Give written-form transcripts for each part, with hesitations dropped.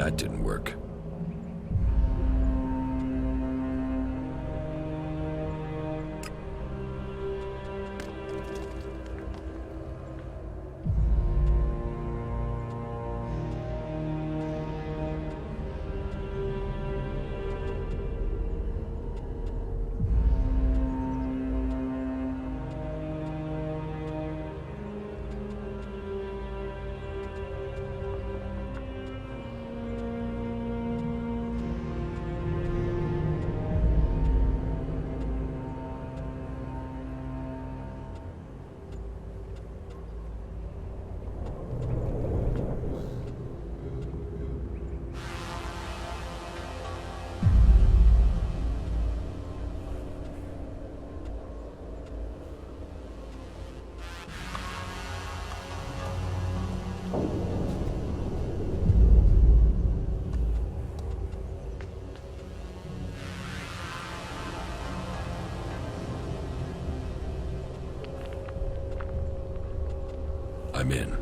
That didn't work. I'm in.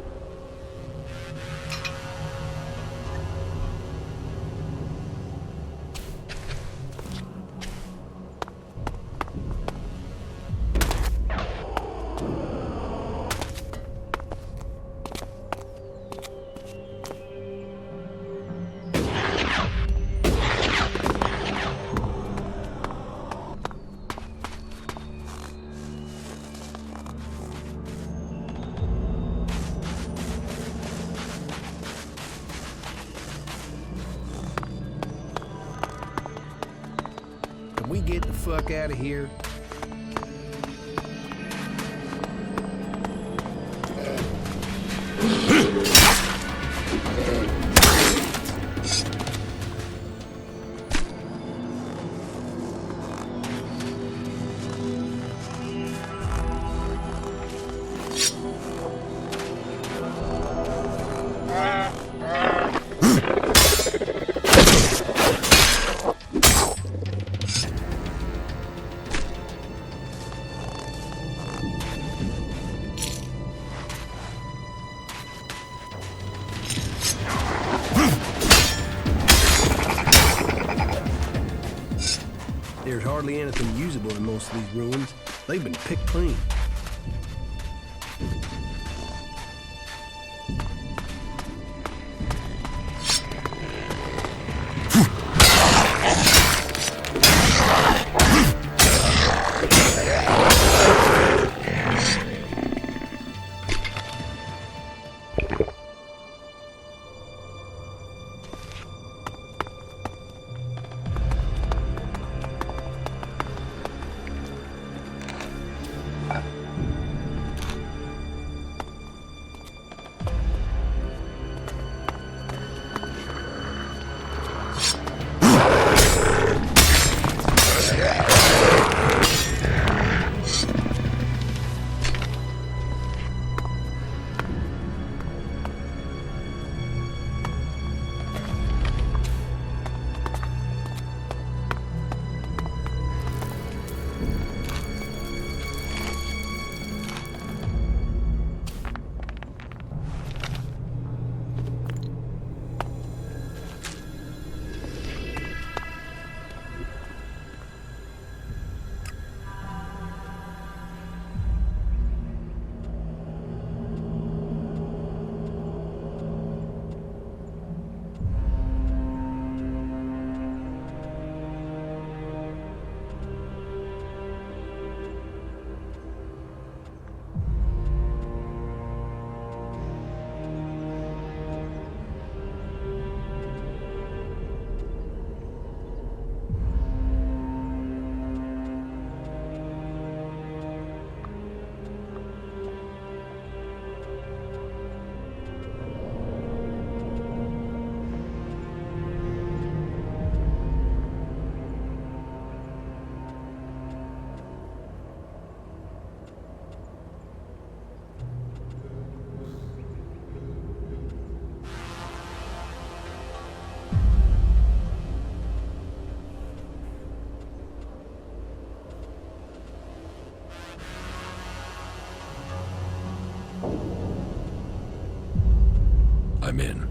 We get the fuck out of here. There's hardly anything usable in most of these ruins. They've been picked clean. I'm in.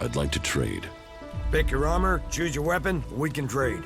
I'd like to trade. Pick your armor, choose your weapon, we can trade.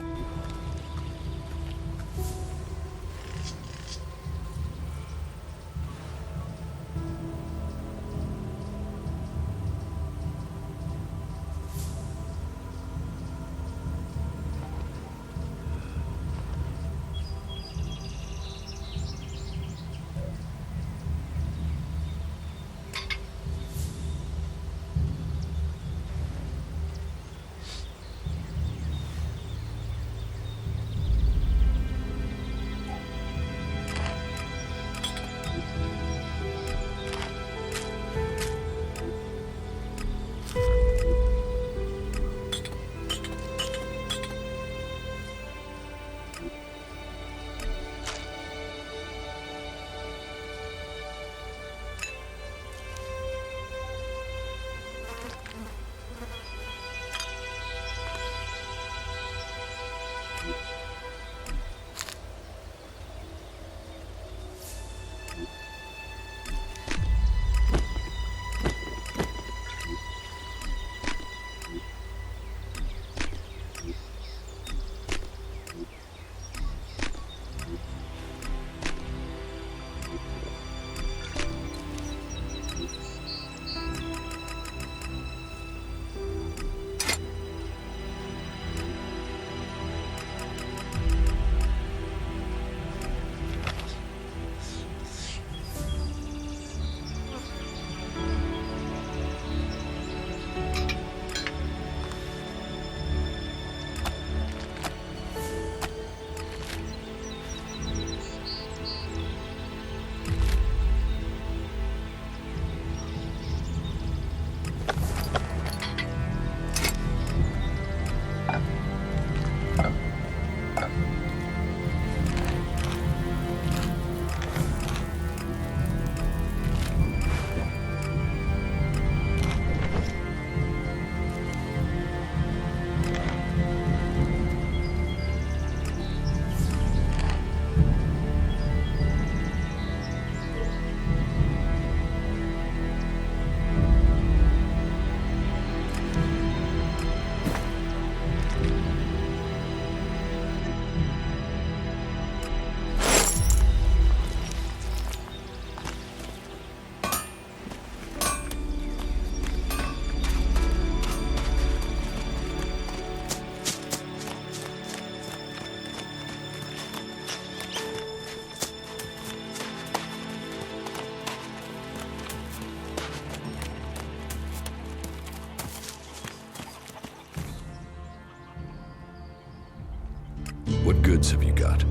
What goods have you got?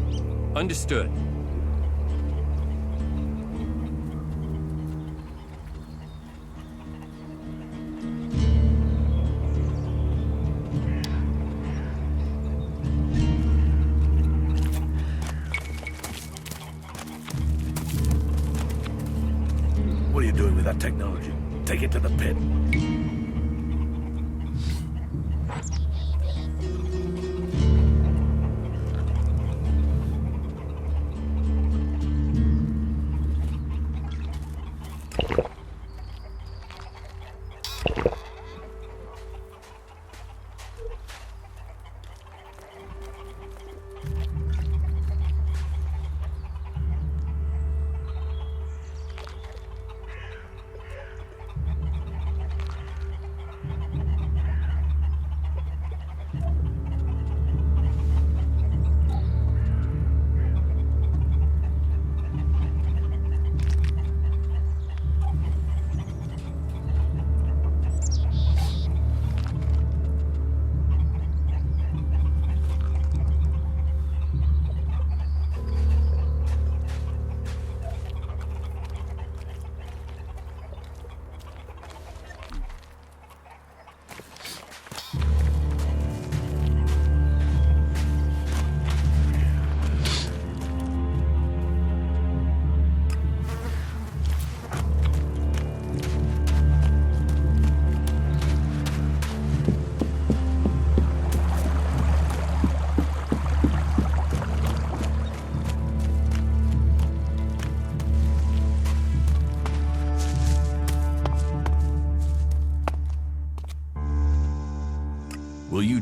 Understood. What are you doing with that technology? Take it to the pit.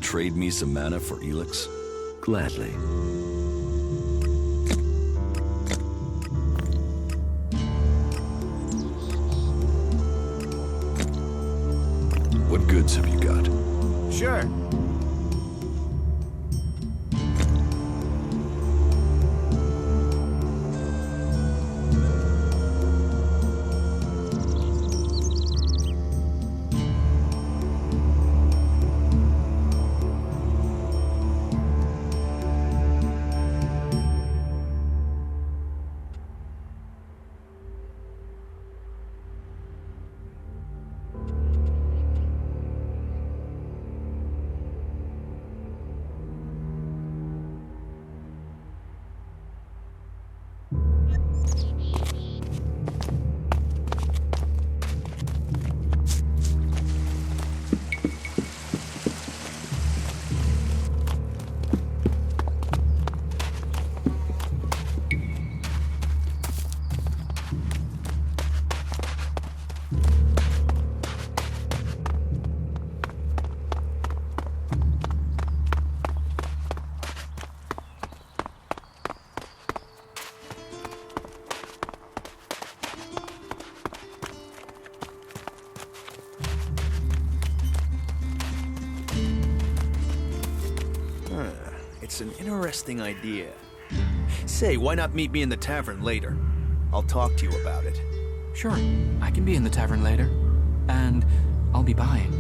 trade me some mana for Elex? Gladly. What goods have you got? Sure. It's an interesting idea. Say, why not meet me in the tavern later? I'll talk to you about it. Sure, I can be in the tavern later. And I'll be buying.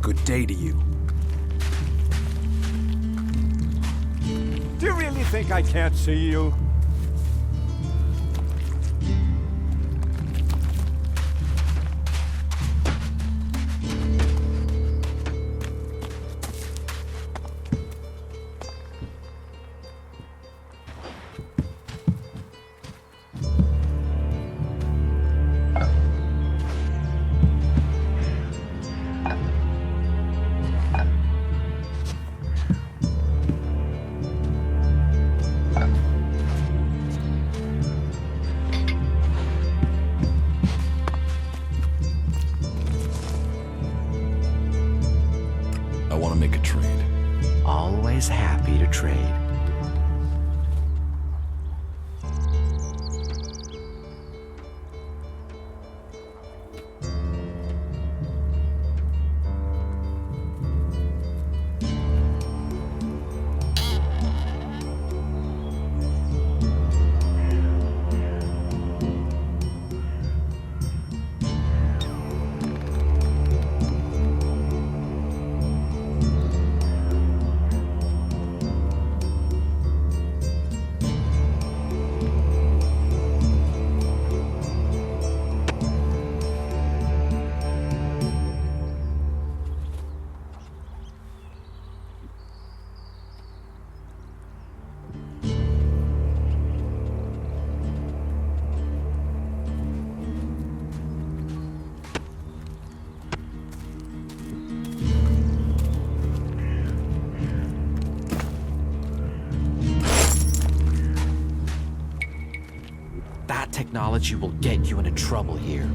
Good day to you. Do you really think I can't see you? I want to make a trade. Always happy to trade. That technology will get you into trouble here.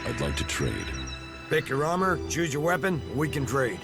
I'd like to trade. Pick your armor, choose your weapon, we can trade.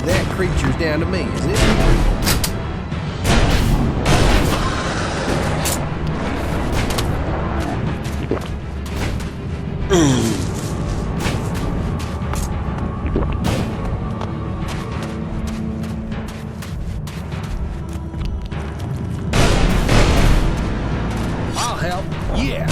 That creature's down to me, is it? I'll help. Yeah.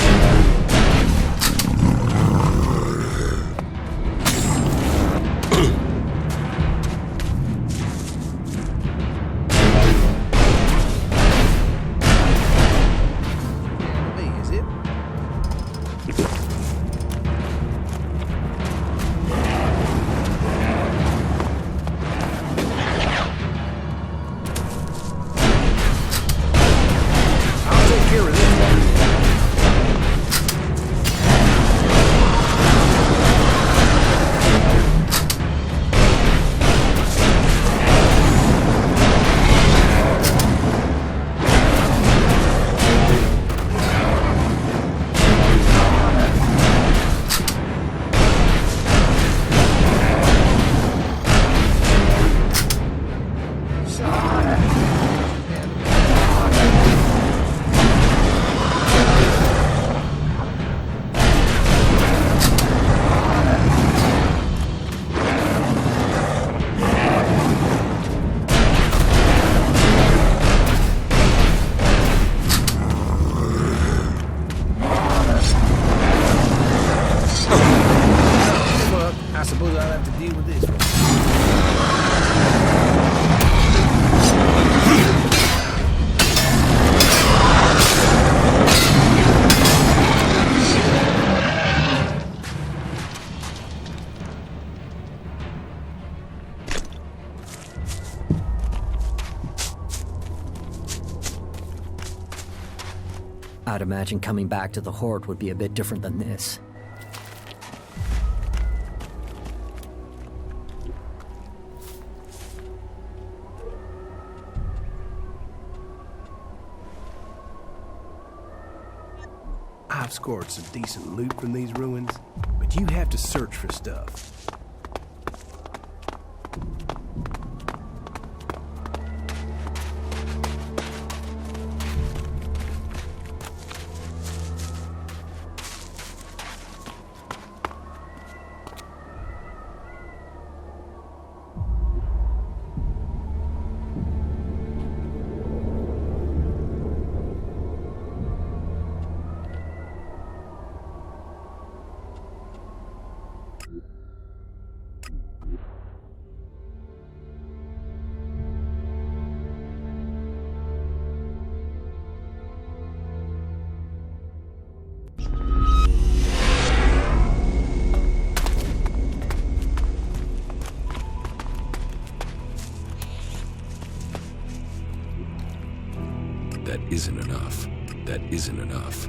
I'd imagine coming back to the Horde would be a bit different than this. I've scored some decent loot from these ruins, but you have to search for stuff. That isn't enough. That isn't enough.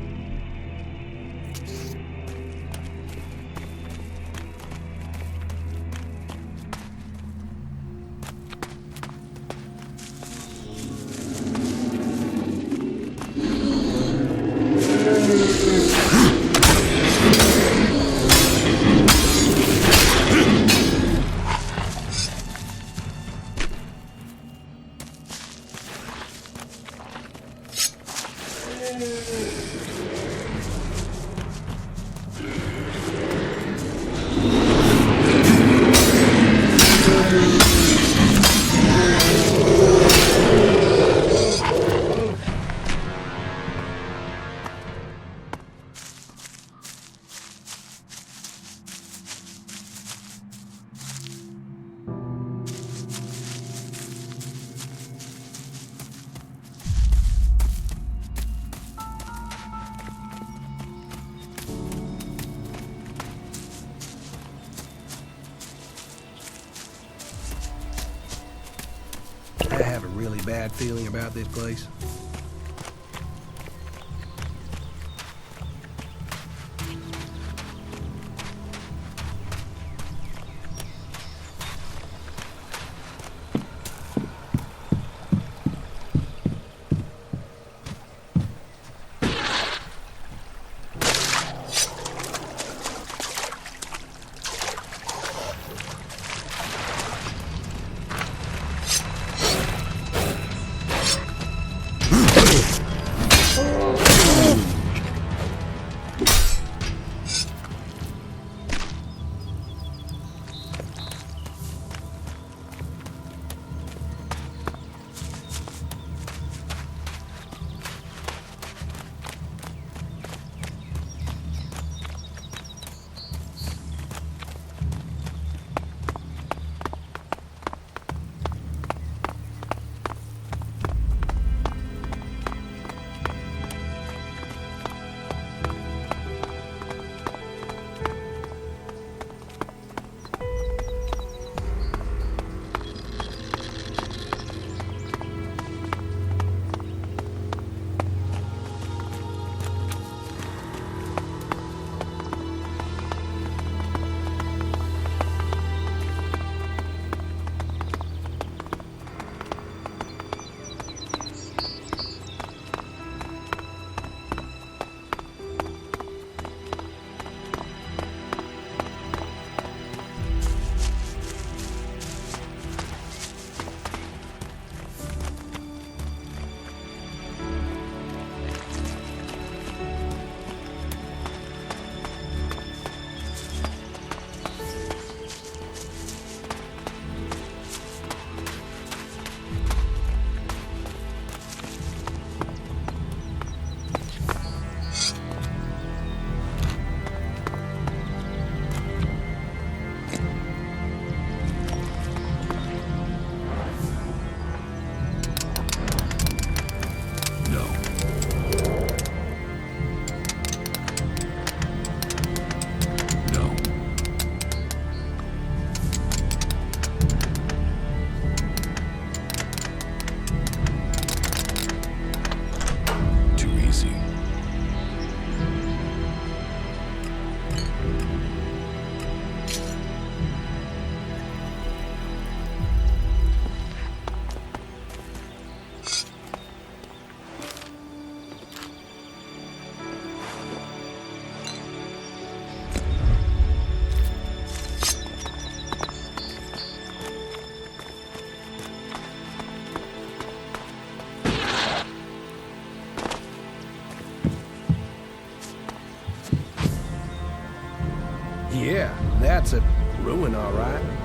I have a really bad feeling about this place. That's a ruin, all right.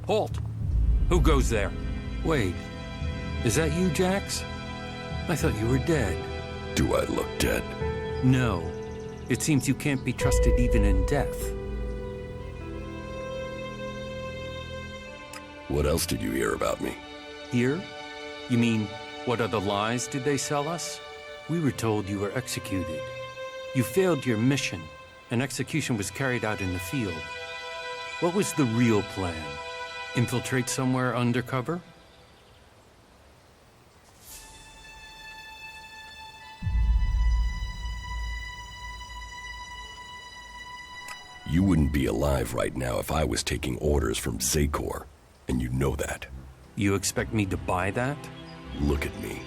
Halt! Who goes there? Wait, is that you, Jax? I thought you were dead. Do I look dead? No. It seems you can't be trusted even in death. What else did you hear about me? Here? You mean, what other lies did they sell us? We were told you were executed. You failed your mission, and execution was carried out in the field. What was the real plan? Infiltrate somewhere undercover? You wouldn't be alive right now if I was taking orders from Zakor, and you know that. You expect me to buy that? Look at me.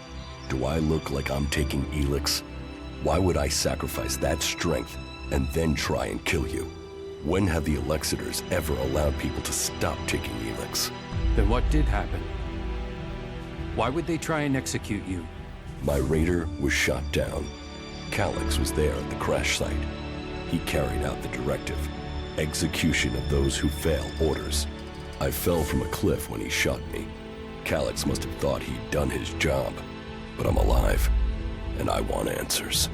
Do I look like I'm taking Elex? Why would I sacrifice that strength and then try and kill you? When have the Alexiters ever allowed people to stop taking Elex? Then what did happen? Why would they try and execute you? My raider was shot down. Calyx was there at the crash site. He carried out the directive. Execution of those who fail orders. I fell from a cliff when he shot me. Calyx must have thought he'd done his job. But I'm alive, and I want answers.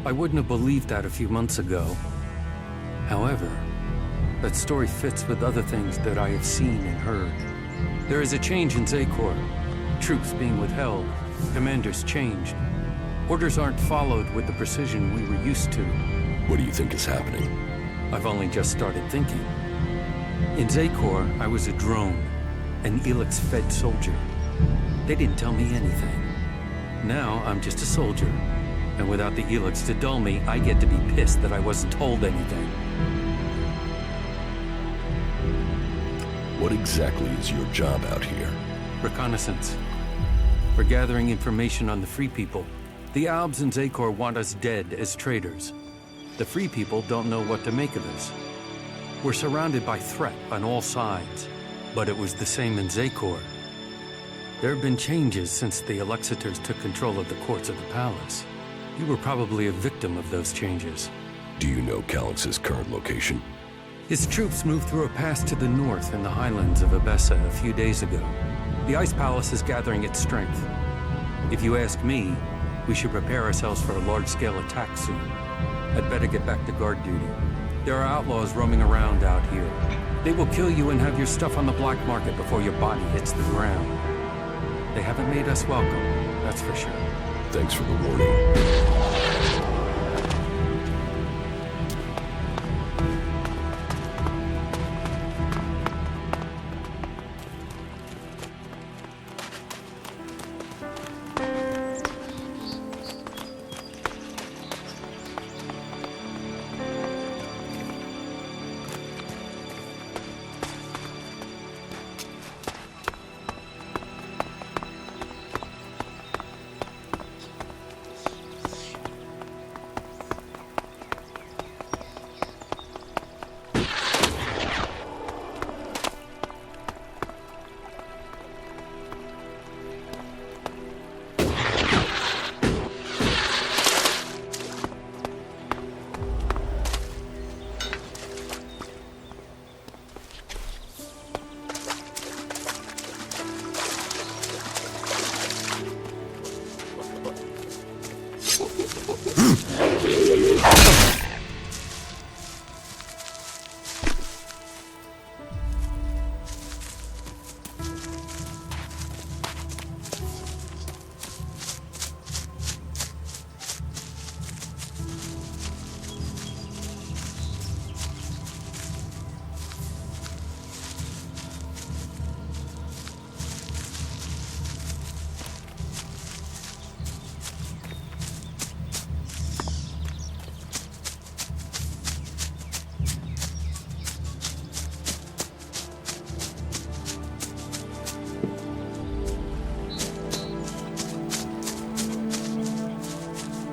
I wouldn't have believed that a few months ago. However, that story fits with other things that I have seen and heard. There is a change in Zakor. Troops being withheld. Commanders changed. Orders aren't followed with the precision we were used to. What do you think is happening? I've only just started thinking. In Zakor, I was a drone, an Elex-fed soldier. They didn't tell me anything. Now, I'm just a soldier. And without the Elex to dull me, I get to be pissed that I wasn't told anything. What exactly is your job out here? Reconnaissance. We're gathering information on the Free People. The Albs and Zakor want us dead as traitors. The Free People don't know what to make of this. We're surrounded by threat on all sides, but it was the same in Zakor. There have been changes since the Alexiters took control of the courts of the palace. You were probably a victim of those changes. Do you know Calyx's current location? His troops moved through a pass to the north in the highlands of Abessa a few days ago. The Ice Palace is gathering its strength. If you ask me, we should prepare ourselves for a large-scale attack soon. I'd better get back to guard duty. There are outlaws roaming around out here. They will kill you and have your stuff on the black market before your body hits the ground. They haven't made us welcome, that's for sure. Thanks for the warning.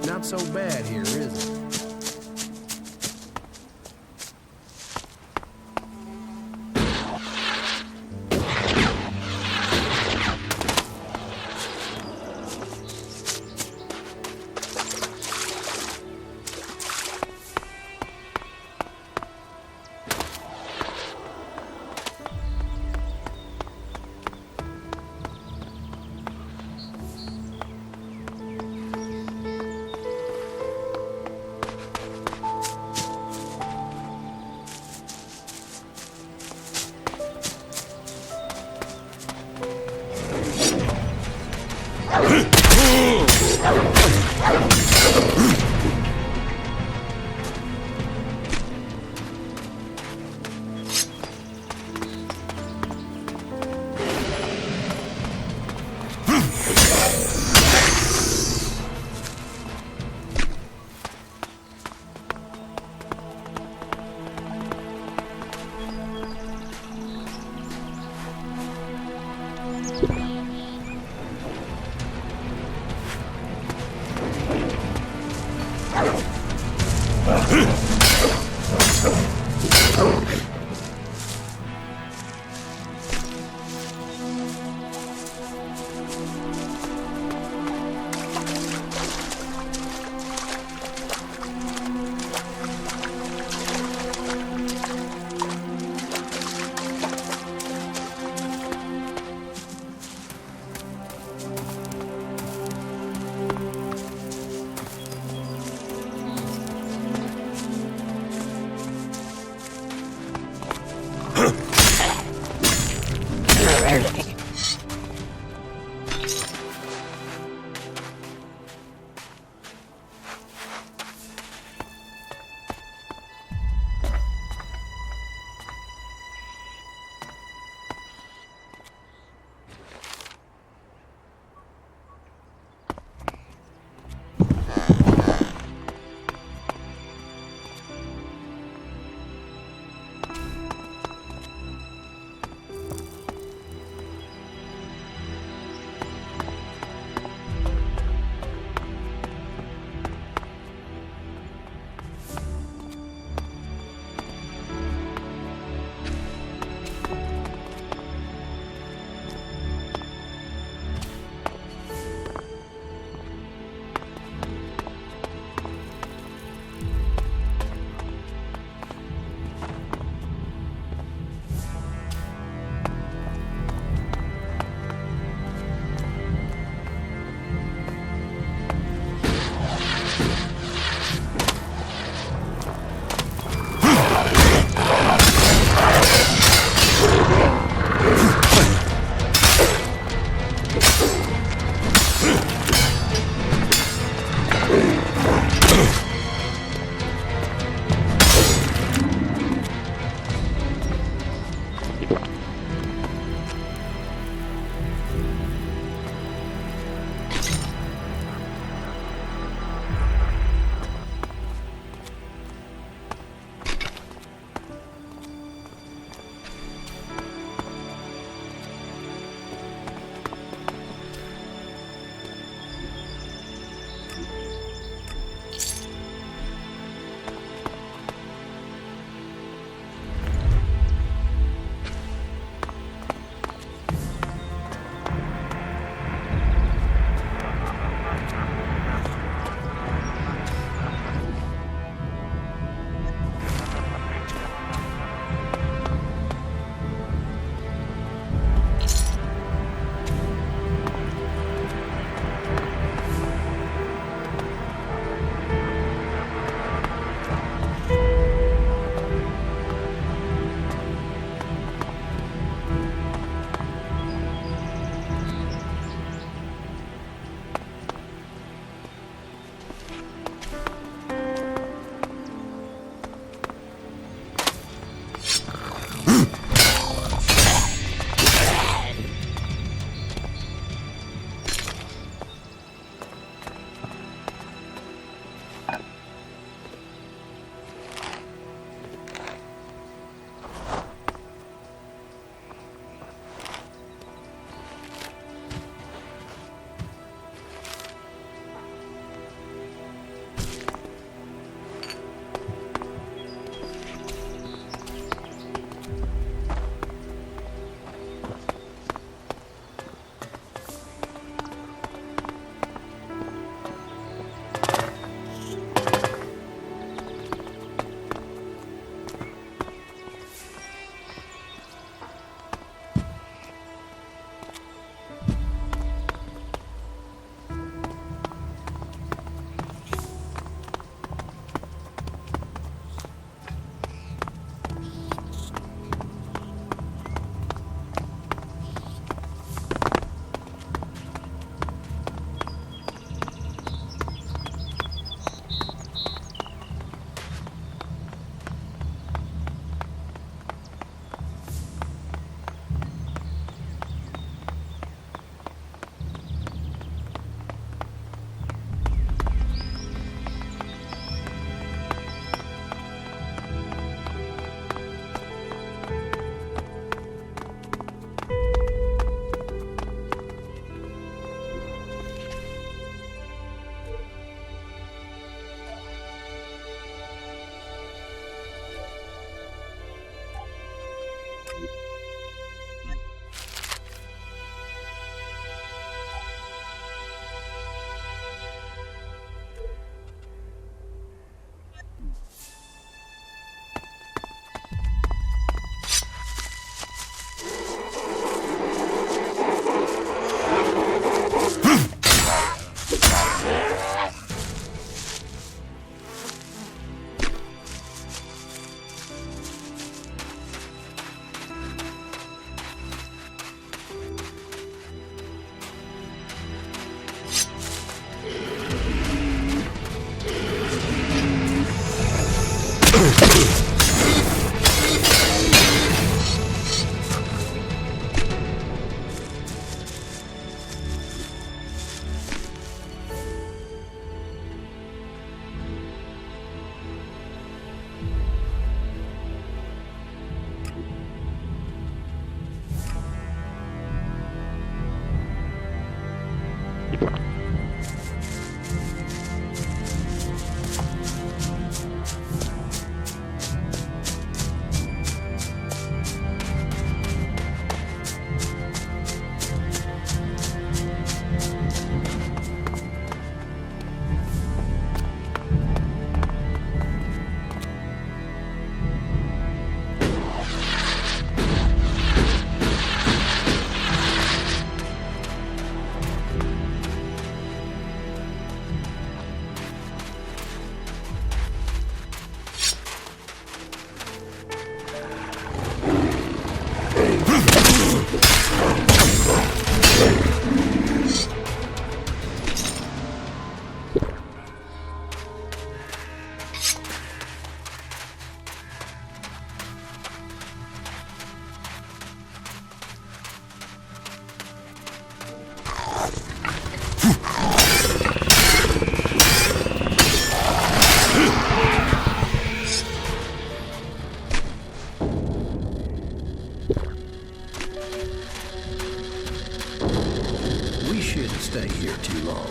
Not so bad here, is it? We shouldn't stay here too long.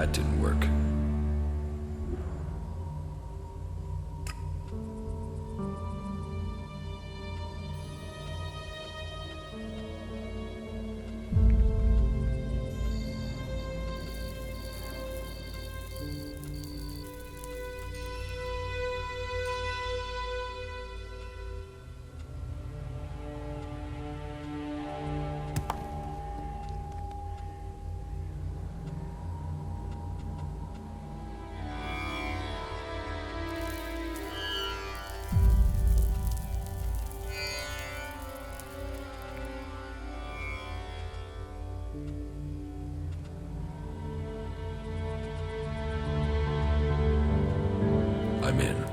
That didn't work. I'm in.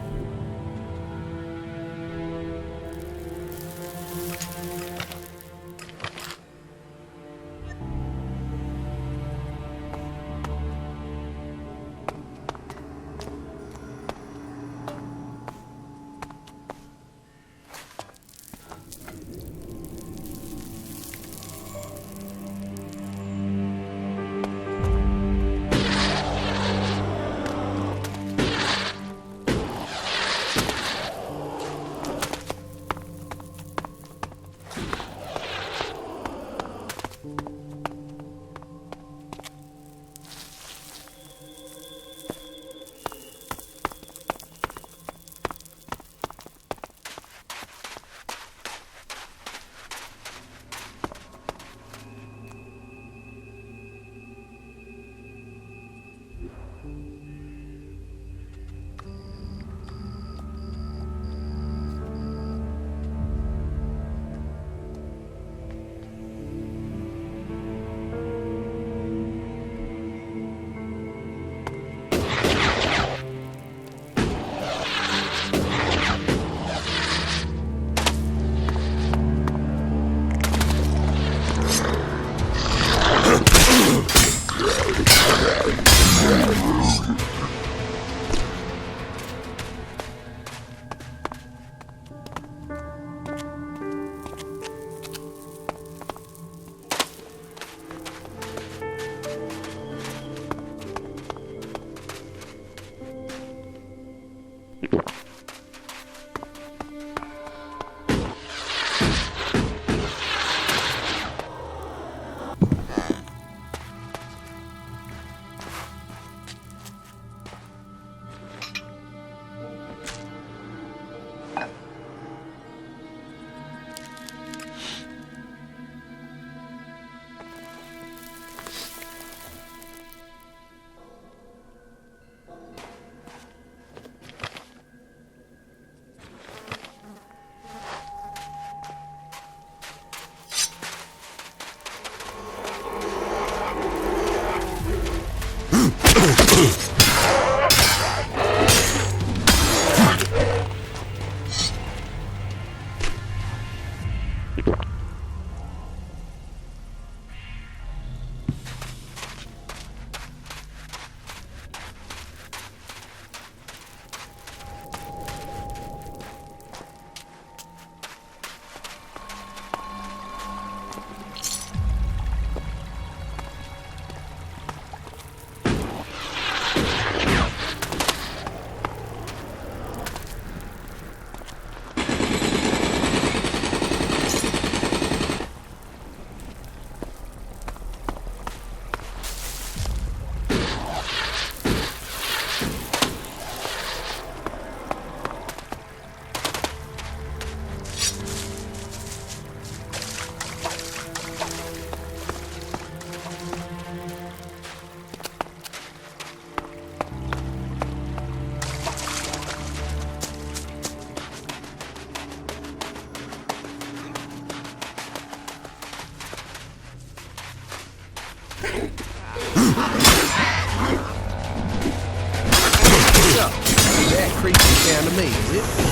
That creepy down to me, is it?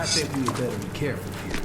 think we had better be careful here.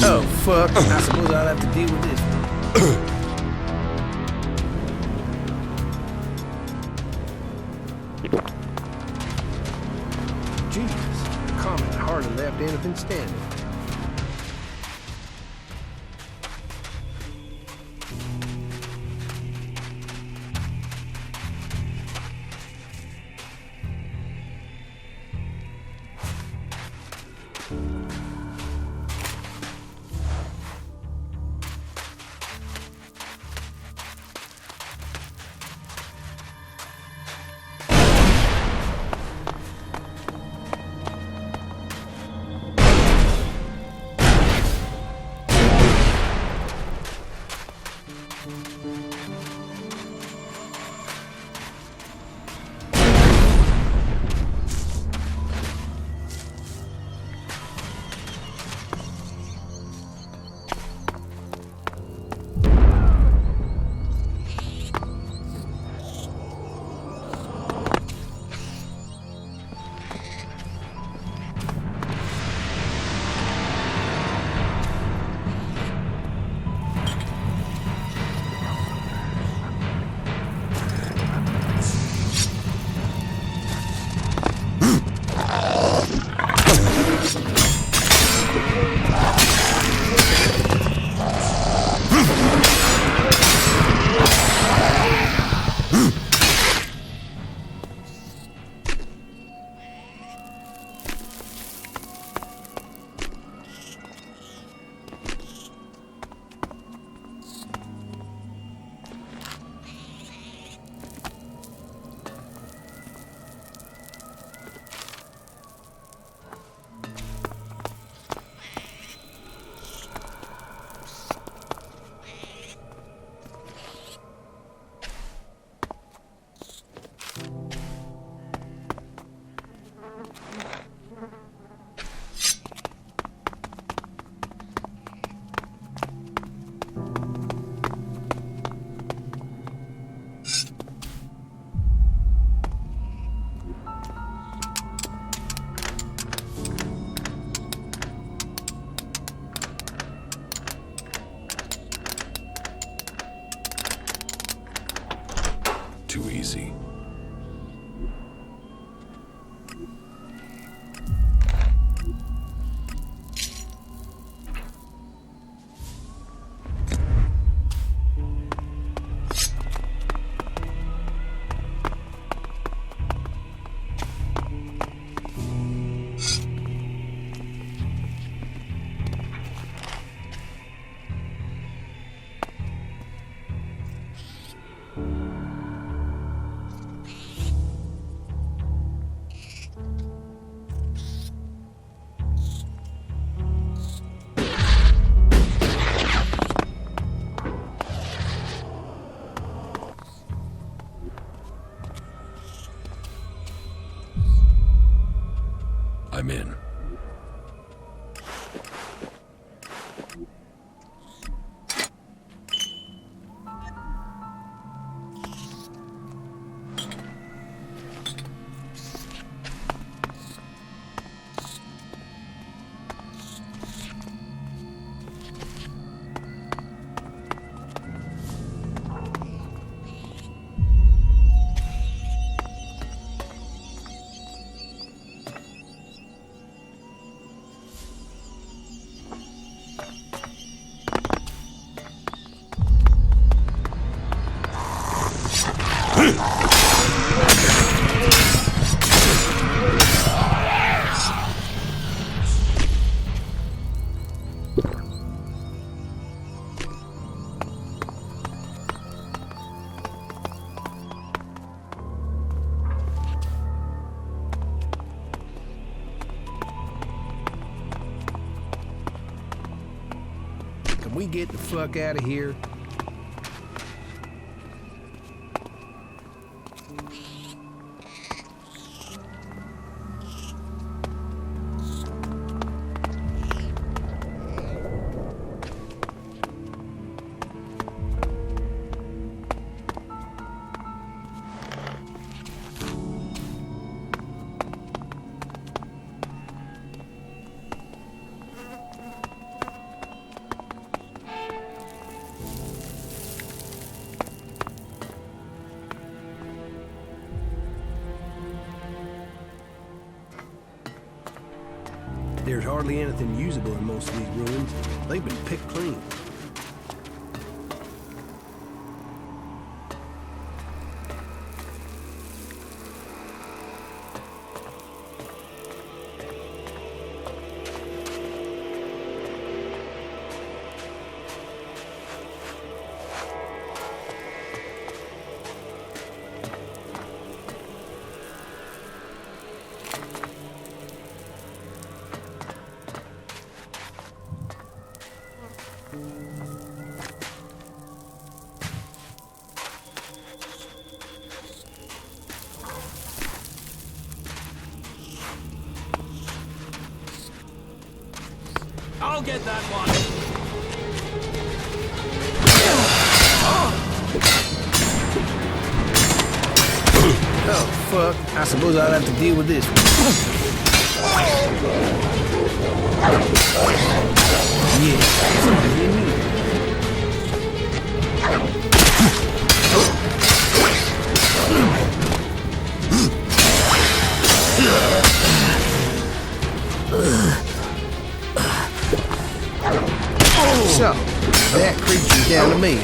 Oh, fuck. I suppose I'll have to deal with this. Jesus, the comet hardly left anything standing. Too easy. I'm in. Can we get the fuck out of here? There's hardly anything usable in most of these ruins. They've been picked clean. I'll get that one. Oh, fuck. I suppose I'll have to deal with this one. Yeah, something in me. So, that creature's down to me.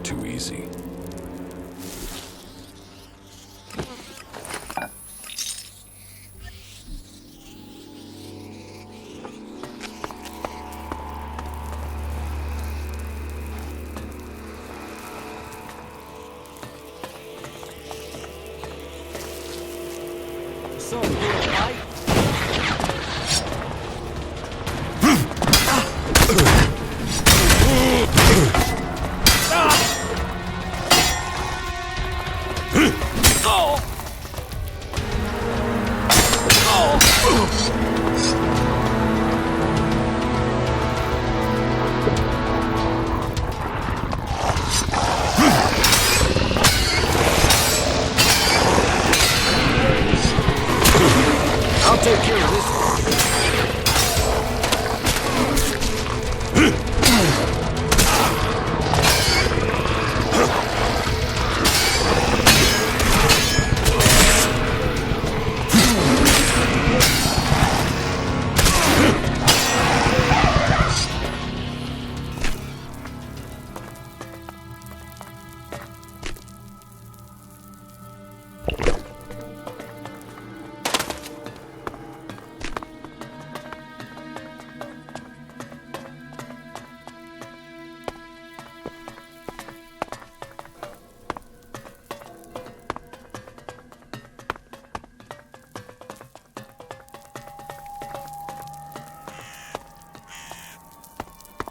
Too easy. So, right? take care of this.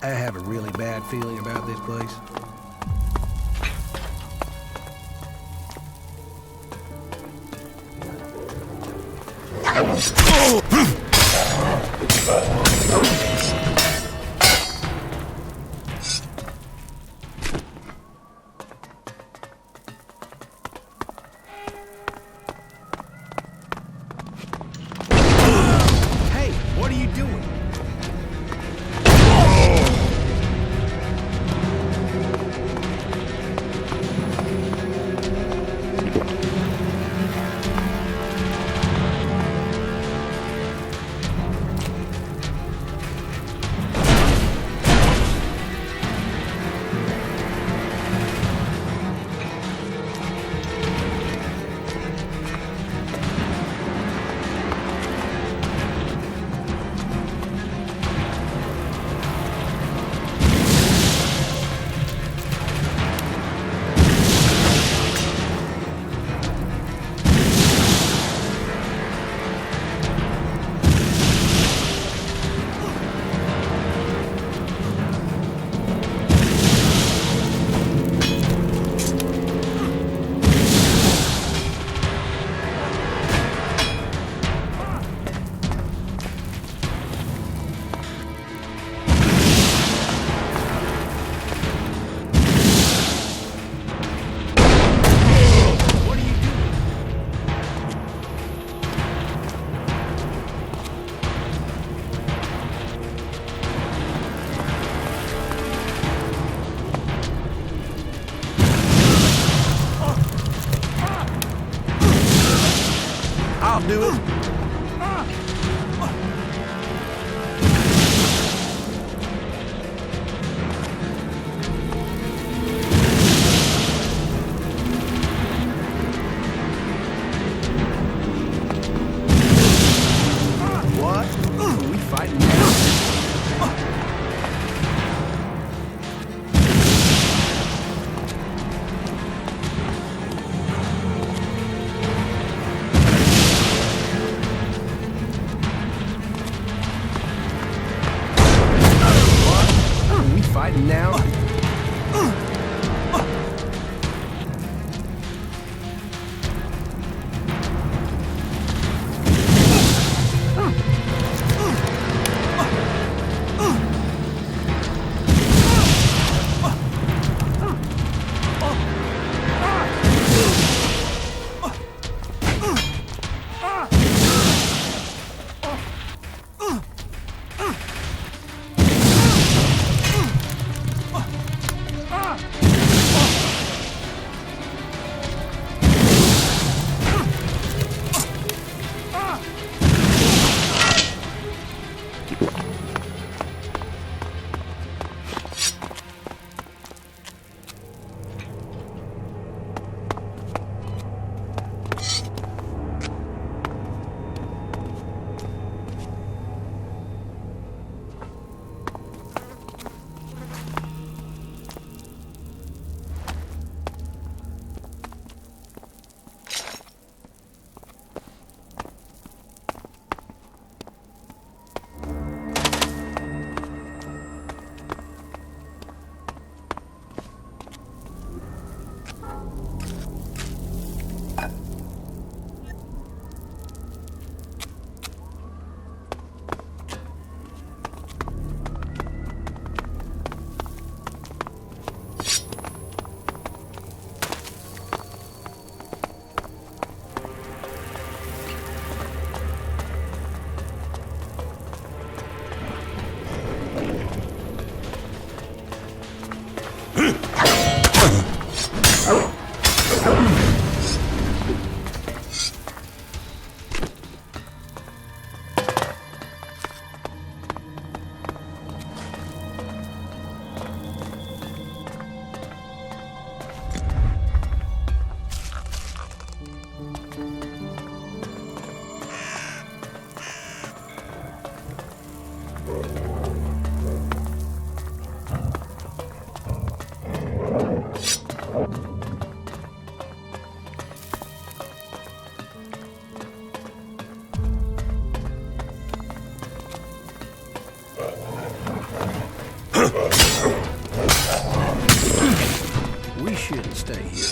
I have a really bad feeling about this place. Hey, what are you doing? I'll do it. What? We fighting now?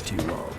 here too long.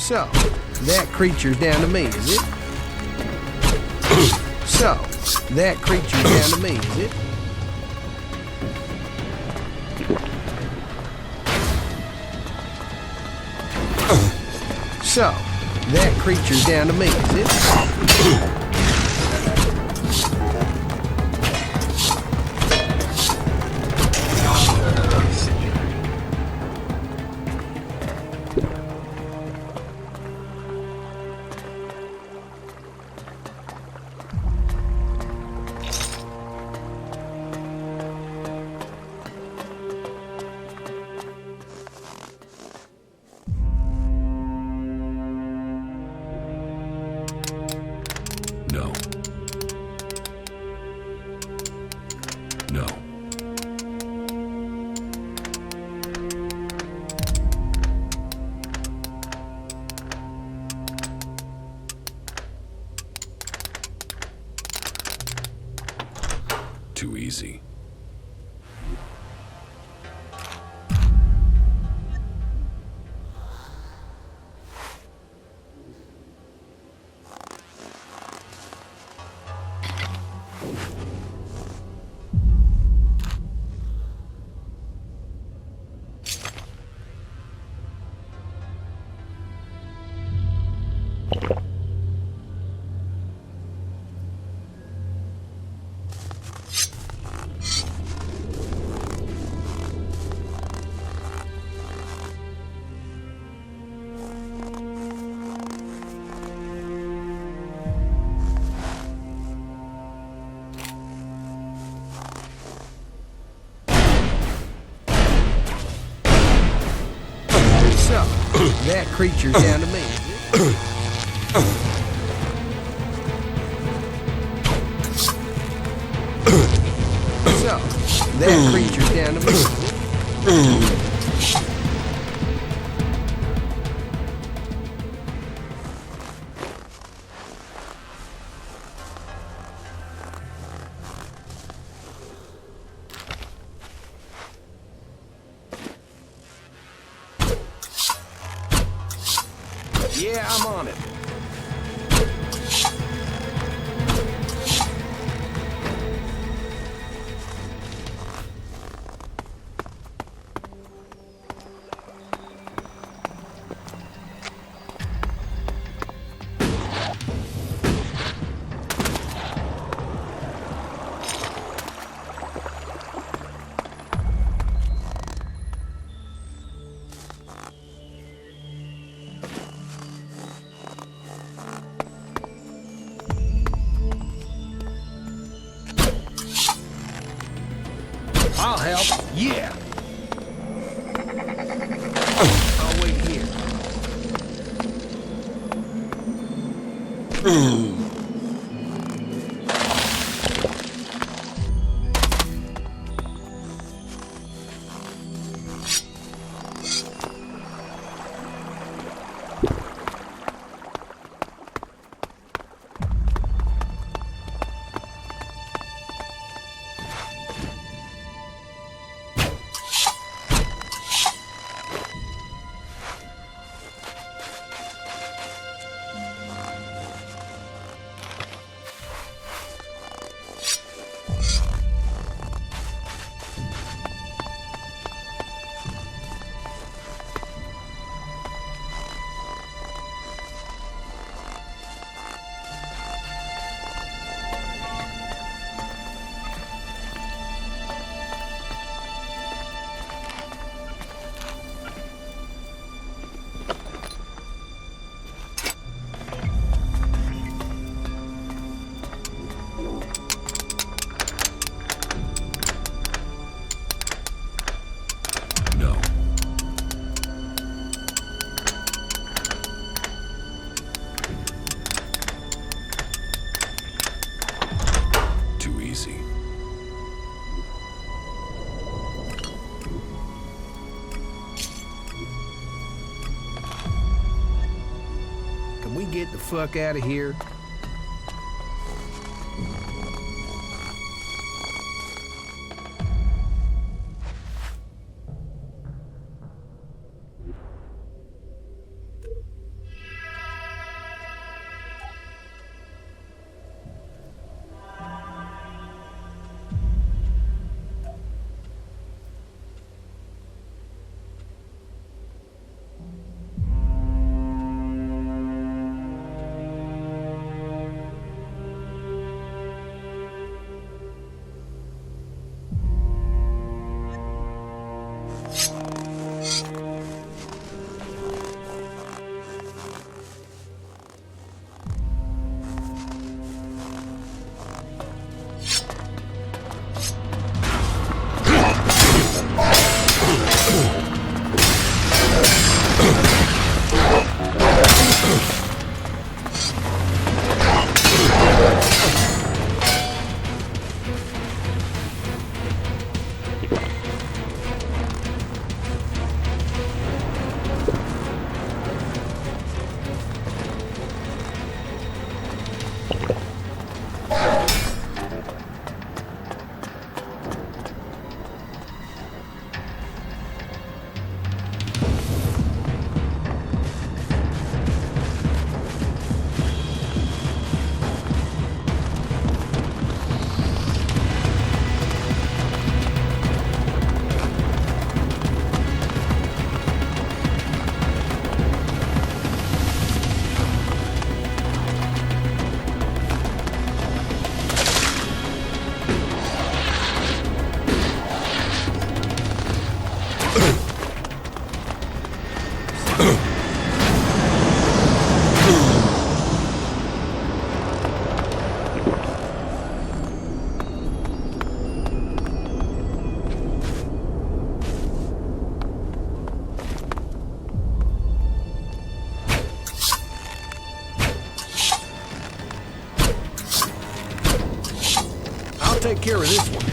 So, that creature's down to me, is it? So, that creature's down to me, is it? So, that creature's down to me, is it? No. No. Too easy. That creature's down to me. So, that creature's down to me. Yeah, I'm on it. I'll help. Yeah. I'll wait here. Get the fuck out of here. take care of this one.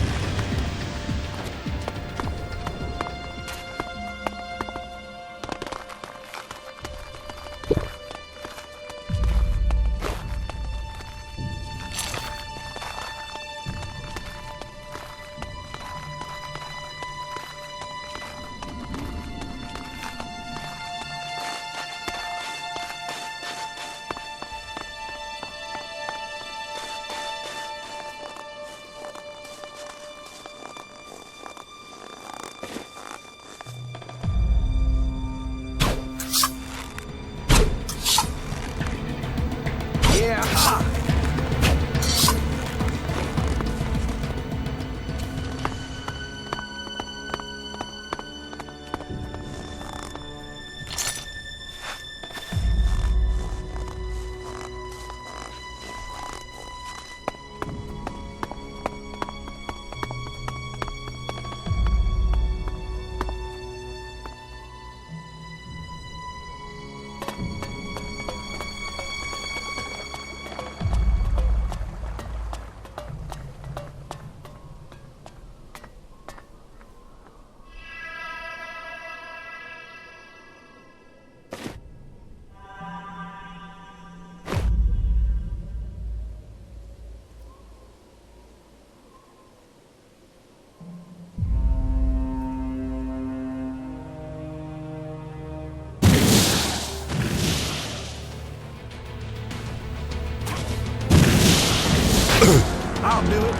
I'll do it.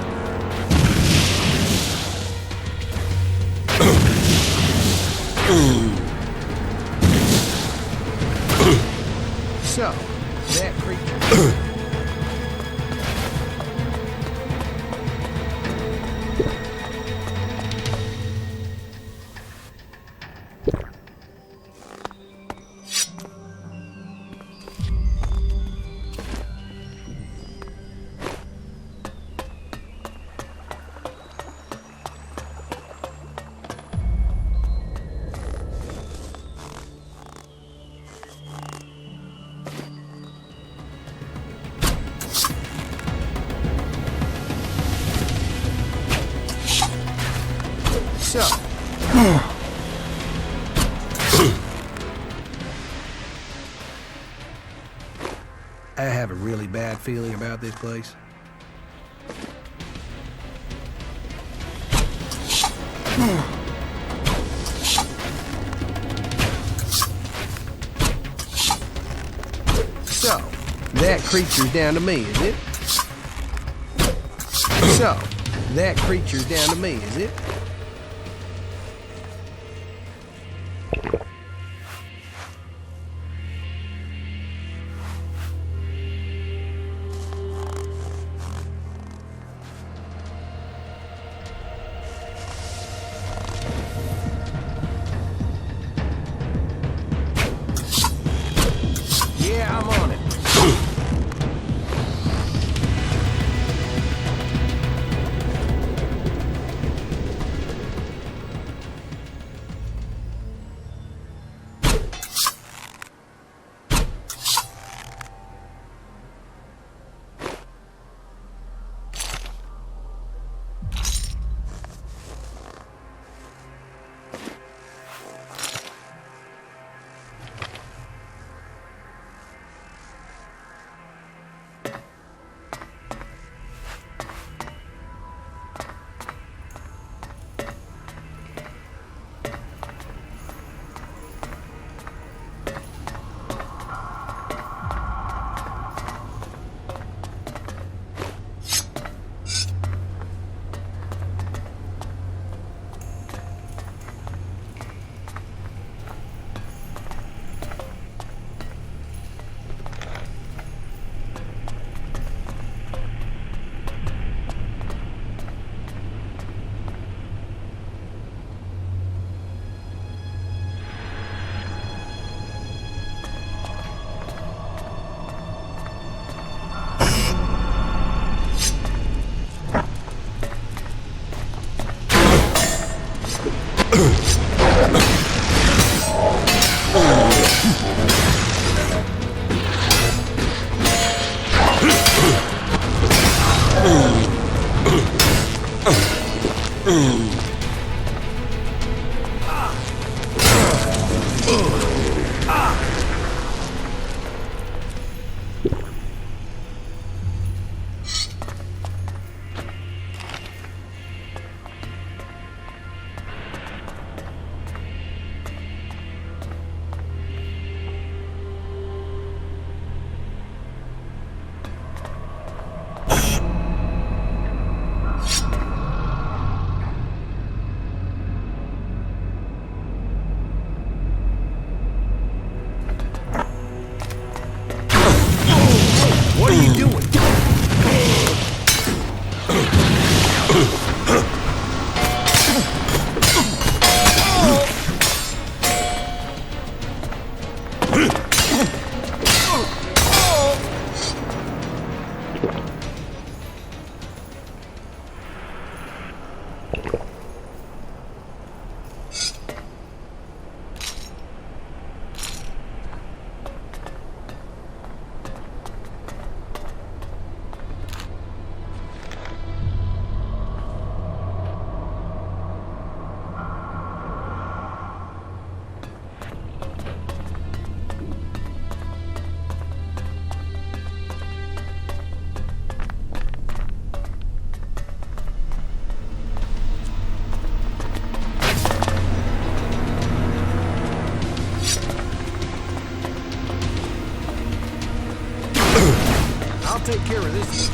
So, that creature. So. I have a really bad feeling about this place. So, that creature's down to me, is it? So, that creature's down to me, is it? Yeah, I'm on it. What are you doing? I'll take care of this.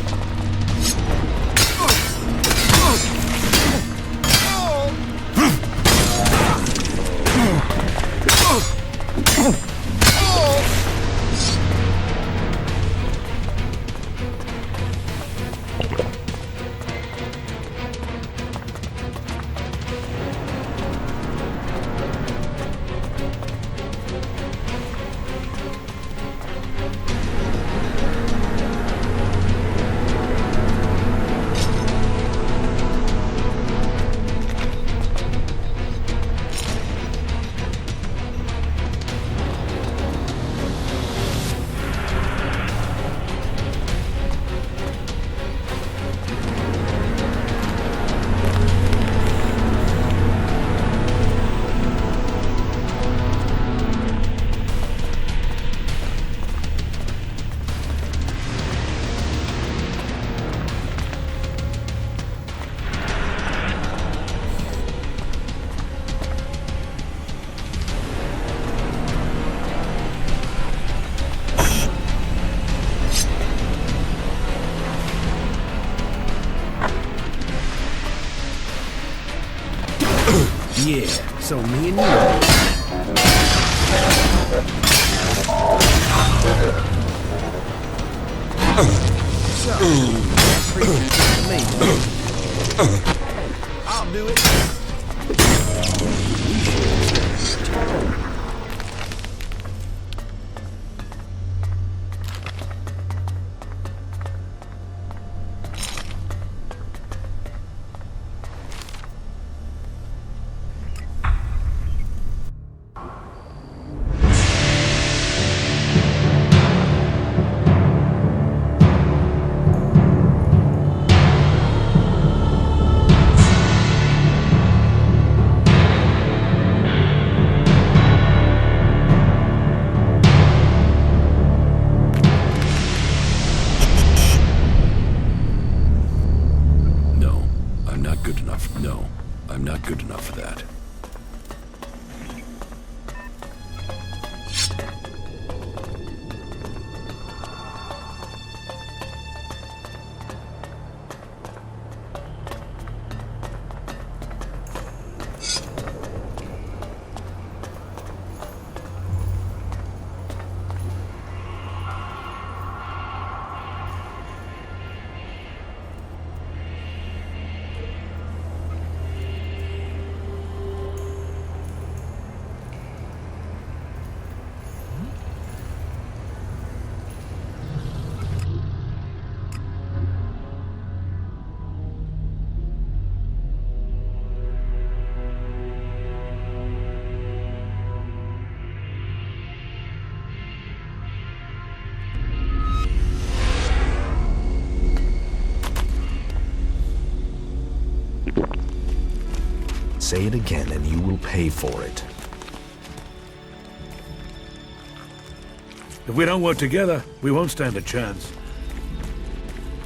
Yeah, so me and you. So, I'll do it. Say it again and you will pay for it. If we don't work together, we won't stand a chance.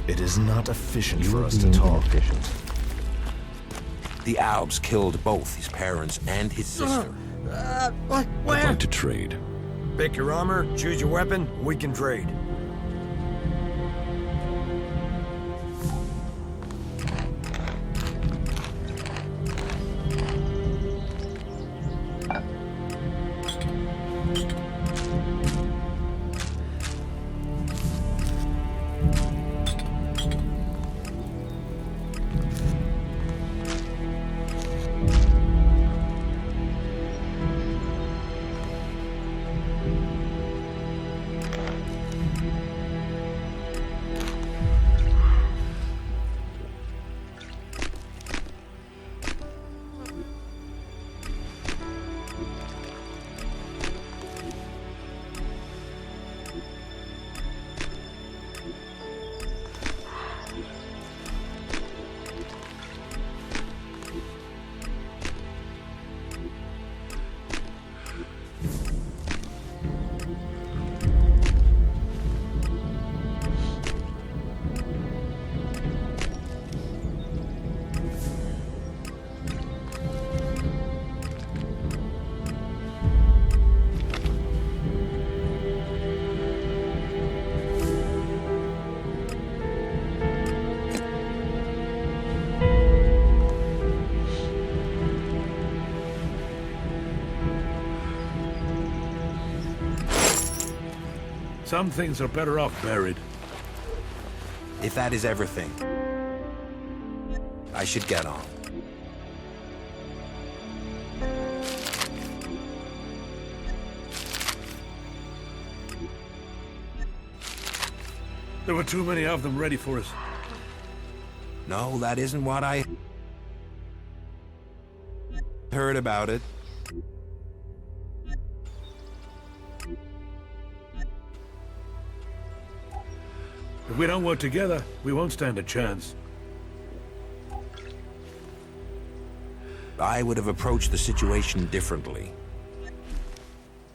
It is not efficient for us to talk. The Albs killed both his parents and his sister. I'd like to trade. Pick your armor, choose your weapon, we can trade. Some things are better off buried. If that is everything, I should get on. There were too many of them ready for us. No, that isn't what I heard about it. If we don't work together, we won't stand a chance. I would have approached the situation differently.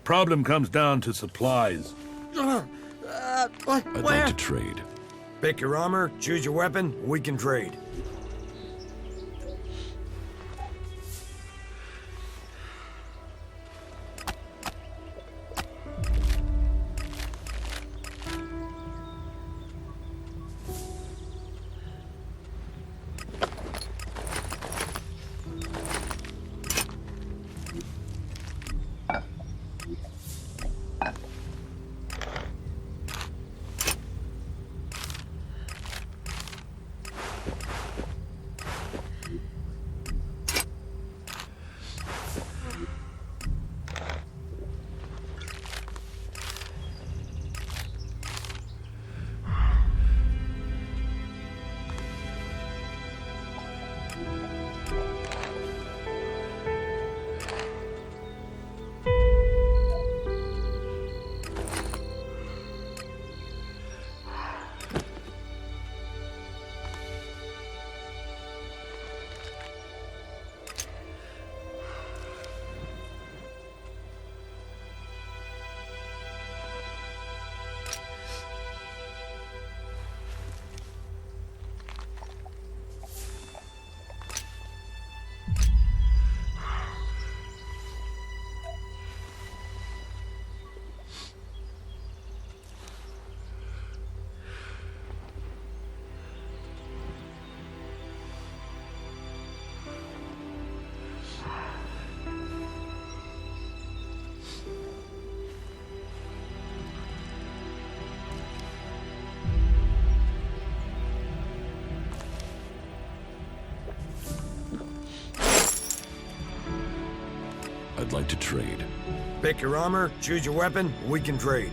Problem comes down to supplies. I'd like to trade. Pick your armor, choose your weapon, we can trade. I'd like to trade. Pick your armor, choose your weapon, we can trade.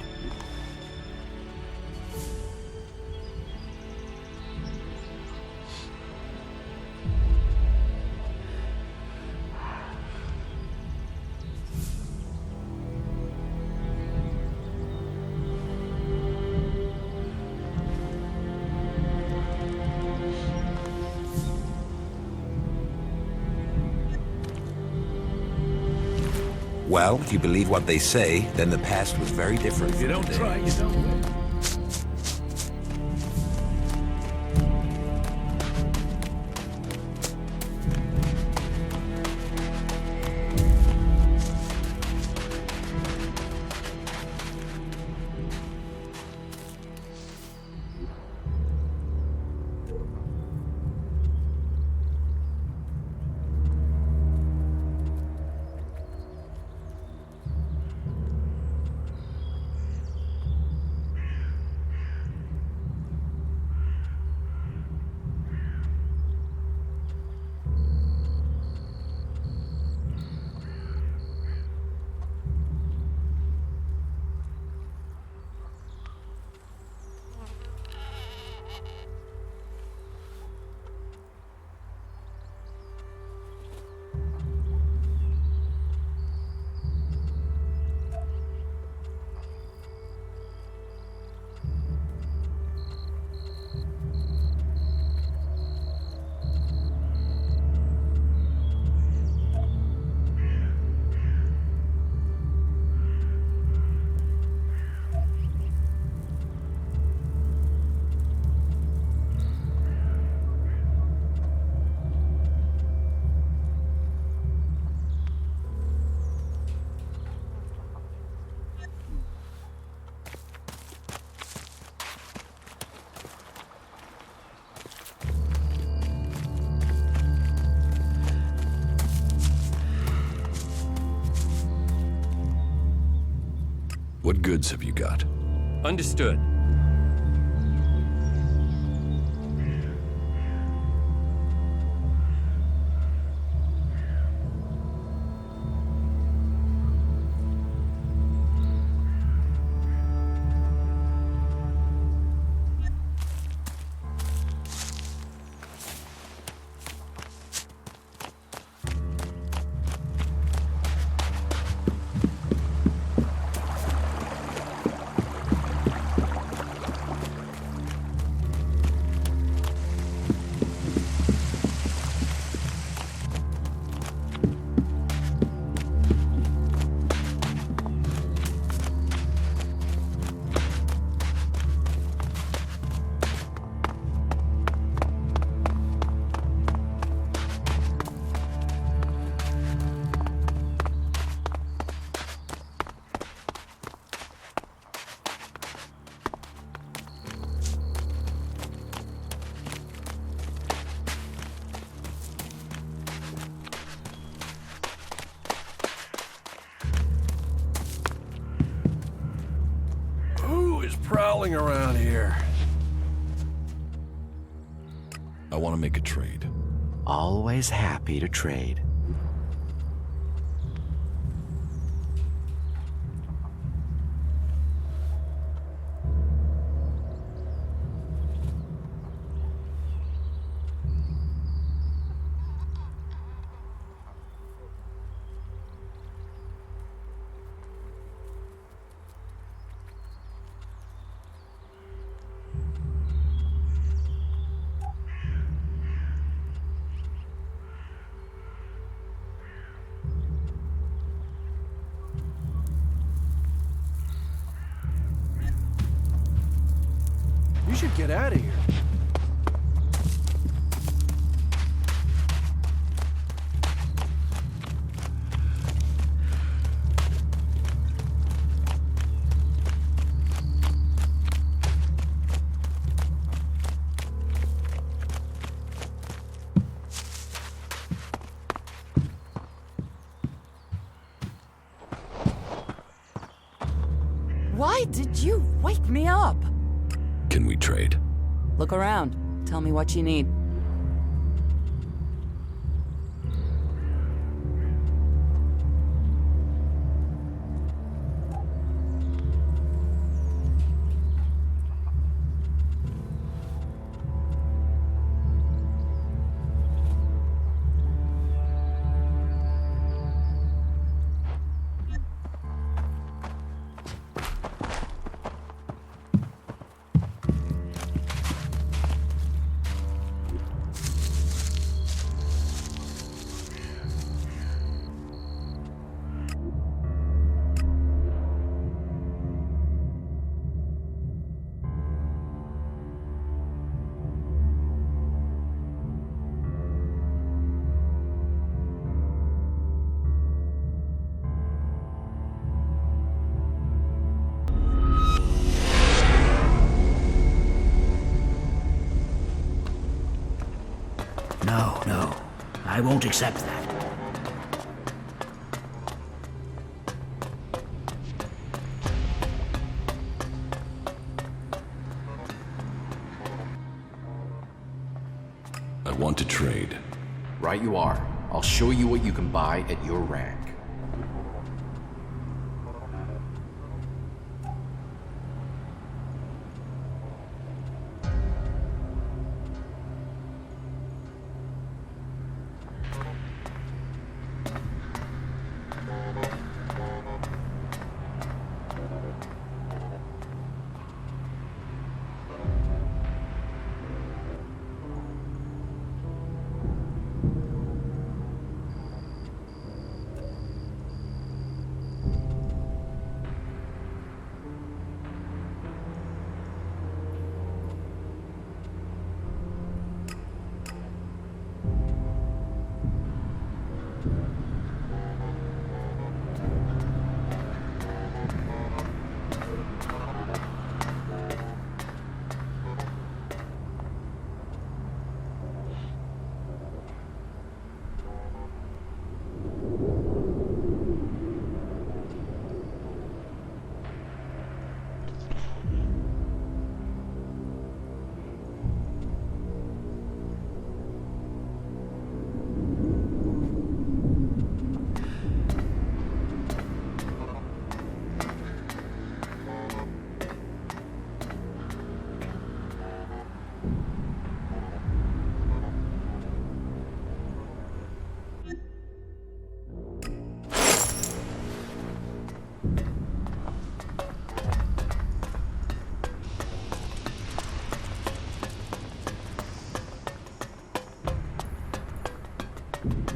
Well, if you believe what they say, then the past was very different. If you from don't today. try, you don't win. What goods have you got? Understood. Prowling around here. I want to make a trade. Always happy to trade. You should get out of here. Why did you wake me up? Can we trade? Look around. Tell me what you need. No. I won't accept that. I want to trade. Right you are. I'll show you what you can buy at your rank.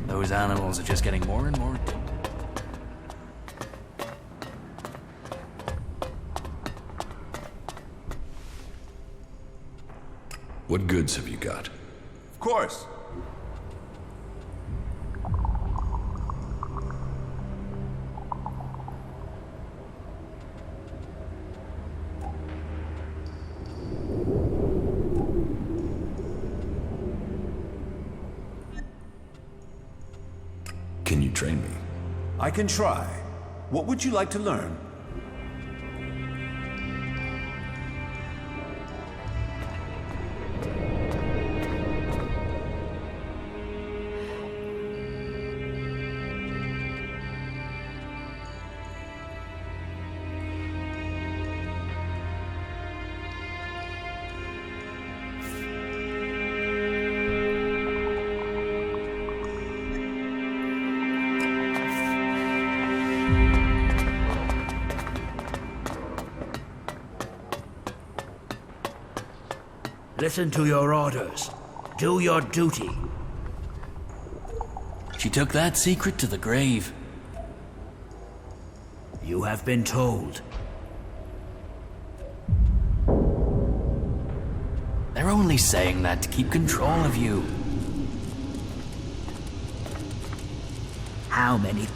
Those animals are just getting more and more... What goods have you got? Of course. Can you train me? I can try. What would you like to learn? Listen to your orders. Do your duty. She took that secret to the grave. You have been told. They're only saying that to keep control of you. How many...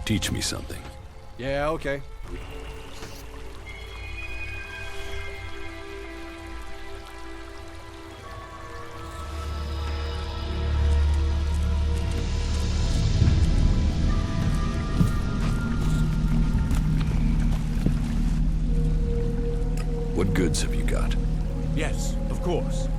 Teach me something. Yeah, okay. What goods have you got? Yes, of course.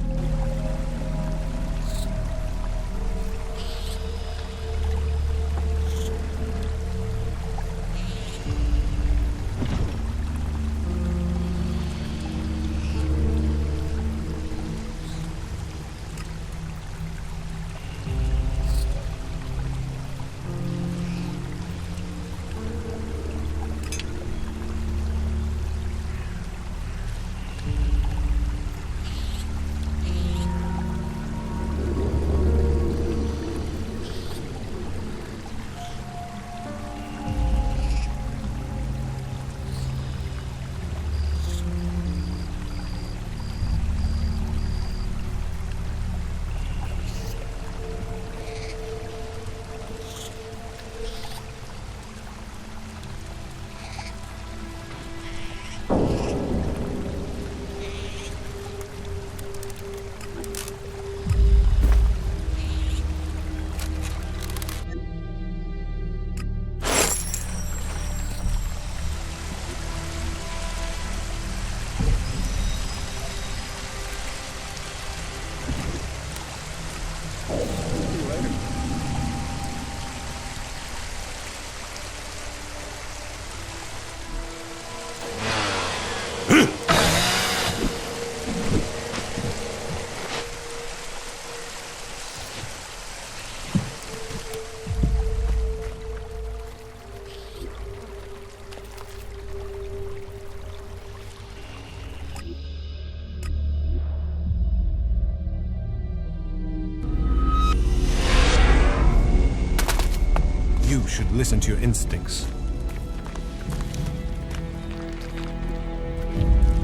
You should listen to your instincts.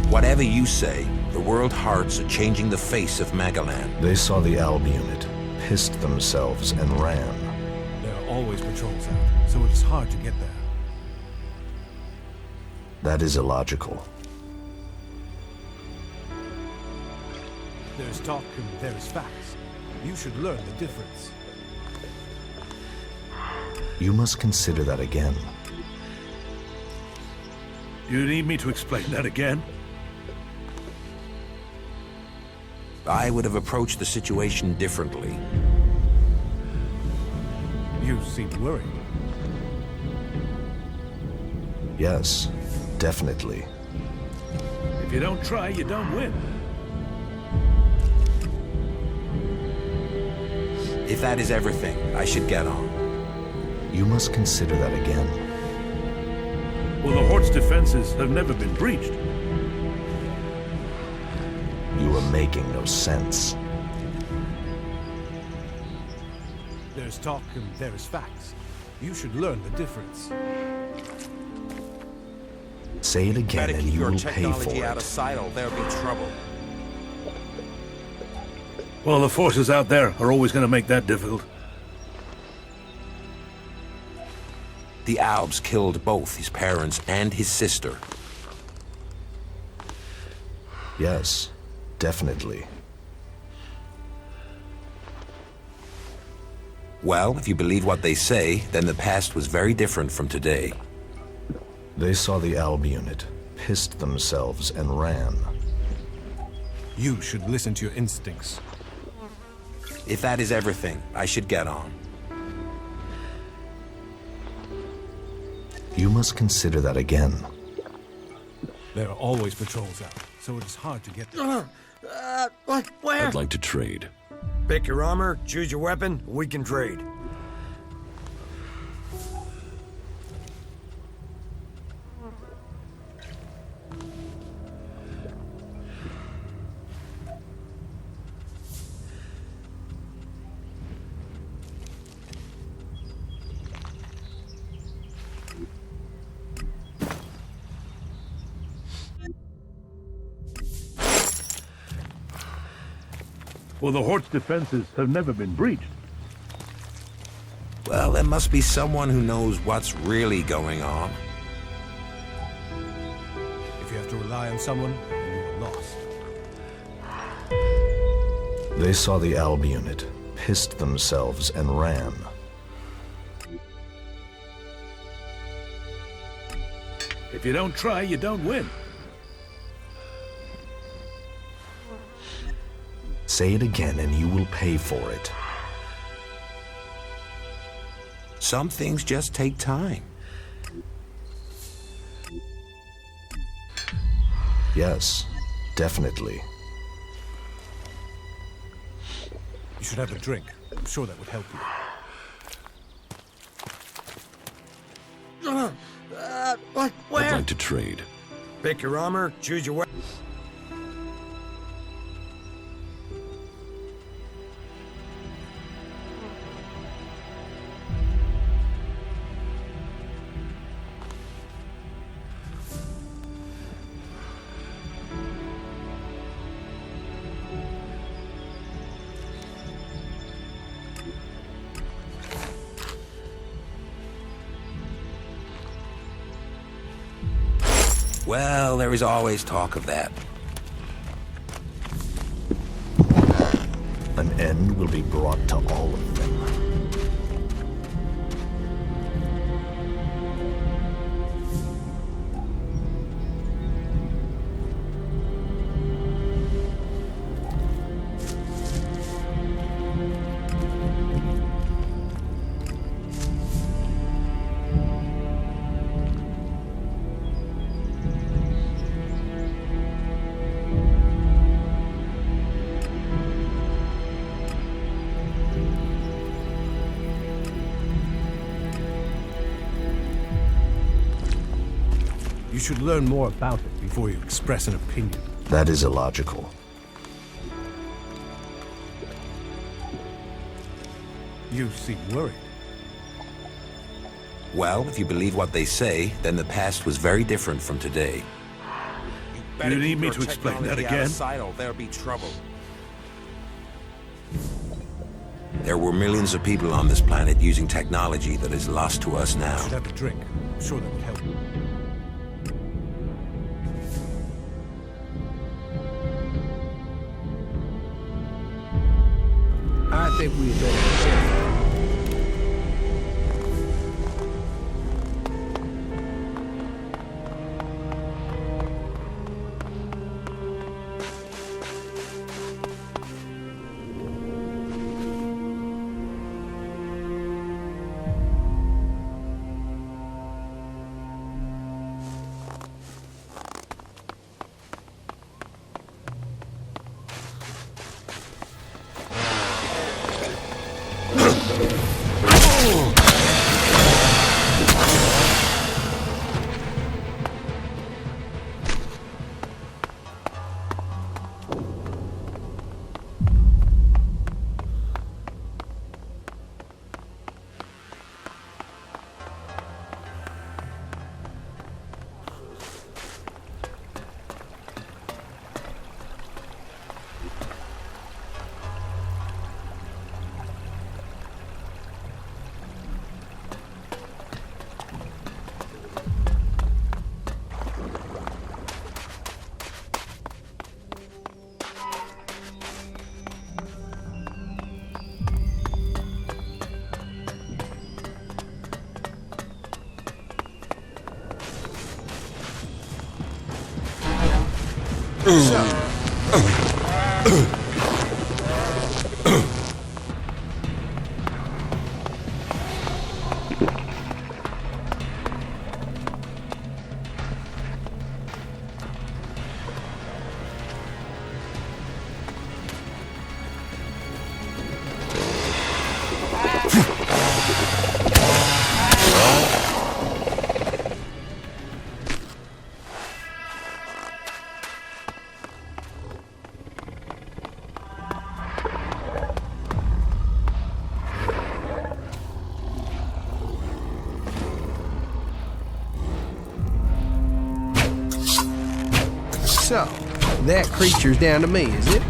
Whatever you say, the world hearts are changing the face of Magallan. They saw the Alb unit, pissed themselves, and ran. There are always patrols out, so it's hard to get there. That is illogical. There is talk and there is facts. You should learn the difference. You must consider that again. You need me to explain that again? I would have approached the situation differently. You seem worried. Yes, definitely. If you don't try, you don't win. If that is everything, I should get on. You must consider that again. Well, the Hort's defenses have never been breached. You are making no sense. There's talk and there is facts. You should learn the difference. Say it again Better and keep you your will pay for technology out of it. sight or there'll be trouble. Well, the forces out there are always going to make that difficult. The Albs killed both his parents and his sister. Yes, definitely. Well, if you believe what they say, then the past was very different from today. They saw the Alb unit, pissed themselves, and ran. You should listen to your instincts. If that is everything, I should get on. You must consider that again. There are always patrols out, so it is hard to get there. Where? I'd like to trade. Pick your armor, choose your weapon, we can trade. Well, the Hort's defenses have never been breached. Well, there must be someone who knows what's really going on. If you have to rely on someone, then you are lost. They saw the Alb unit, pissed themselves, and ran. If you don't try, you don't win. Say it again and you will pay for it. Some things just take time. Yes, definitely. You should have a drink. I'm sure that would help you. Where? I'd like to trade. Pick your armor, choose your weapon. Well, there is always talk of that. An end will be brought to all of them. You should learn more about it before you express an opinion. That is illogical. You seem worried. Well, if you believe what they say, then the past was very different from today. You need me to explain that again? There'll be trouble. There were millions of people on this planet using technology that is lost to us now. Should have a drink. I'm sure that would help. I think we better check. So, that creature's down to me, is it?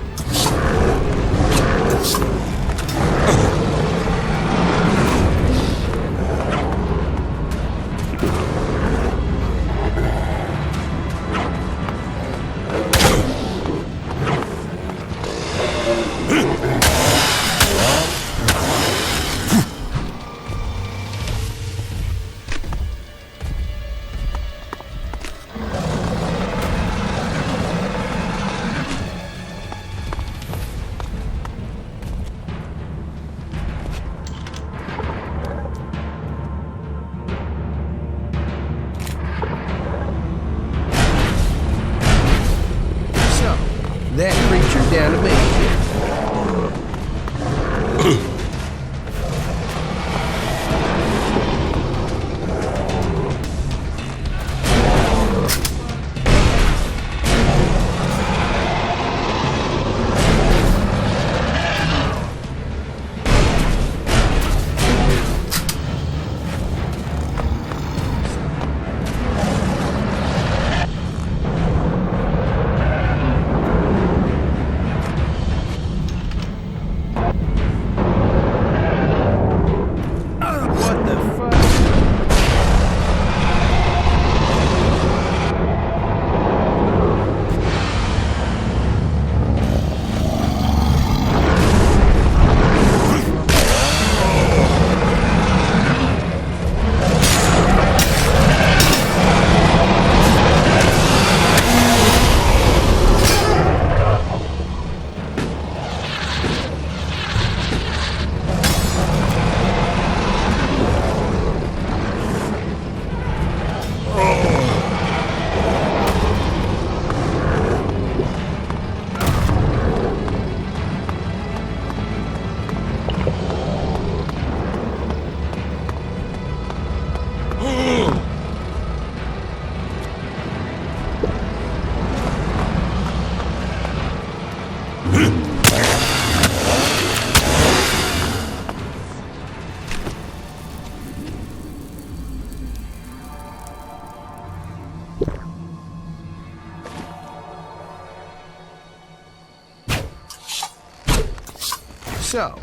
So,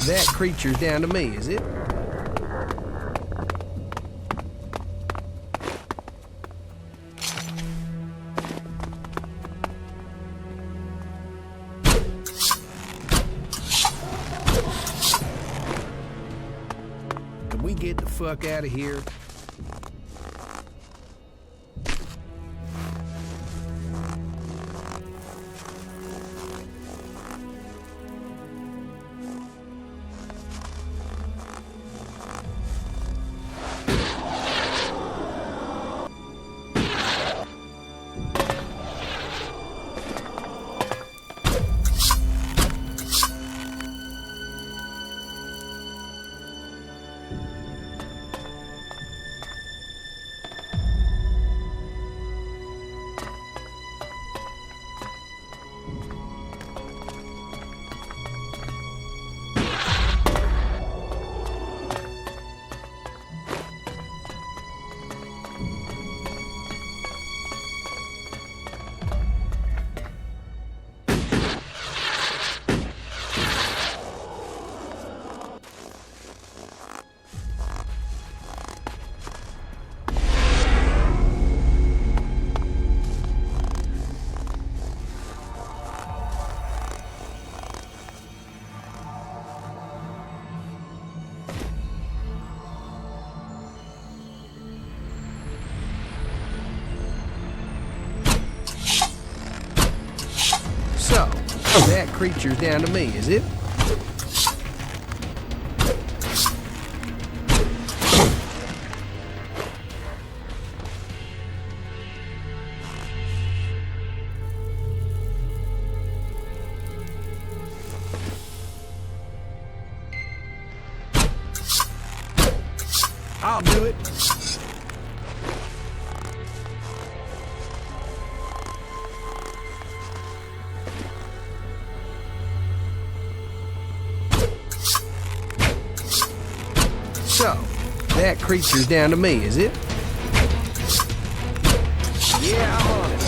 that creature's down to me, is it? Can we get the fuck out of here? So, that creature's down to me, is it? I'll do it. So, that creature's down to me, is it? Yeah, I'm on it.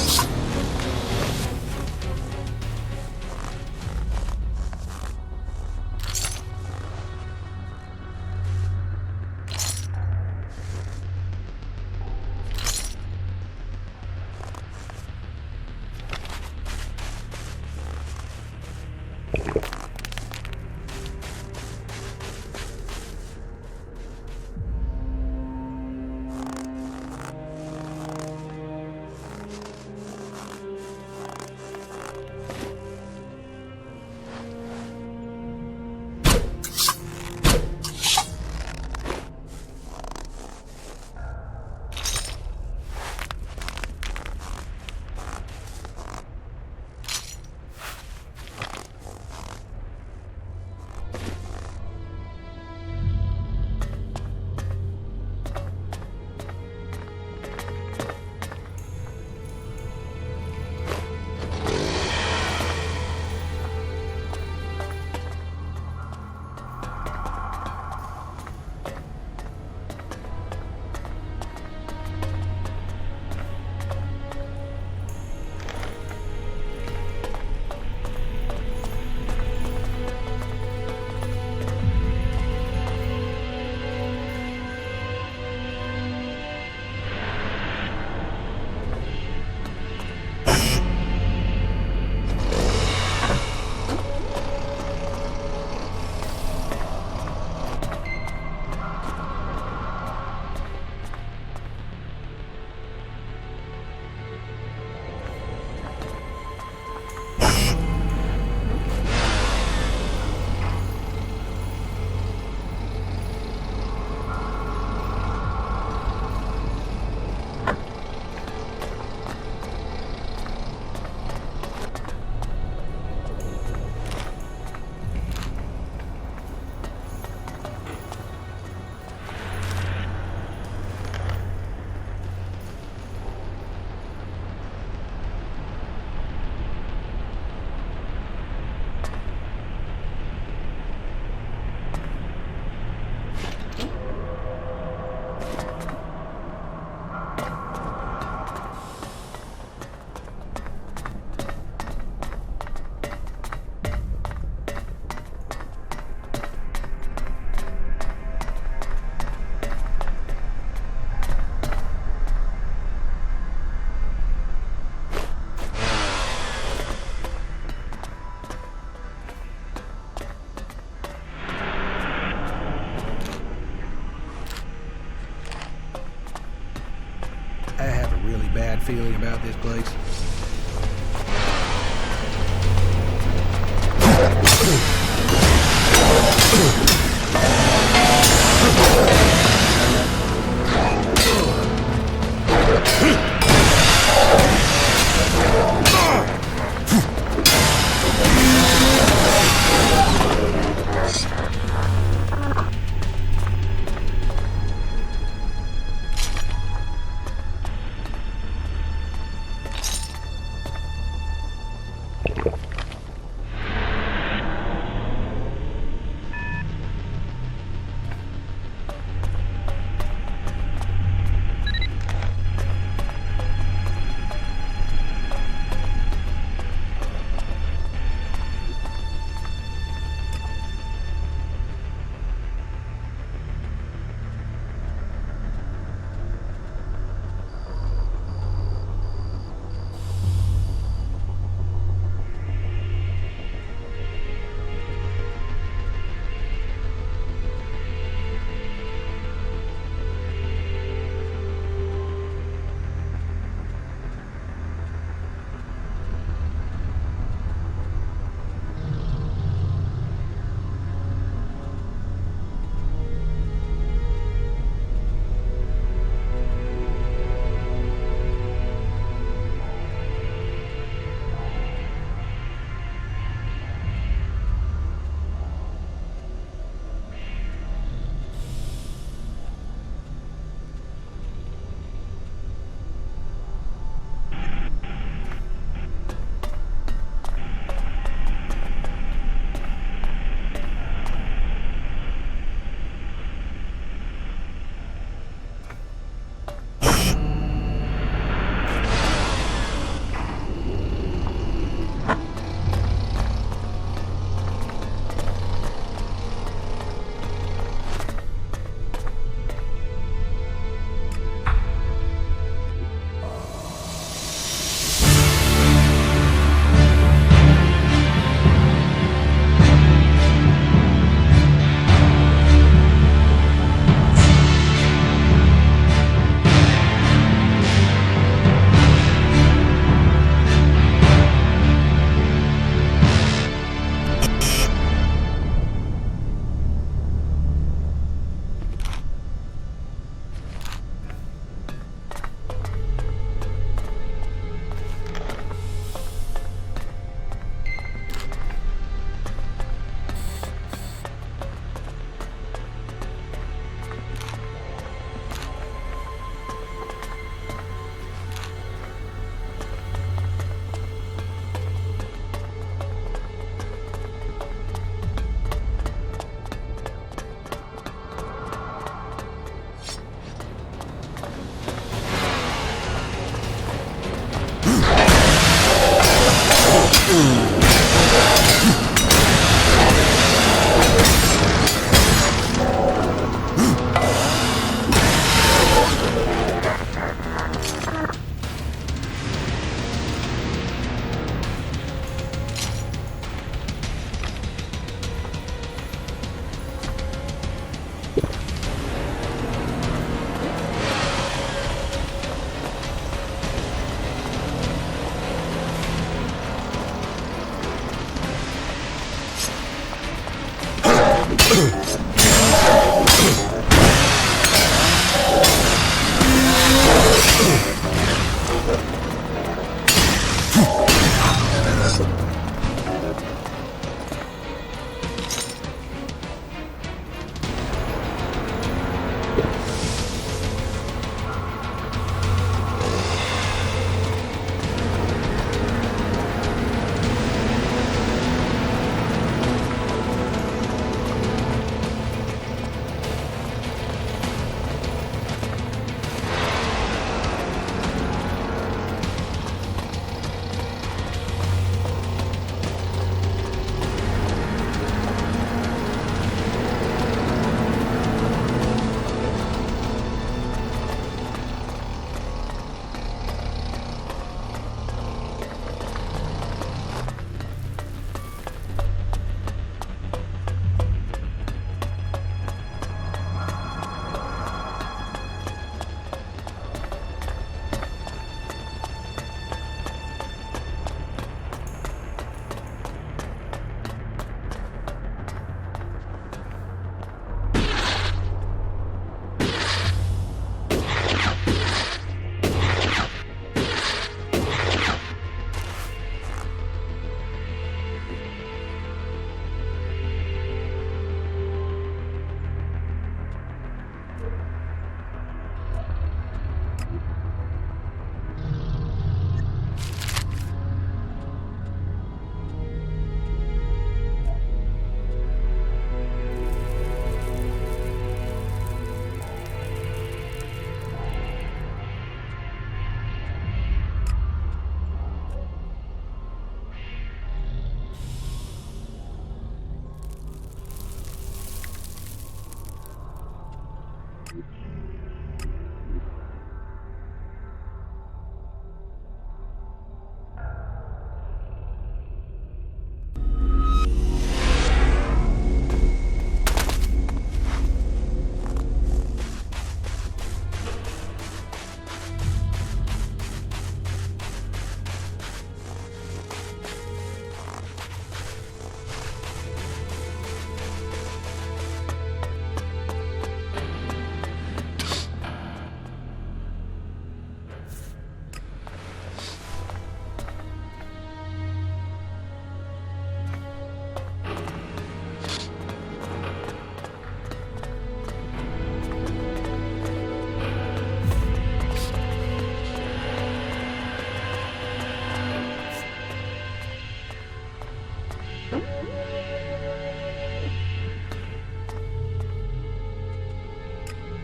bad feeling about this place.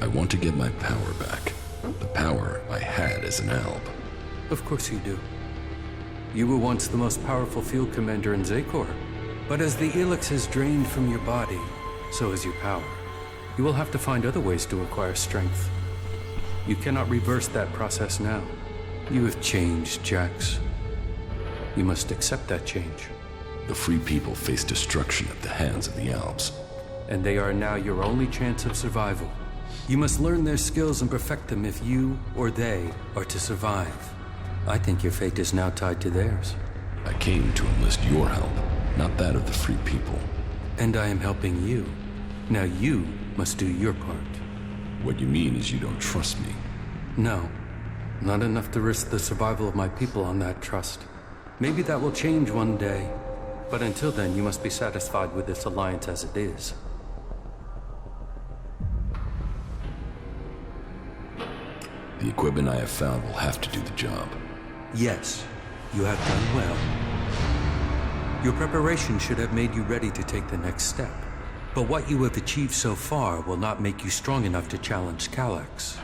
I want to get my power back. The power I had as an Alb. Of course you do. You were once the most powerful field commander in Zakor. But as the Elex is drained from your body, so is your power. You will have to find other ways to acquire strength. You cannot reverse that process now. You have changed, Jax. You must accept that change. The free people face destruction at the hands of the Albs. And they are now your only chance of survival. You must learn their skills and perfect them if you or they are to survive. I think your fate is now tied to theirs. I came to enlist your help, not that of the free people. And I am helping you. Now you must do your part. What you mean is you don't trust me? No. Not enough to risk the survival of my people on that trust. Maybe that will change one day. But until then, you must be satisfied with this alliance as it is. The equipment I have found will have to do the job. Yes, you have done well. Your preparation should have made you ready to take the next step. But what you have achieved so far will not make you strong enough to challenge Calyx.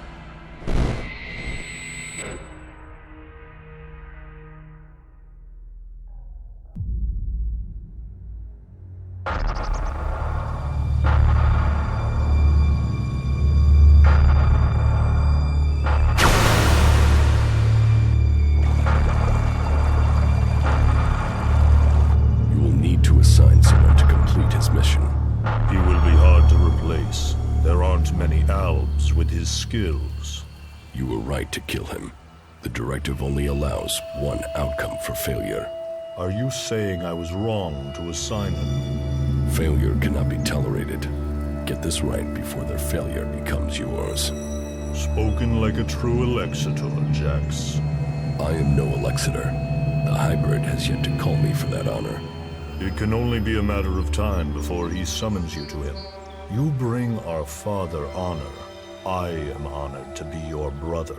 Skills. You were right to kill him. The directive only allows one outcome for failure. Are you saying I was wrong to assign him? Failure cannot be tolerated. Get this right before their failure becomes yours. Spoken like a true Alexitor, Jax. I am no Alexitor. The hybrid has yet to call me for that honor. It can only be a matter of time before he summons you to him. You bring our father honor. I am honored to be your brother.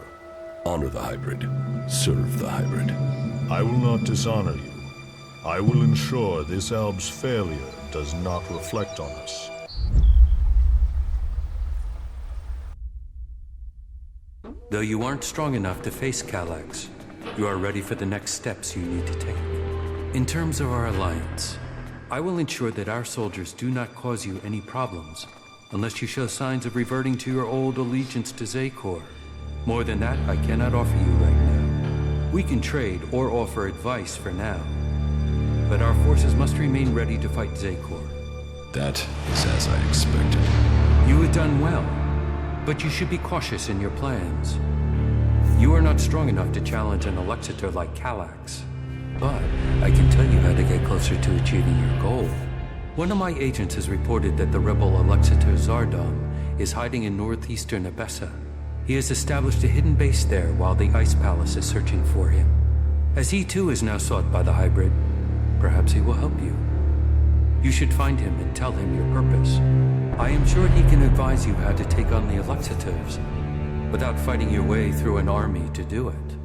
Honor the hybrid. Serve the hybrid. I will not dishonor you. I will ensure this Alb's failure does not reflect on us. Though you aren't strong enough to face Calyx, you are ready for the next steps you need to take. In terms of our alliance, I will ensure that our soldiers do not cause you any problems unless you show signs of reverting to your old allegiance to Zakor. More than that, I cannot offer you right now. We can trade or offer advice for now, but our forces must remain ready to fight Zakor. That is as I expected. You have done well, but you should be cautious in your plans. You are not strong enough to challenge an Alexitor like Calyx, but I can tell you how to get closer to achieving your goal. One of my agents has reported that the rebel Alexitor Zardom is hiding in northeastern Abessa. He has established a hidden base there while the Ice Palace is searching for him. As he too is now sought by the hybrid, perhaps he will help you. You should find him and tell him your purpose. I am sure he can advise you how to take on the Alexitors without fighting your way through an army to do it.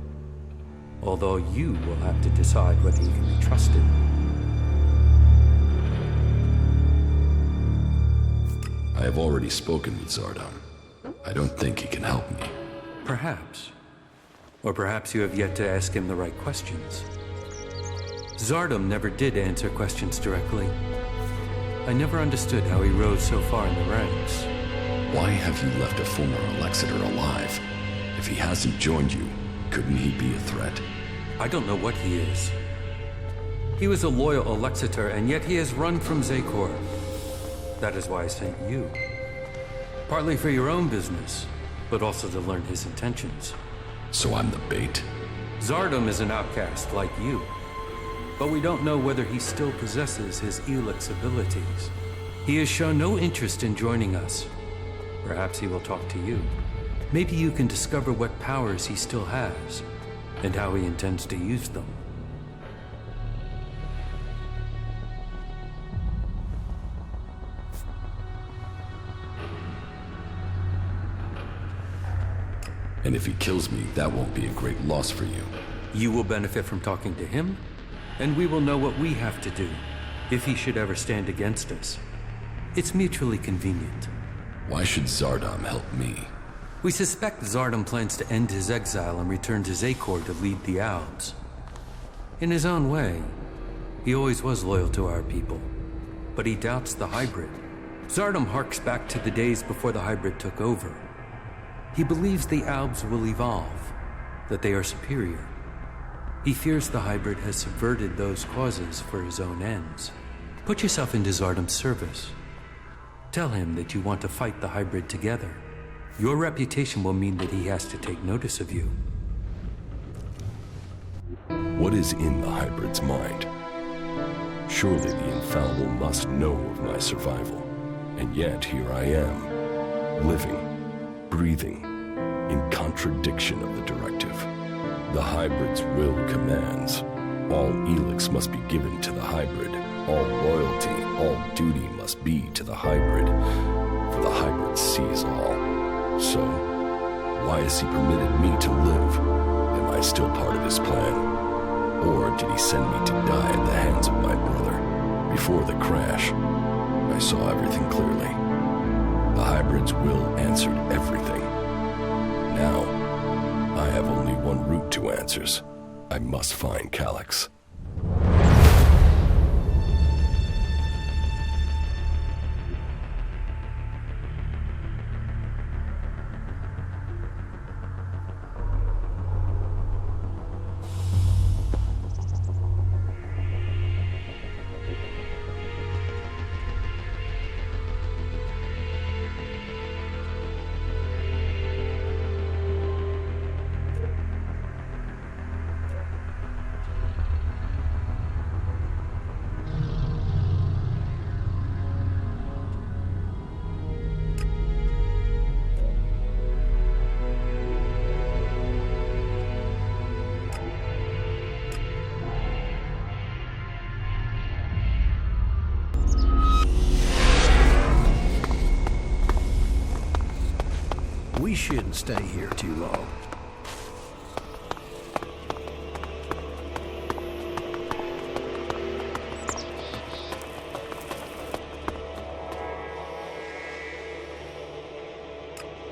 Although you will have to decide whether you can be trusted. I have already spoken with Zardom. I don't think he can help me. Perhaps. Or perhaps you have yet to ask him the right questions. Zardom never did answer questions directly. I never understood how he rose so far in the ranks. Why have you left a former Alexeter alive? If he hasn't joined you, couldn't he be a threat? I don't know what he is. He was a loyal Alexeter, and yet he has run from Zakor. That is why I sent you. Partly for your own business, but also to learn his intentions. So I'm the bait? Zardom is an outcast like you, but we don't know whether he still possesses his Elex abilities. He has shown no interest in joining us. Perhaps he will talk to you. Maybe you can discover what powers he still has, and how he intends to use them. And if he kills me, that won't be a great loss for you. You will benefit from talking to him, and we will know what we have to do, if he should ever stand against us. It's mutually convenient. Why should Zardom help me? We suspect Zardom plans to end his exile and return to Zakor to lead the Albs. In his own way, he always was loyal to our people, but he doubts the hybrid. Zardom harks back to the days before the hybrid took over. He believes the Albs will evolve, that they are superior. He fears the hybrid has subverted those causes for his own ends. Put yourself into Zardom's service. Tell him that you want to fight the hybrid together. Your reputation will mean that he has to take notice of you. What is in the hybrid's mind? Surely the infallible must know of my survival. And yet here I am, living, breathing, in contradiction of the directive. The hybrid's will commands. All Elex must be given to the hybrid. All loyalty, all duty must be to the hybrid. For the hybrid sees all. So, why has he permitted me to live? Am I still part of his plan? Or did he send me to die at the hands of my brother? Before the crash, I saw everything clearly. The hybrid's will answered everything. Now, I have only one route to answers. I must find Calyx. We shouldn't stay here too long.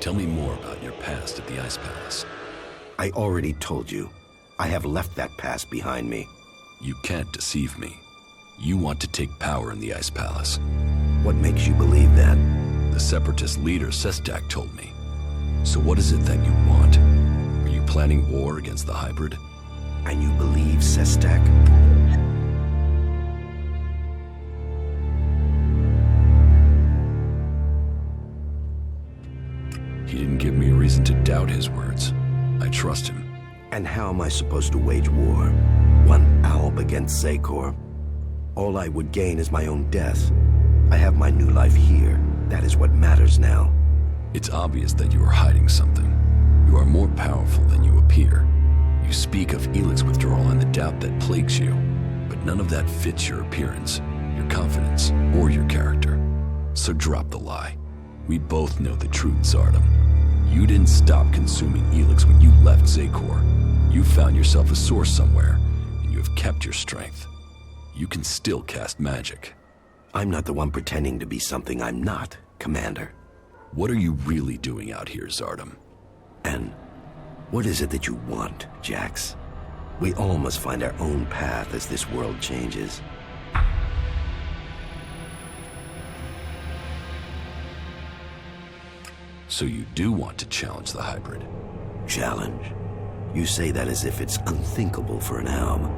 Tell me more about your past at the Ice Palace. I already told you. I have left that past behind me. You can't deceive me. You want to take power in the Ice Palace. What makes you believe that? The Separatist leader, Sestak, told me. So what is it that you want? Are you planning war against the hybrid? And you believe Sestak? He didn't give me a reason to doubt his words. I trust him. And how am I supposed to wage war? One Alb against Zakor? All I would gain is my own death. I have my new life here. That is what matters now. It's obvious that you are hiding something. You are more powerful than you appear. You speak of Elex withdrawal and the doubt that plagues you, but none of that fits your appearance, your confidence, or your character. So drop the lie. We both know the truth, Zardom. You didn't stop consuming Elex when you left Zakor. You found yourself a source somewhere, and you have kept your strength. You can still cast magic. I'm not the one pretending to be something I'm not, Commander. What are you really doing out here, Zardom? And what is it that you want, Jax? We all must find our own path as this world changes. So you do want to challenge the hybrid? Challenge? You say that as if it's unthinkable for an Alb.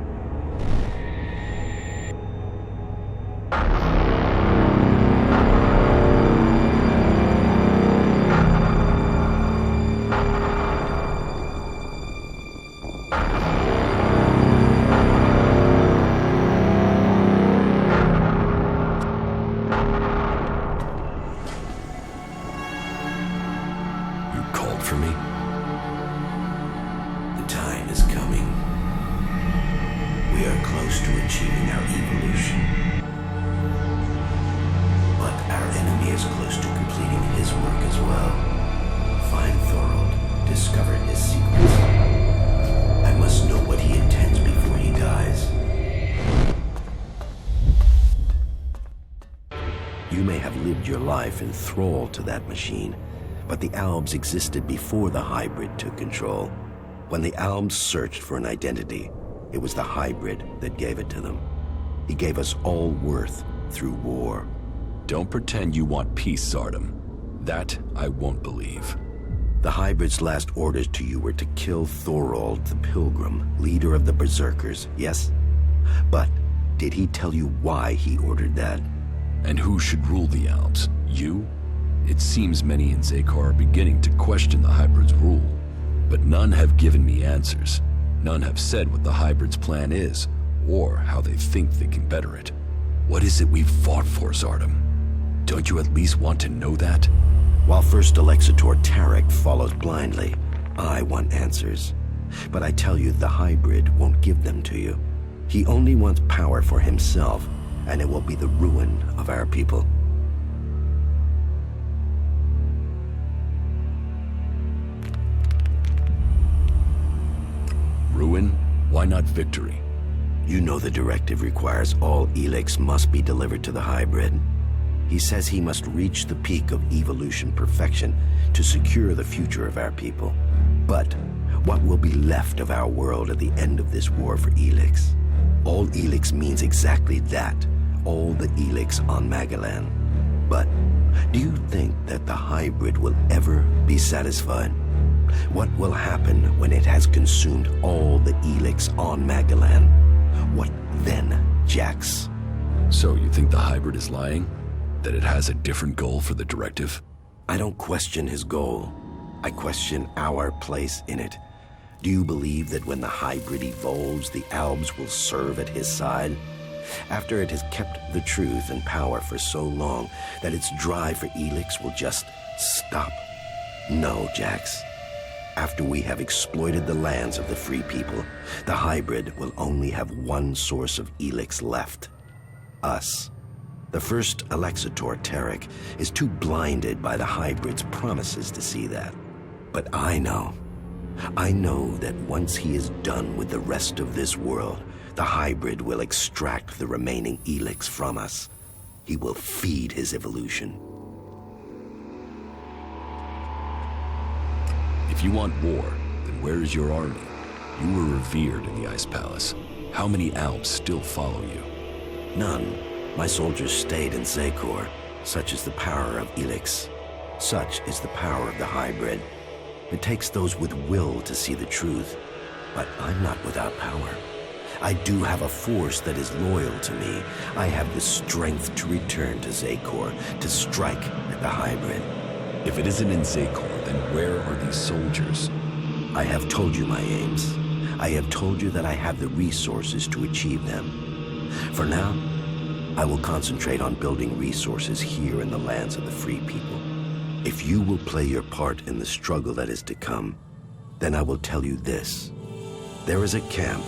Enthralled to that machine, but the Albs existed before the hybrid took control. When the Albs searched for an identity, it was the hybrid that gave it to them. He gave us all worth through war. Don't pretend you want peace, Zardom. That I won't believe. The hybrid's last orders to you were to kill Thorold the Pilgrim, leader of the Berserkers, yes? But did he tell you why he ordered that? And who should rule the Albs? You? It seems many in Zakar are beginning to question the hybrid's rule, but none have given me answers. None have said what the hybrid's plan is, or how they think they can better it. What is it we've fought for, Zardom? Don't you at least want to know that? While First Alexitor Tarek follows blindly, I want answers. But I tell you, the hybrid won't give them to you. He only wants power for himself, and it will be the ruin of our people. Ruin? Why not victory? You know the directive requires all Elex must be delivered to the hybrid. He says he must reach the peak of evolution perfection to secure the future of our people. But what will be left of our world at the end of this war for Elex? All Elex means exactly that. All the Elex on Magallan. But do you think that the hybrid will ever be satisfied? What will happen when it has consumed all the Elex on Magallan? What then, Jax? So you think the hybrid is lying? That it has a different goal for the directive? I don't question his goal. I question our place in it. Do you believe that when the hybrid evolves, the Albs will serve at his side? After it has kept the truth and power for so long that its drive for Elex will just stop? No, Jax. After we have exploited the lands of the free people, the hybrid will only have one source of Elex left. Us. The first Alexitor Tarek is too blinded by the hybrid's promises to see that. But I know that once he is done with the rest of this world, the hybrid will extract the remaining Elex from us. He will feed his evolution. If you want war, then where is your army? You were revered in the Ice Palace. How many Albs still follow you? None. My soldiers stayed in Zakor. Such is the power of Elex. Such is the power of the hybrid. It takes those with will to see the truth. But I'm not without power. I do have a force that is loyal to me. I have the strength to return to Zakor, to strike at the hybrid. If it isn't in Zakor, then where are these soldiers? I have told you my aims. I have told you that I have the resources to achieve them. For now, I will concentrate on building resources here in the lands of the free people. If you will play your part in the struggle that is to come, then I will tell you this. There is a camp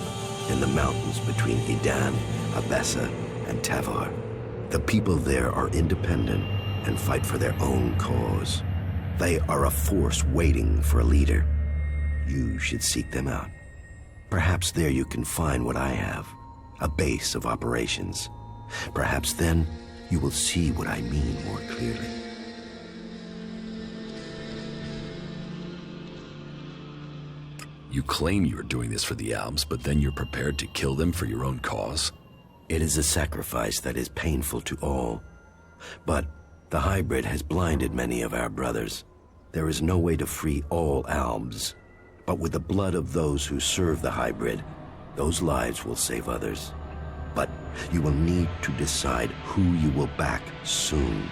in the mountains between Idan, Abessa, and Tavar. The people there are independent and fight for their own cause. They are a force waiting for a leader. You should seek them out. Perhaps there you can find what I have, a base of operations. Perhaps then you will see what I mean more clearly. You claim you are doing this for the Albs, but then you're prepared to kill them for your own cause? It is a sacrifice that is painful to all. But the hybrid has blinded many of our brothers. There is no way to free all Albs, but with the blood of those who serve the hybrid, those lives will save others. But you will need to decide who you will back soon.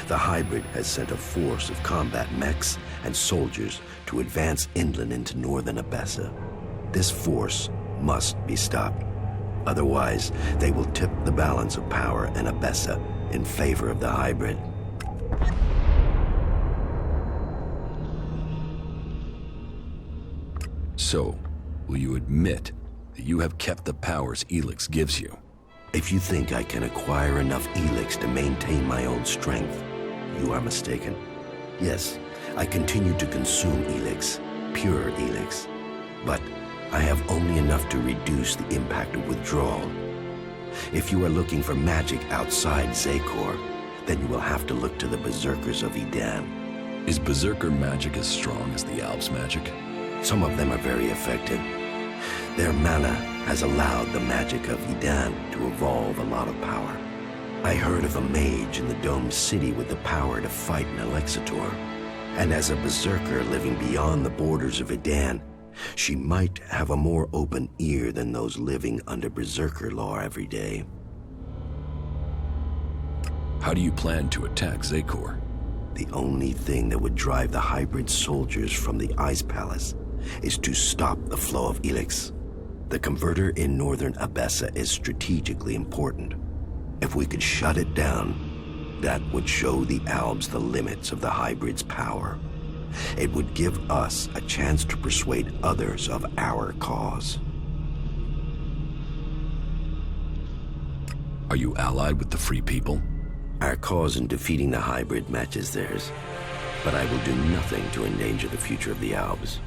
The hybrid has sent a force of combat mechs and soldiers to advance inland into northern Abessa. This force must be stopped. Otherwise, they will tip the balance of power in Abessa in favor of the hybrid. So, will you admit that you have kept the powers Elex gives you? If you think I can acquire enough Elex to maintain my own strength, you are mistaken. Yes, I continue to consume Elex, pure Elex, but I have only enough to reduce the impact of withdrawal. If you are looking for magic outside Zakor, then you will have to look to the Berserkers of Edan. Is Berserker magic as strong as the Alb's magic? Some of them are very effective. Their mana has allowed the magic of Edan to evolve a lot of power. I heard of a mage in the domed city with the power to fight an Alexitor. And as a berserker living beyond the borders of Edan, she might have a more open ear than those living under berserker law every day. How do you plan to attack Zakor? The only thing that would drive the hybrid soldiers from the Ice Palace is to stop the flow of Elex. The converter in northern Abessa is strategically important. If we could shut it down, that would show the Albs the limits of the hybrid's power. It would give us a chance to persuade others of our cause. Are you allied with the Free People? Our cause in defeating the hybrid matches theirs, but I will do nothing to endanger the future of the Albs.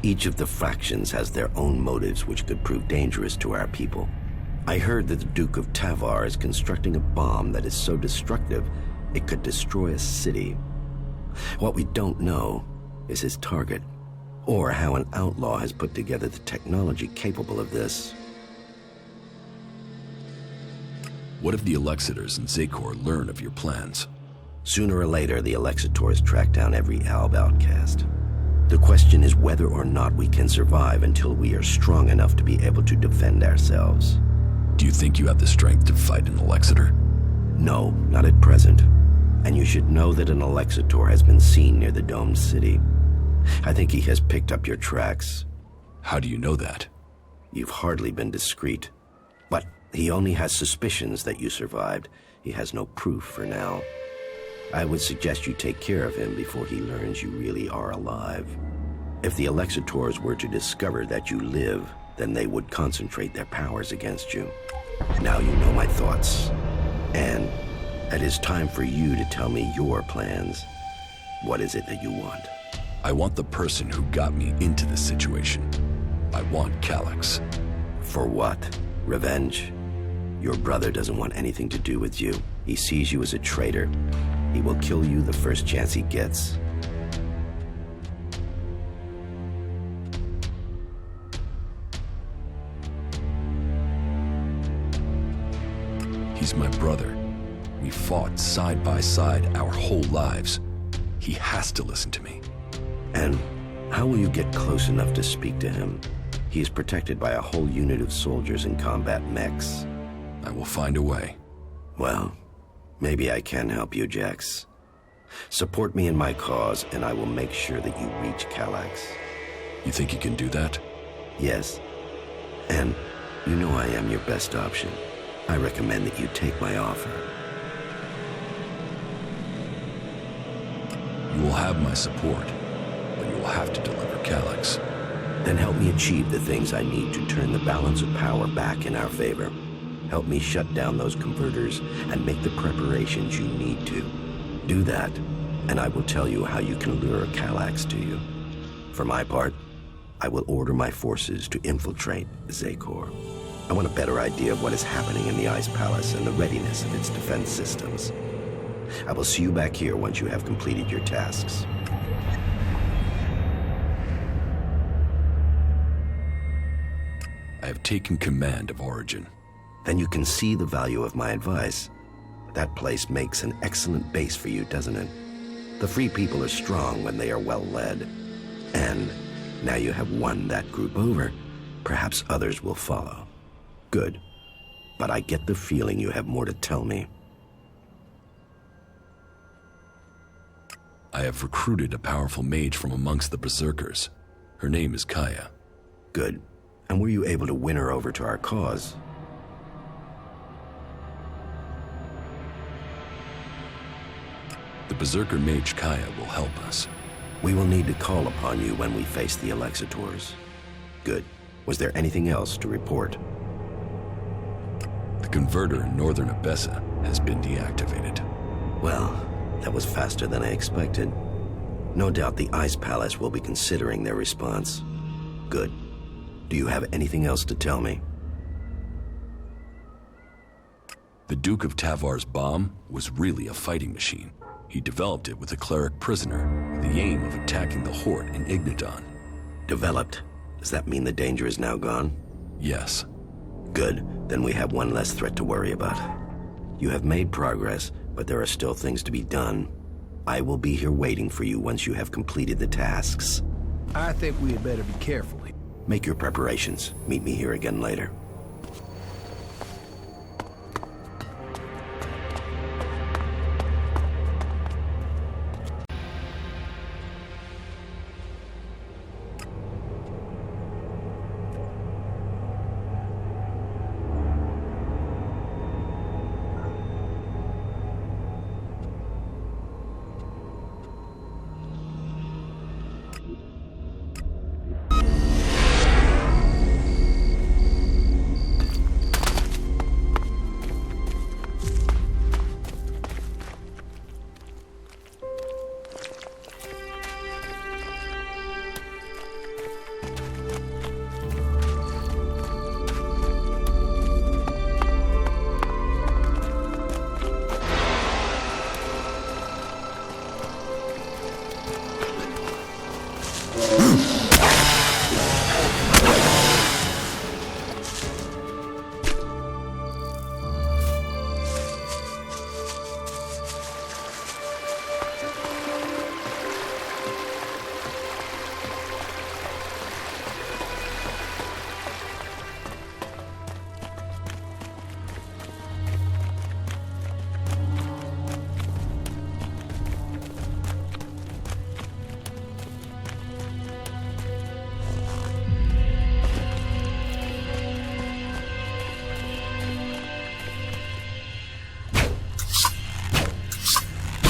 Each of the factions has their own motives which could prove dangerous to our people. I heard that the Duke of Tavar is constructing a bomb that is so destructive it could destroy a city. What we don't know is his target, or how an outlaw has put together the technology capable of this. What if the Alexitors and Zakor learn of your plans? Sooner or later, the Alexitors track down every Alb outcast. The question is whether or not we can survive until we are strong enough to be able to defend ourselves. Do you think you have the strength to fight an Alexitor? No, not at present. And you should know that an Alexitor has been seen near the domed city. I think he has picked up your tracks. How do you know that? You've hardly been discreet. But he only has suspicions that you survived. He has no proof for now. I would suggest you take care of him before he learns you really are alive. If the Alexitors were to discover that you live, then they would concentrate their powers against you. Now you know my thoughts. And it is time for you to tell me your plans. What is it that you want? I want the person who got me into this situation. I want Calyx. For what? Revenge? Your brother doesn't want anything to do with you. He sees you as a traitor. He will kill you the first chance he gets. He's my brother. We fought side by side our whole lives. He has to listen to me. And how will you get close enough to speak to him? He is protected by a whole unit of soldiers and combat mechs. I will find a way. Well, maybe I can help you, Jax. Support me in my cause, and I will make sure that you reach Calyx. You think you can do that? Yes. And you know I am your best option. I recommend that you take my offer. You will have my support, but you will have to deliver Calyx. Then help me achieve the things I need to turn the balance of power back in our favor. Help me shut down those converters and make the preparations you need to. Do that, and I will tell you how you can lure Calyx to you. For my part, I will order my forces to infiltrate Zakor. I want a better idea of what is happening in the Ice Palace and the readiness of its defense systems. I will see you back here once you have completed your tasks. I have taken command of Origin. Then you can see the value of my advice. That place makes an excellent base for you, doesn't it? The free people are strong when they are well led. And now you have won that group over, perhaps others will follow. Good. But I get the feeling you have more to tell me. I have recruited a powerful mage from amongst the berserkers. Her name is Kaya. Good. And were you able to win her over to our cause? The berserker mage Kaya will help us. We will need to call upon you when we face the Alexators. Good. Was there anything else to report? The converter in northern Abessa has been deactivated. Well, that was faster than I expected. No doubt the Ice Palace will be considering their response. Good. Do you have anything else to tell me? The Duke of Tavar's bomb was really a fighting machine. He developed it with a cleric prisoner, with the aim of attacking the Horde in Ignadon. Developed? Does that mean the danger is now gone? Yes. Good. Then we have one less threat to worry about. You have made progress, but there are still things to be done. I will be here waiting for you once you have completed the tasks. I think we had better be careful. Make your preparations. Meet me here again later.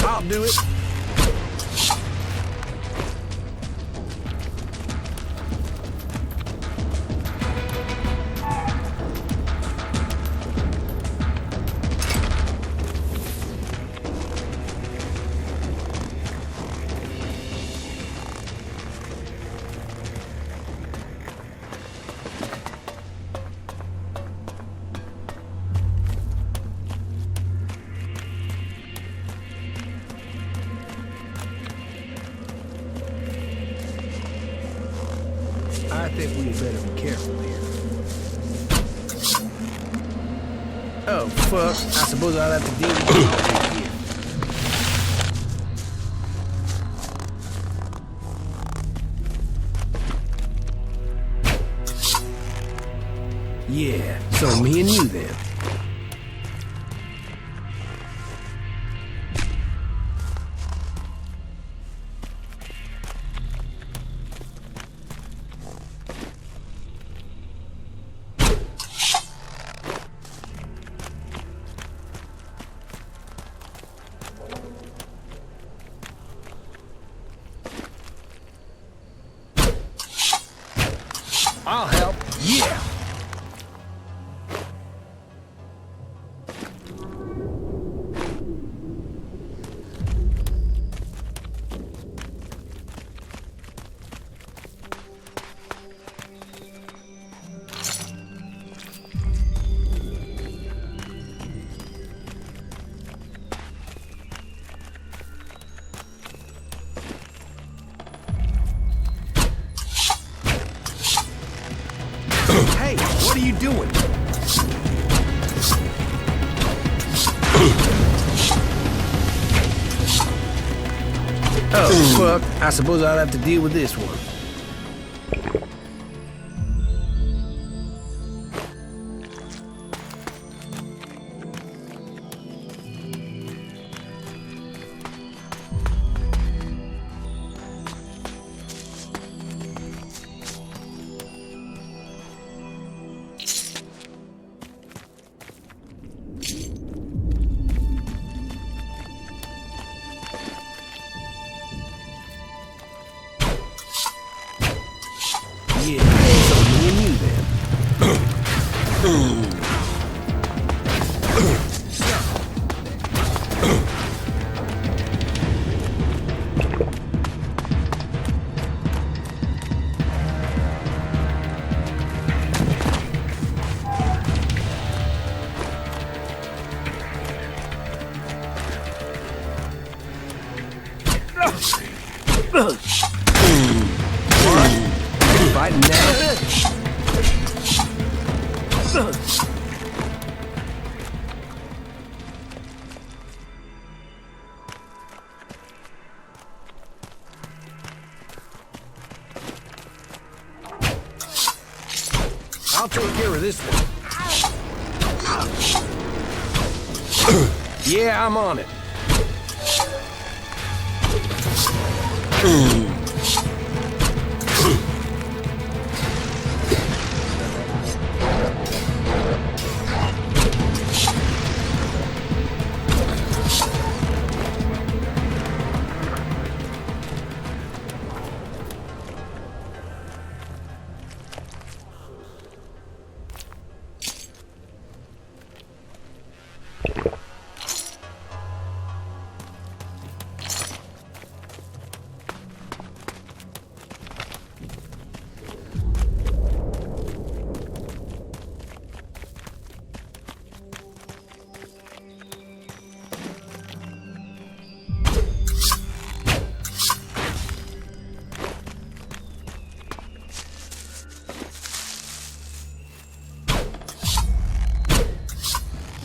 I'll do it. I think we had better be careful here. Oh, fuck. I suppose I'll have to deal with it here. Yeah, so me and you then. I'll help. Yeah. Hey, what are you doing? Oh, fuck. I suppose I'll have to deal with this one. Yeah, so me and you then. Fighting now? I'll take care of this one. Yeah, I'm on it.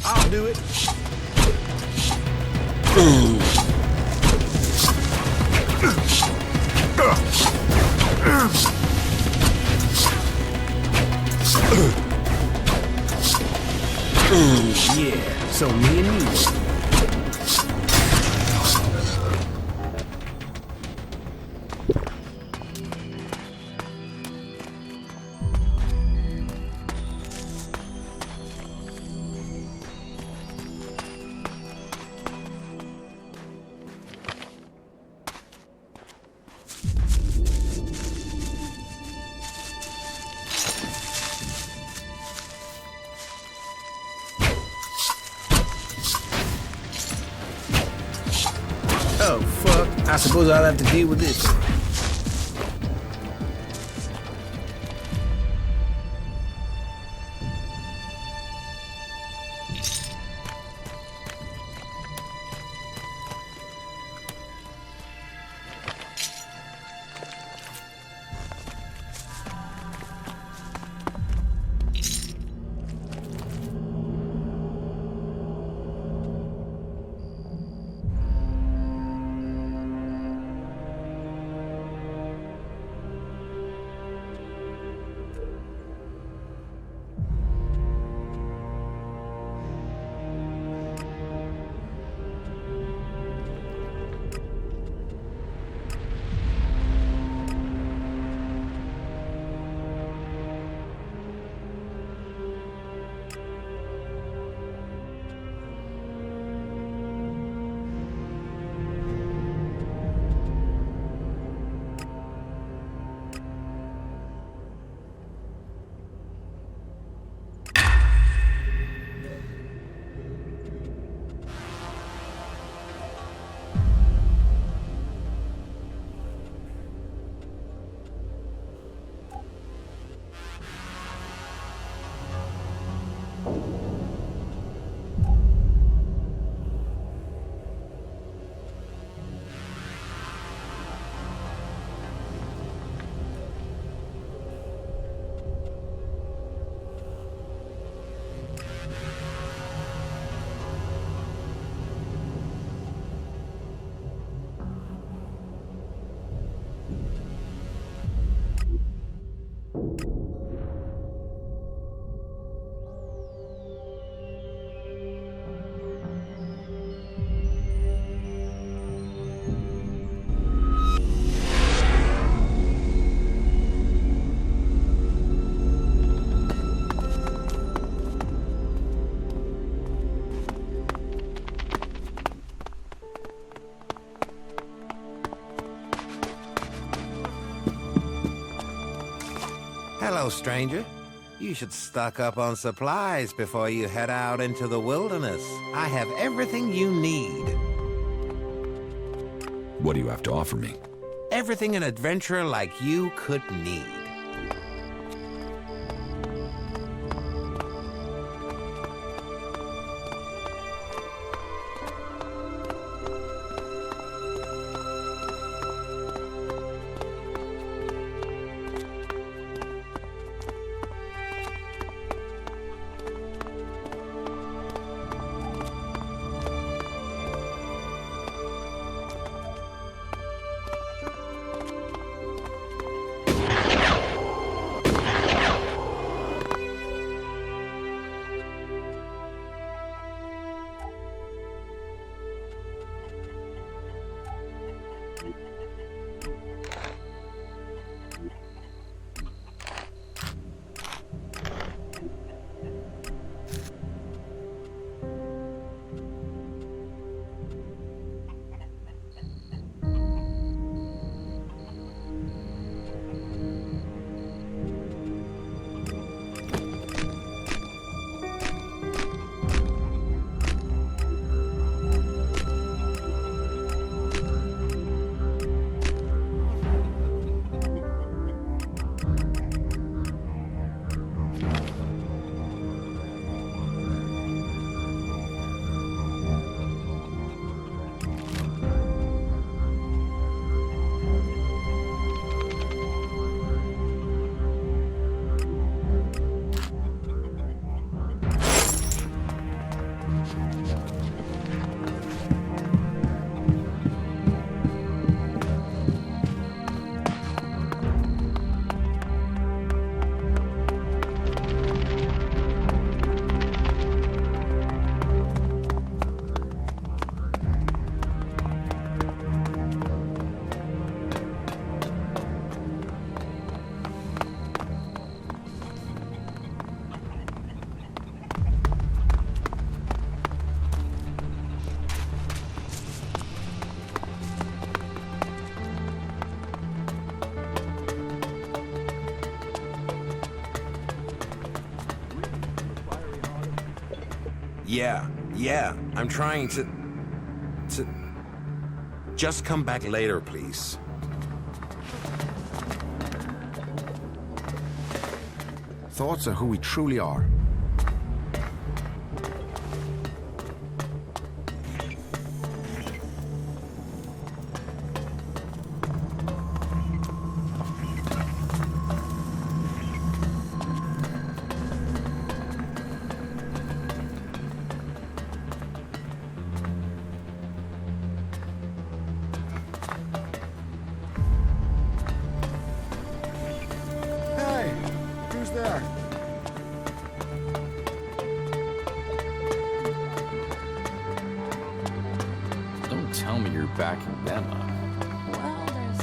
I'll do it. Yeah, so me and you. Oh, fuck. I suppose I'll have to deal with this. Hello, stranger. You should stock up on supplies before you head out into the wilderness. I have everything you need. What do you have to offer me? Everything an adventurer like you could need. Yeah, I'm trying to... Just come back later, please. Thoughts are who we truly are. Tell me you're backing them up. Well, there's...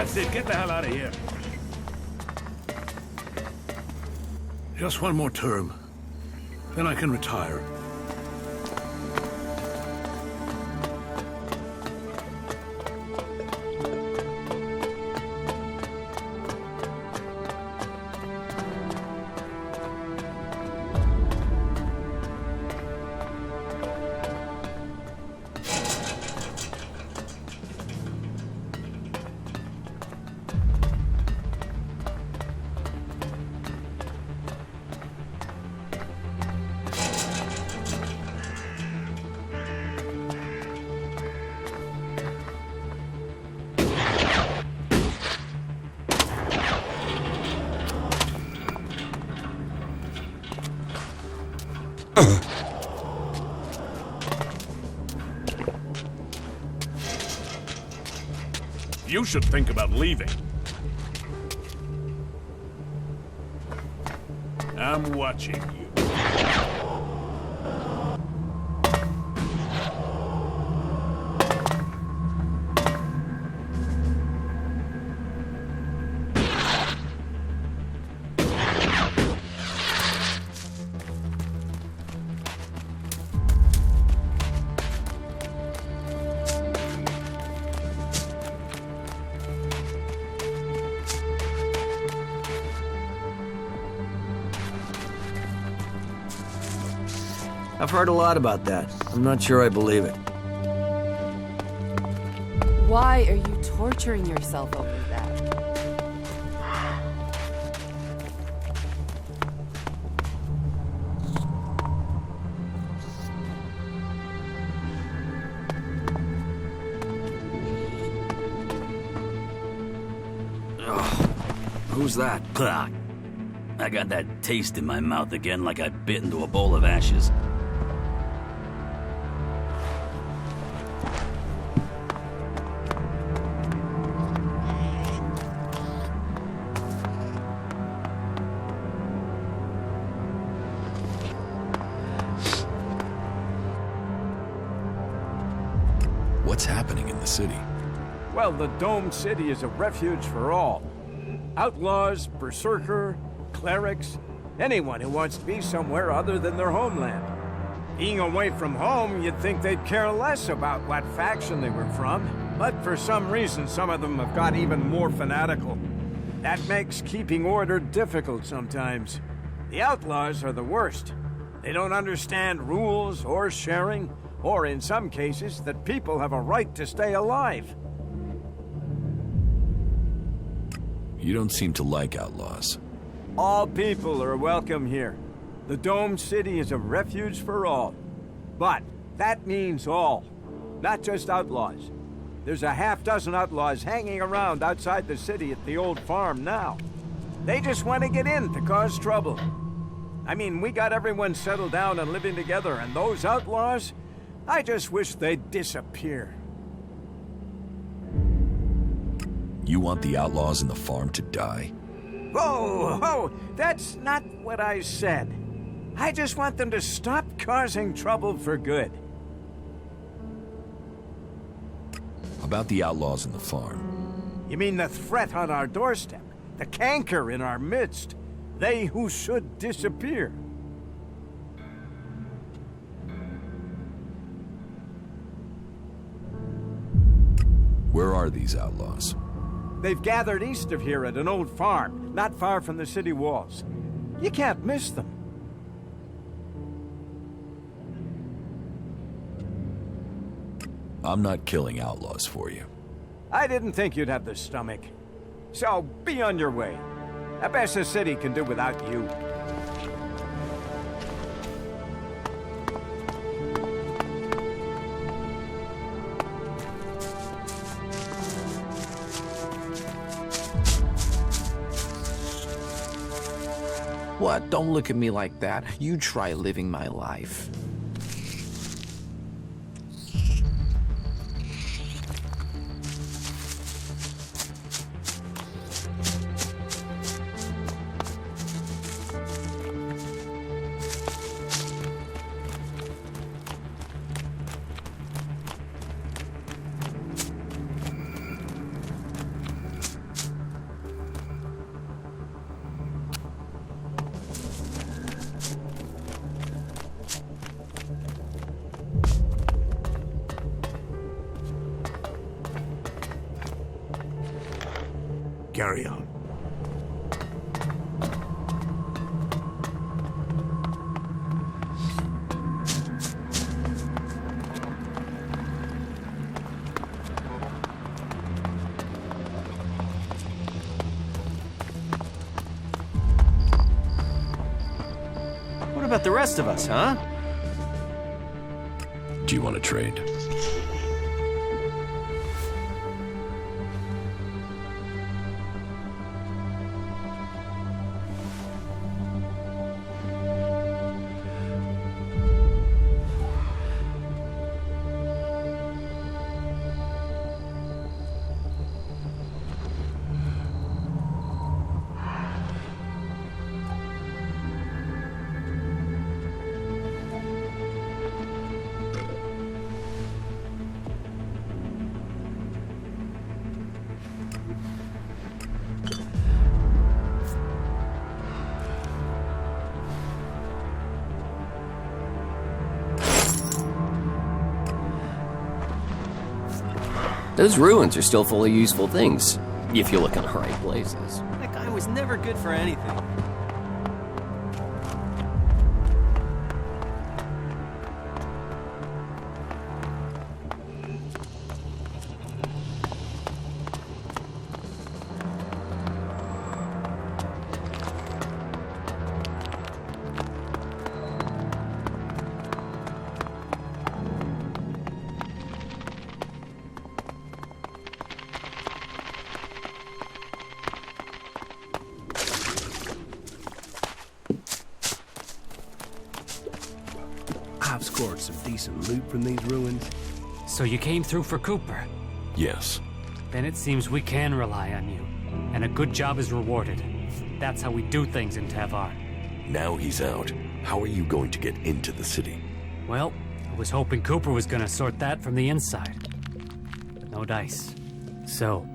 That's it. Get the hell out of here. Just one more term. Then I can retire. You should think about leaving. I'm watching you. I've heard a lot about that. I'm not sure I believe it. Why are you torturing yourself over that? Who's that? Clock. I got that taste in my mouth again like I bit into a bowl of ashes. What's happening in the city? Well, the Dome City is a refuge for all. Outlaws, berserker, clerics, anyone who wants to be somewhere other than their homeland. Being away from home, you'd think they'd care less about what faction they were from. But for some reason, some of them have got even more fanatical. That makes keeping order difficult sometimes. The outlaws are the worst. They don't understand rules or sharing, or in some cases, that people have a right to stay alive. You don't seem to like outlaws. All people are welcome here. The Dome City is a refuge for all. But that means all, not just outlaws. There's a half-dozen outlaws hanging around outside the city at the old farm now. They just want to get in to cause trouble. I mean, we got everyone settled down and living together, and those outlaws, I just wish they'd disappear. You want the outlaws in the farm to die? Whoa, that's not what I said. I just want them to stop causing trouble for good. About the outlaws in the farm. You mean the threat on our doorstep? The canker in our midst? They who should disappear? Where are these outlaws? They've gathered east of here at an old farm, not far from the city walls. You can't miss them. I'm not killing outlaws for you. I didn't think you'd have the stomach. So, be on your way. Abessa City can do without you. What? Don't look at me like that. You try living my life. carry on. What about the rest of us, huh? Do you want to trade? Those ruins are still full of useful things, if you look in the right places. That guy was never good for anything. I've scored some decent loot from these ruins. So you came through for Cooper? Yes. Then it seems we can rely on you. And a good job is rewarded. That's how we do things in Tavar. Now he's out. How are you going to get into the city? Well, I was hoping Cooper was gonna sort that from the inside. But no dice. So,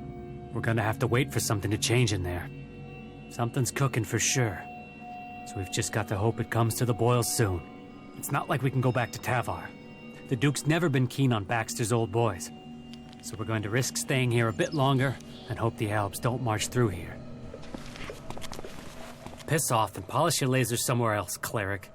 we're gonna have to wait for something to change in there. Something's cooking for sure. So we've just got to hope it comes to the boil soon. It's not like we can go back to Tavar. The Duke's never been keen on Baxter's old boys. So we're going to risk staying here a bit longer and hope the Albs don't march through here. Piss off and polish your lasers somewhere else, cleric.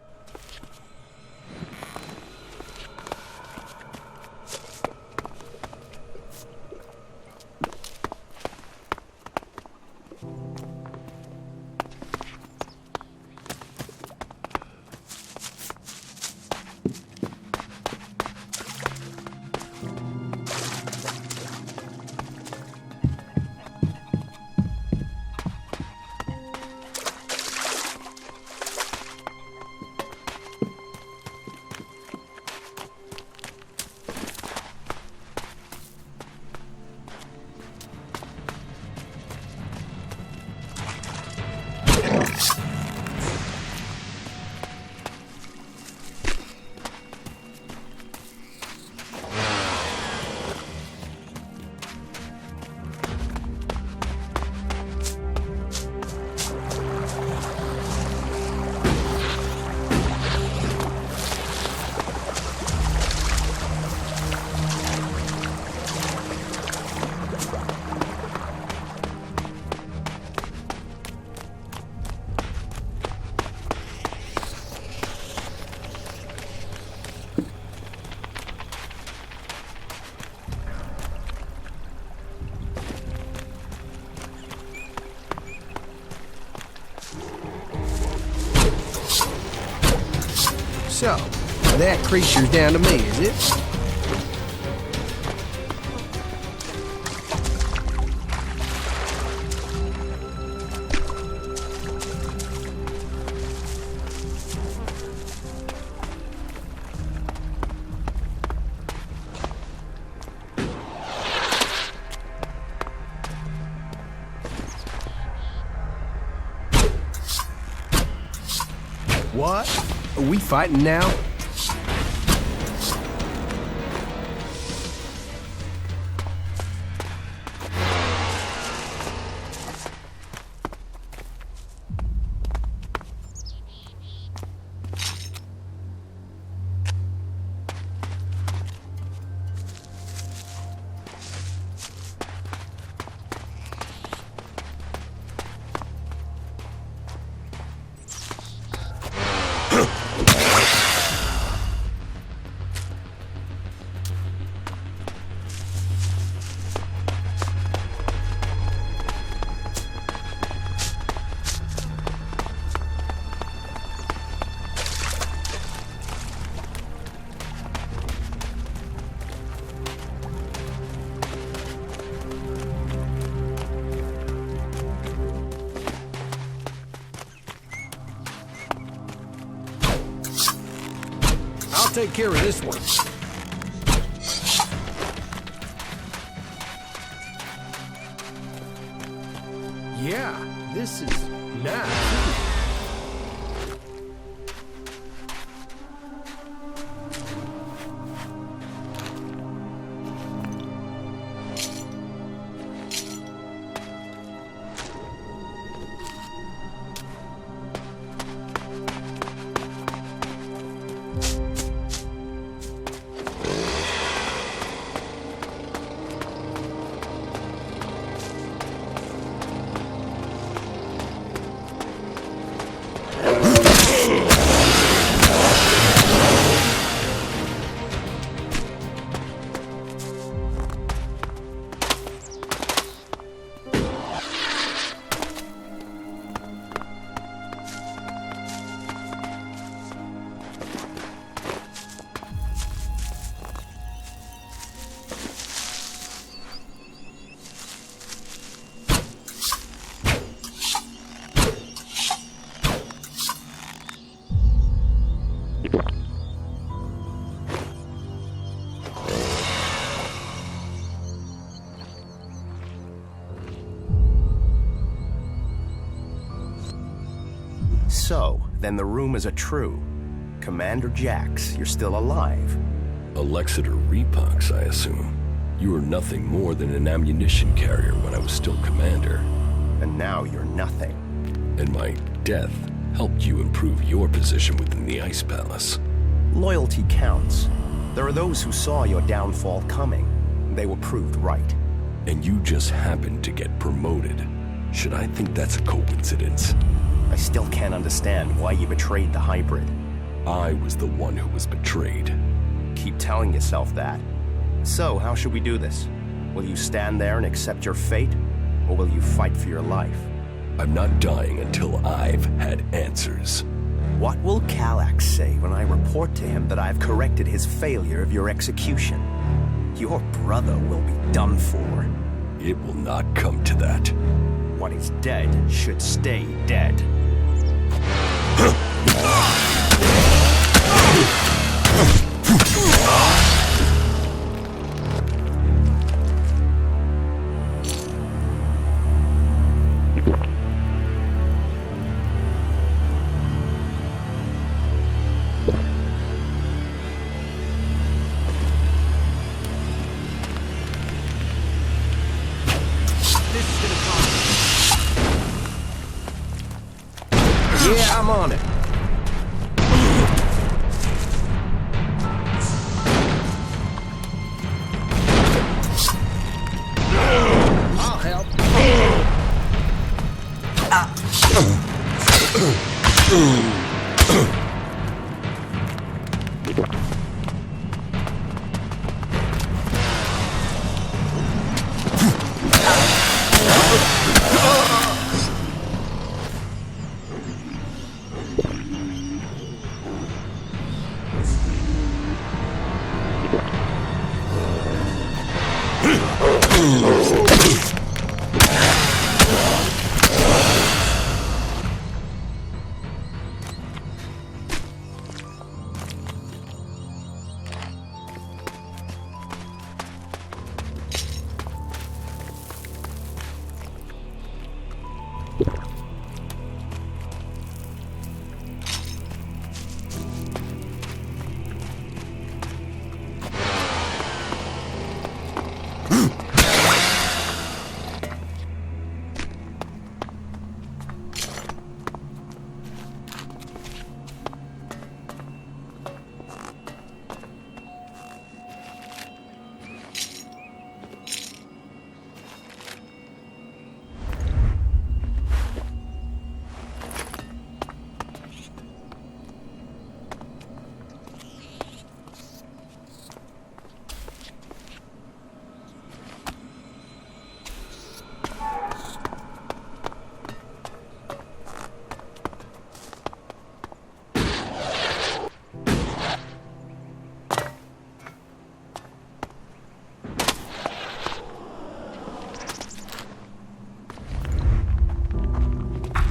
So, that creature's down to me, is it? What? Are we fighting now? I'll take care of this one. Yeah, this is nice. So, then the rumors are true. Commander Jax, you're still alive. Alexeter Repox, I assume. You were nothing more than an ammunition carrier when I was still commander. And now you're nothing. And my death helped you improve your position within the Ice Palace. Loyalty counts. There are those who saw your downfall coming. They were proved right. And you just happened to get promoted. Should I think that's a coincidence? I still can't understand why you betrayed the hybrid. I was the one who was betrayed. Keep telling yourself that. So, how should we do this? Will you stand there and accept your fate? Or will you fight for your life? I'm not dying until I've had answers. What will Kallax say when I report to him that I've corrected his failure of your execution? Your brother will be done for. It will not come to that. What is dead should stay dead. Yeah, I'm on it. I'll help.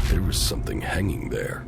There was something hanging there.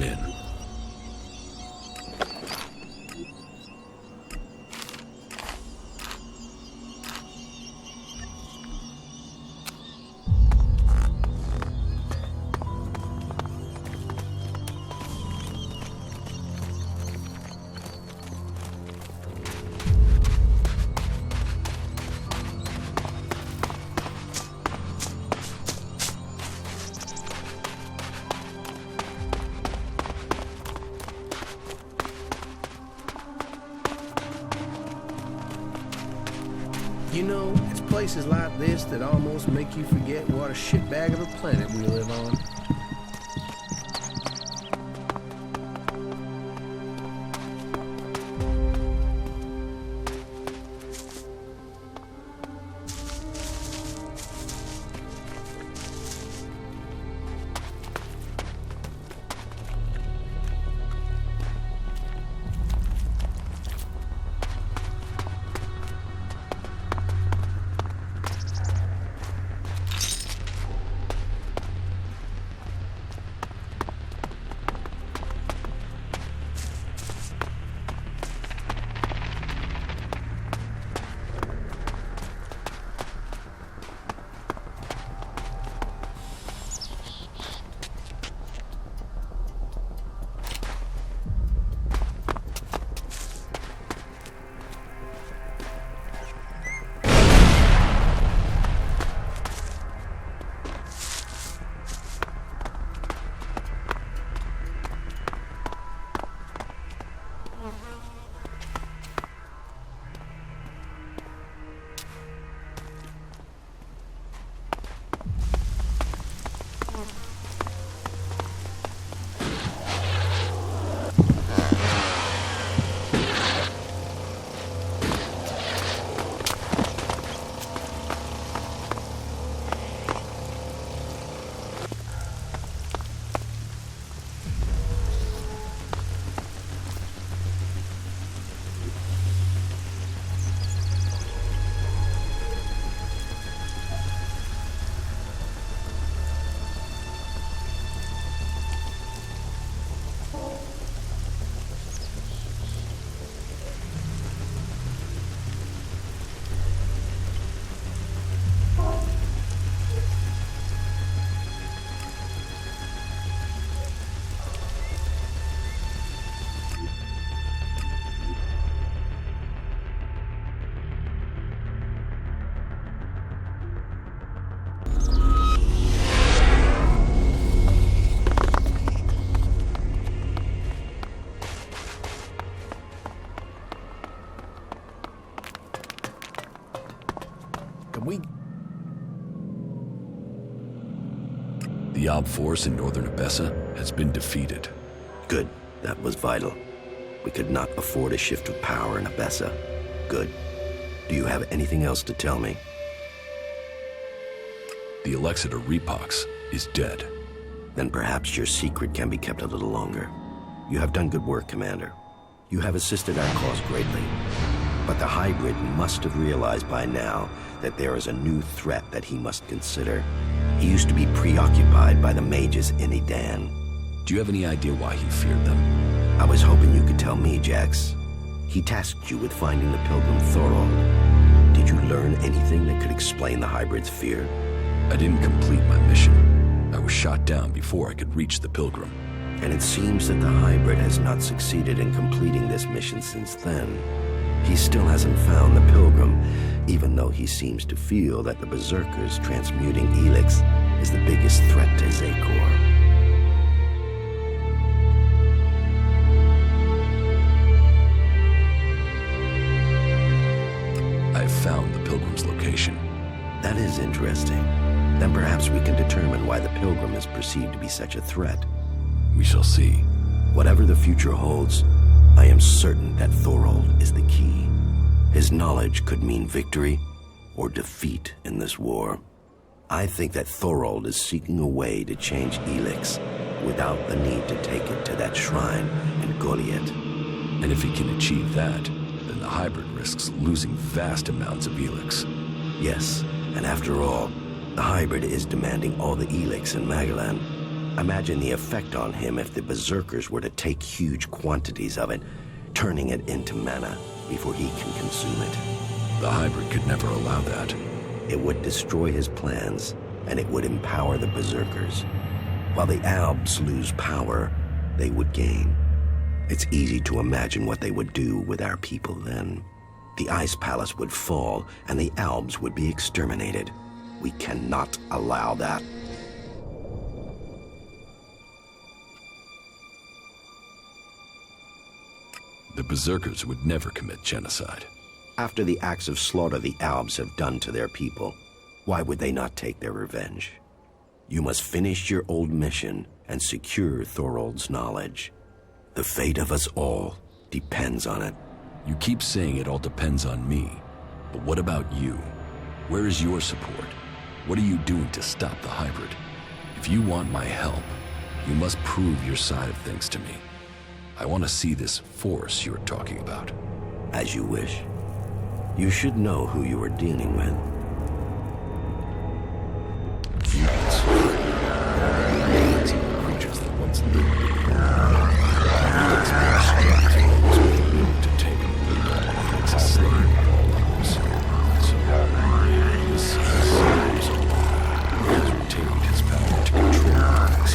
Come in. You know, it's places like this that almost make you forget what a shitbag of a planet we live on. The Alb force in northern Abessa has been defeated. Good. That was vital. We could not afford a shift of power in Abessa. Good. Do you have anything else to tell me? The Elex Repox is dead. Then perhaps your secret can be kept a little longer. You have done good work, Commander. You have assisted our cause greatly. But the hybrid must have realized by now that there is a new threat that he must consider. He used to be preoccupied by the mages in Edan. Do you have any idea why he feared them? I was hoping you could tell me, Jax. He tasked you with finding the pilgrim Thorold. Did you learn anything that could explain the hybrid's fear? I didn't complete my mission. I was shot down before I could reach the pilgrim. And it seems that the hybrid has not succeeded in completing this mission since then. He still hasn't found the pilgrim, even though he seems to feel that the berserkers transmuting Elex is the biggest threat to Zakor. I've found the pilgrim's location. That is interesting. Then perhaps we can determine why the pilgrim is perceived to be such a threat. We shall see. Whatever the future holds, I am certain that Thorold is the key. His knowledge could mean victory or defeat in this war. I think that Thorold is seeking a way to change Elex without the need to take it to that shrine in Goliath. And if he can achieve that, then the hybrid risks losing vast amounts of Elex. Yes, and after all, the hybrid is demanding all the Elex in Magallan. Imagine the effect on him if the berserkers were to take huge quantities of it, turning it into mana before he can consume it. The hybrid could never allow that. It would destroy his plans, and it would empower the berserkers. While the Albs lose power, they would gain. It's easy to imagine what they would do with our people then. The Ice Palace would fall, and the Albs would be exterminated. We cannot allow that. The berserkers would never commit genocide. After the acts of slaughter the Albs have done to their people, why would they not take their revenge? You must finish your old mission and secure Thorold's knowledge. The fate of us all depends on it. You keep saying it all depends on me, but what about you? Where is your support? What are you doing to stop the hybrid? If you want my help, you must prove your side of things to me. I want to see this force you're talking about. As you wish. You should know who you are dealing with. Mutants. Creatures that once lived here. Mutants bear strength with meaning to take them. It's a slave of all others. So, this has retained his power to control things.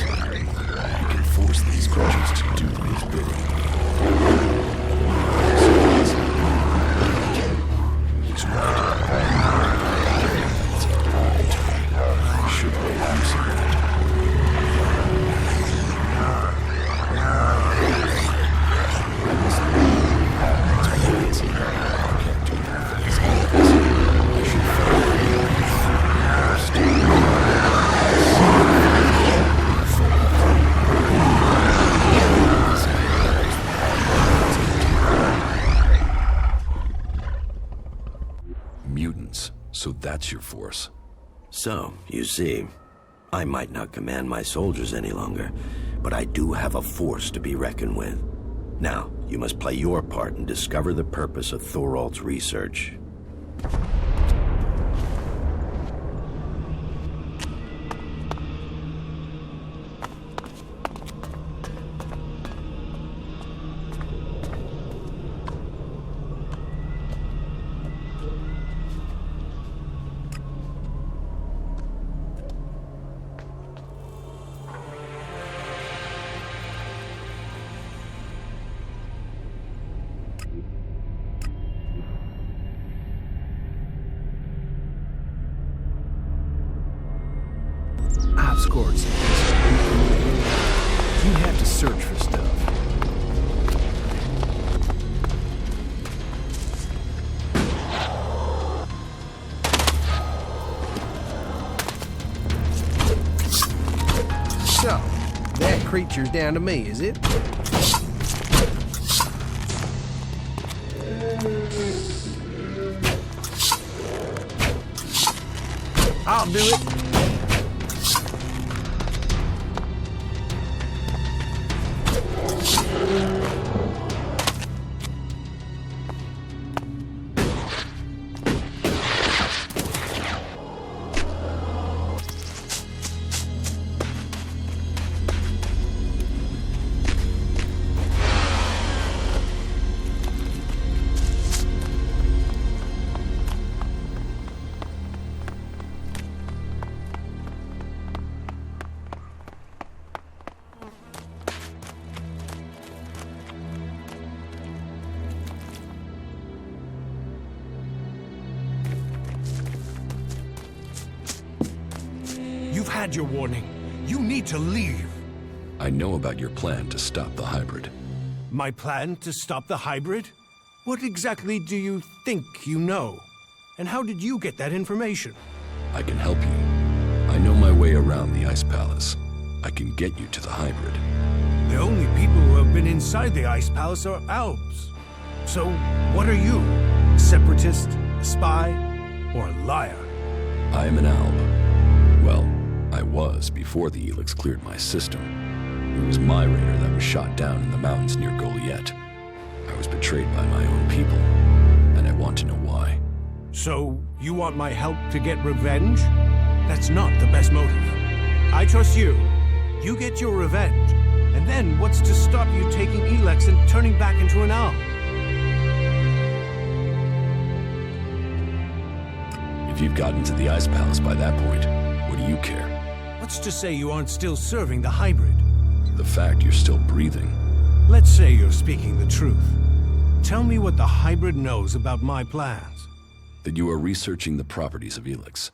He can force these creatures to do his bidding. He's right. I should make use of that. I must leave. It's I can't do that. I should Mutants, so that's your force. So, you see, I might not command my soldiers any longer, but I do have a force to be reckoned with. Now, you must play your part and discover the purpose of Thorold's research. I've scored some. You have to search for stuff. So, that creature's down to me, is it? I'll do it. You've had your warning. You need to leave. I know about your plan to stop the hybrid. My plan to stop the hybrid? What exactly do you think you know? And how did you get that information? I can help you. I know my way around the Ice Palace. I can get you to the hybrid. The only people who have been inside the Ice Palace are Albs. So, what are you? A separatist, a spy, or a liar? I am an Alb. Well, I was before the Elex cleared my system. It was my raider that was shot down in the mountains near Goliath. I was betrayed by my own people, and I want to know why. So, you want my help to get revenge? That's not the best motive. I trust you, You get your revenge. And then what's to stop you taking Elex and turning back into an owl? If you've gotten to the Ice Palace by that point, what do you care? What's to say you aren't still serving the hybrid? The fact you're still breathing. Let's say you're speaking the truth. Tell me what the hybrid knows about my plans. That you are researching the properties of Elex.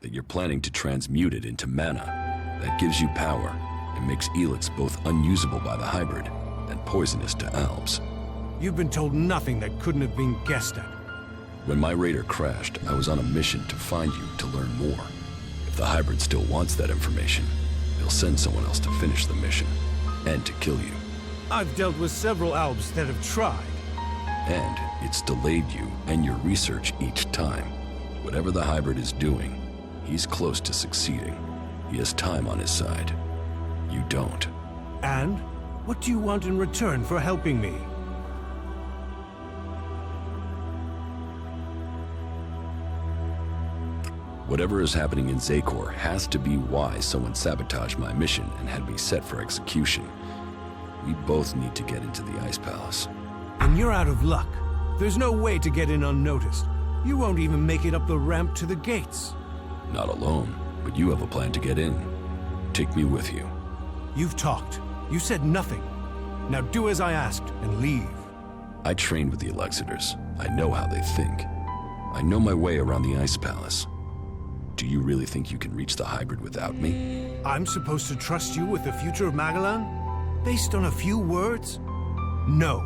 That you're planning to transmute it into mana. That gives you power and makes Elex both unusable by the hybrid and poisonous to Albs. You've been told nothing that couldn't have been guessed at. When my raider crashed, I was on a mission to find you to learn more. If the hybrid still wants that information, they'll send someone else to finish the mission and to kill you. I've dealt with several Albs that have tried. And it's delayed you and your research each time. Whatever the hybrid is doing, he's close to succeeding. He has time on his side. You don't. And? What do you want in return for helping me? Whatever is happening in Zakor has to be why someone sabotaged my mission and had me set for execution. We both need to get into the Ice Palace. And you're out of luck. There's no way to get in unnoticed. You won't even make it up the ramp to the gates. Not alone, but you have a plan to get in. Take me with you. You've talked. You said nothing. Now do as I asked and leave. I trained with the Elexitors. I know how they think. I know my way around the Ice Palace. Do you really think you can reach the hybrid without me? I'm supposed to trust you with the future of Magallan? Based on a few words? No.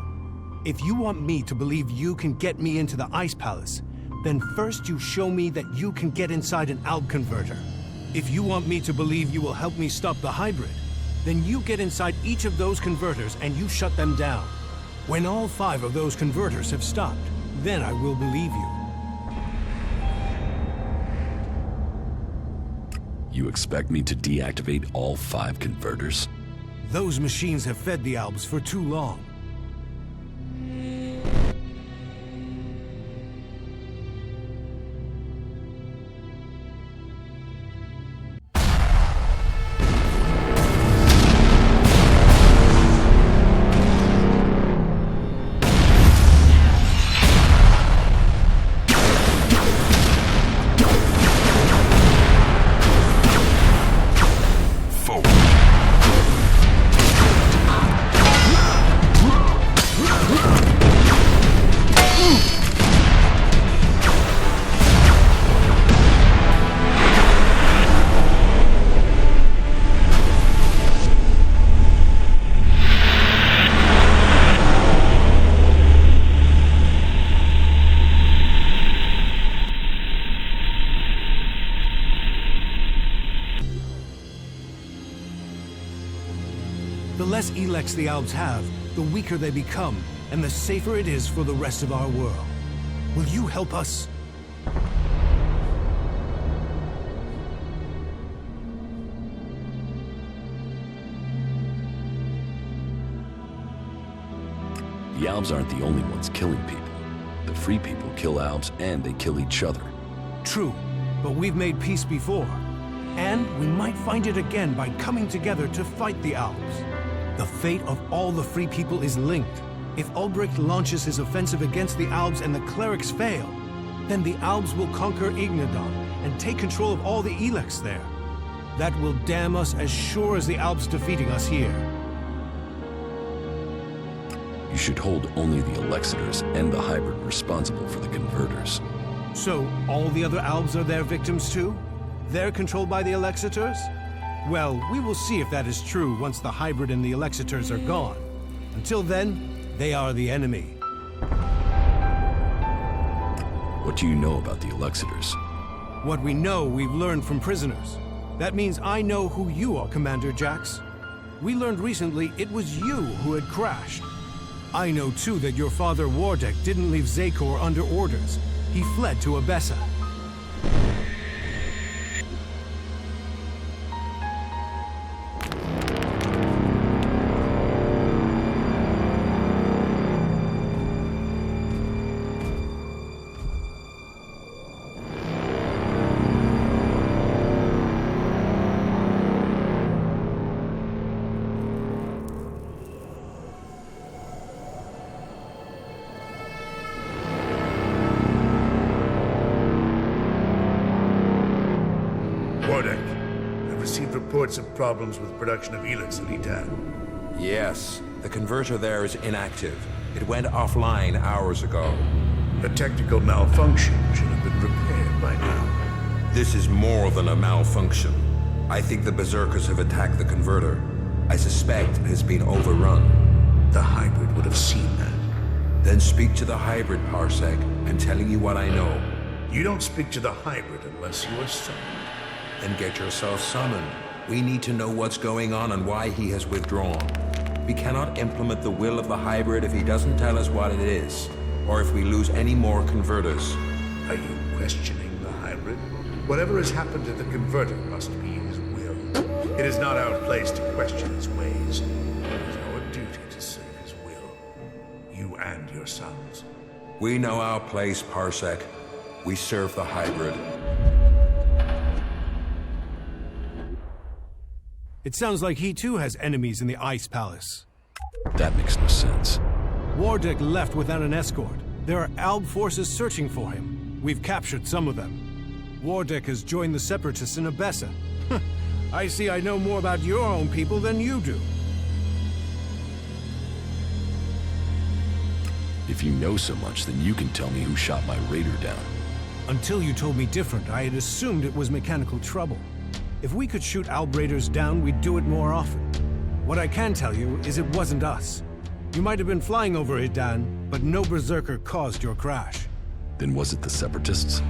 If you want me to believe you can get me into the Ice Palace, then first you show me that you can get inside an Alb converter. If you want me to believe you will help me stop the hybrid, then you get inside each of those converters and you shut them down. When all 5 of those converters have stopped, then I will believe you. You expect me to deactivate all 5 converters? Those machines have fed the Albs for too long. The less Elex the Albs have, the weaker they become, and the safer it is for the rest of our world. Will you help us? The Albs aren't the only ones killing people. The free people kill Albs and they kill each other. True, but we've made peace before. And we might find it again by coming together to fight the Albs. The fate of all the free people is linked. If Ulbricht launches his offensive against the Albs and the clerics fail, then the Albs will conquer Ignadon and take control of all the Elex there. That will damn us as sure as the Albs defeating us here. You should hold only the Elexitors and the hybrid responsible for the converters. So, all the other Albs are their victims too? They're controlled by the Elexitors? Well, we will see if that is true once the hybrid and the Elexitors are gone. Until then, they are the enemy. What do you know about the Elexitors? What we know, we've learned from prisoners. That means I know who you are, Commander Jax. We learned recently it was you who had crashed. I know too that your father Wardek didn't leave Zakor under orders. He fled to Abessa. Wardeck, I've received reports of problems with production of Elex at Edan. Yes, the converter there is inactive. It went offline hours ago. A technical malfunction should have been repaired by now. This is more than a malfunction. I think the Berserkers have attacked the converter. I suspect it has been overrun. The hybrid would have seen that. Then speak to the hybrid, Parsec. I'm telling you what I know. You don't speak to the hybrid unless you are summoned. Then get yourself summoned. We need to know what's going on and why he has withdrawn. We cannot implement the will of the hybrid if he doesn't tell us what it is, or if we lose any more converters. Are you questioning the hybrid? Whatever has happened to the converter must be his will. It is not our place to question his ways. It is our duty to serve his will. You and your sons. We know our place, Parsec. We serve the hybrid. It sounds like he too has enemies in the Ice Palace. That makes no sense. Wardeck left without an escort. There are Alb forces searching for him. We've captured some of them. Wardeck has joined the Separatists in Abessa. I see I know more about your own people than you do. If you know so much, then you can tell me who shot my raider down. Until you told me different, I had assumed it was mechanical trouble. If we could shoot Alb raiders down, we'd do it more often. What I can tell you is it wasn't us. You might have been flying over Edan, but no Berserker caused your crash. Then was it the Separatists?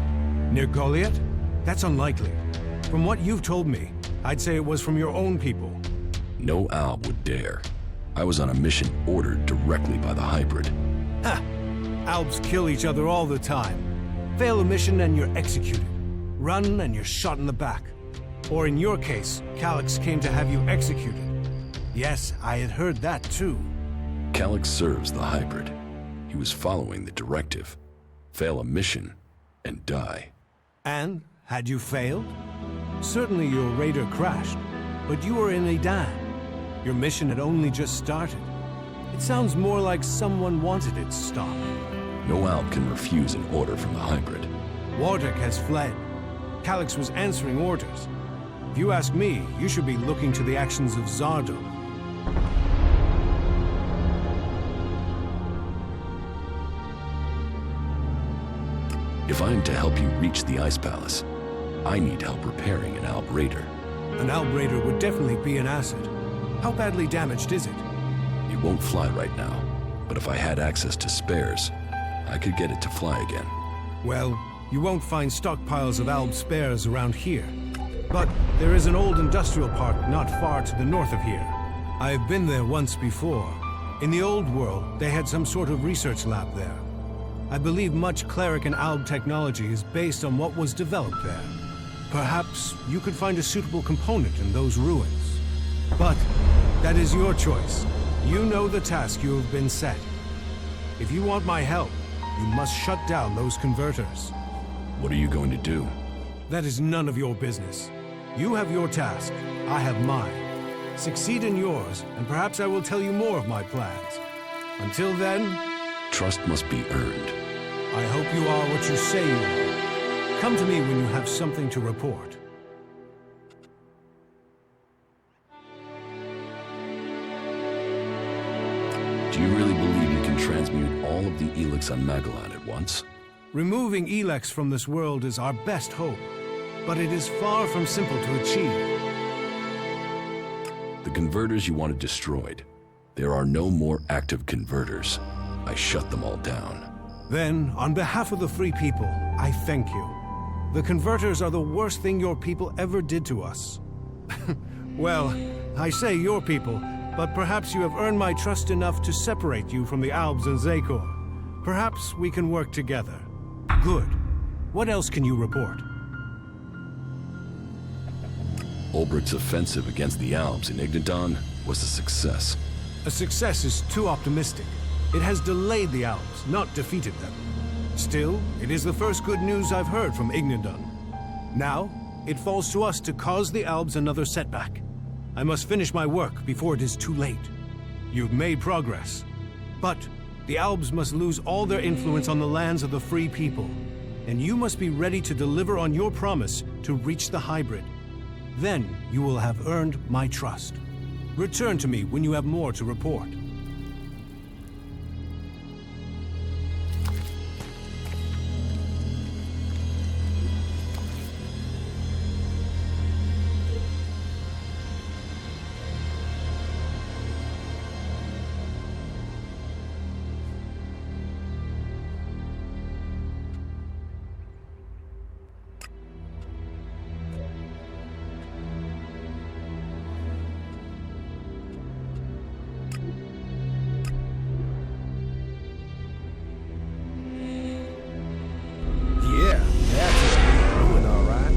Near Goliath? That's unlikely. From what you've told me, I'd say it was from your own people. No Alb would dare. I was on a mission ordered directly by the hybrid. Ha! Albs kill each other all the time. Fail a mission and you're executed. Run and you're shot in the back. Or in your case, Calyx came to have you executed. Yes, I had heard that too. Calyx serves the hybrid. He was following the directive. Fail a mission and die. And, had you failed? Certainly your raider crashed, but you were in Edan. Your mission had only just started. It sounds more like someone wanted it to stop. No Alb can refuse an order from the hybrid. Wardeck has fled. Calyx was answering orders. If you ask me, you should be looking to the actions of Zardo. If I'm to help you reach the Ice Palace, I need help repairing an Alb raider. An Alb raider would definitely be an asset. How badly damaged is it? It won't fly right now, but if I had access to spares, I could get it to fly again. Well, you won't find stockpiles of Alb spares around here. But there is an old industrial park not far to the north of here. I've been there once before. In the old world, they had some sort of research lab there. I believe much cleric and Alb technology is based on what was developed there. Perhaps you could find a suitable component in those ruins. But that is your choice. You know the task you have been set. If you want my help, you must shut down those converters. What are you going to do? That is none of your business. You have your task, I have mine. Succeed in yours, and perhaps I will tell you more of my plans. Until then... Trust must be earned. I hope you are what you say you are. Come to me when you have something to report. Do you really believe you can transmute all of the Elex on Magalon at once? Removing Elex from this world is our best hope, but it is far from simple to achieve. The converters you wanted destroyed. There are no more active converters. I shut them all down. Then, on behalf of the free people, I thank you. The converters are the worst thing your people ever did to us. Well, I say your people, but perhaps you have earned my trust enough to separate you from the Albs and Zakor. Perhaps we can work together. Good. What else can you report? Ulbricht's offensive against the Albs in Ignadon was a success. A success is too optimistic. It has delayed the Albs, not defeated them. Still, it is the first good news I've heard from Ignadon. Now, it falls to us to cause the Albs another setback. I must finish my work before it is too late. You've made progress. But the Albs must lose all their influence on the lands of the free people. And you must be ready to deliver on your promise to reach the hybrid. Then you will have earned my trust. Return to me when you have more to report. Yeah, that's a ruin, all right.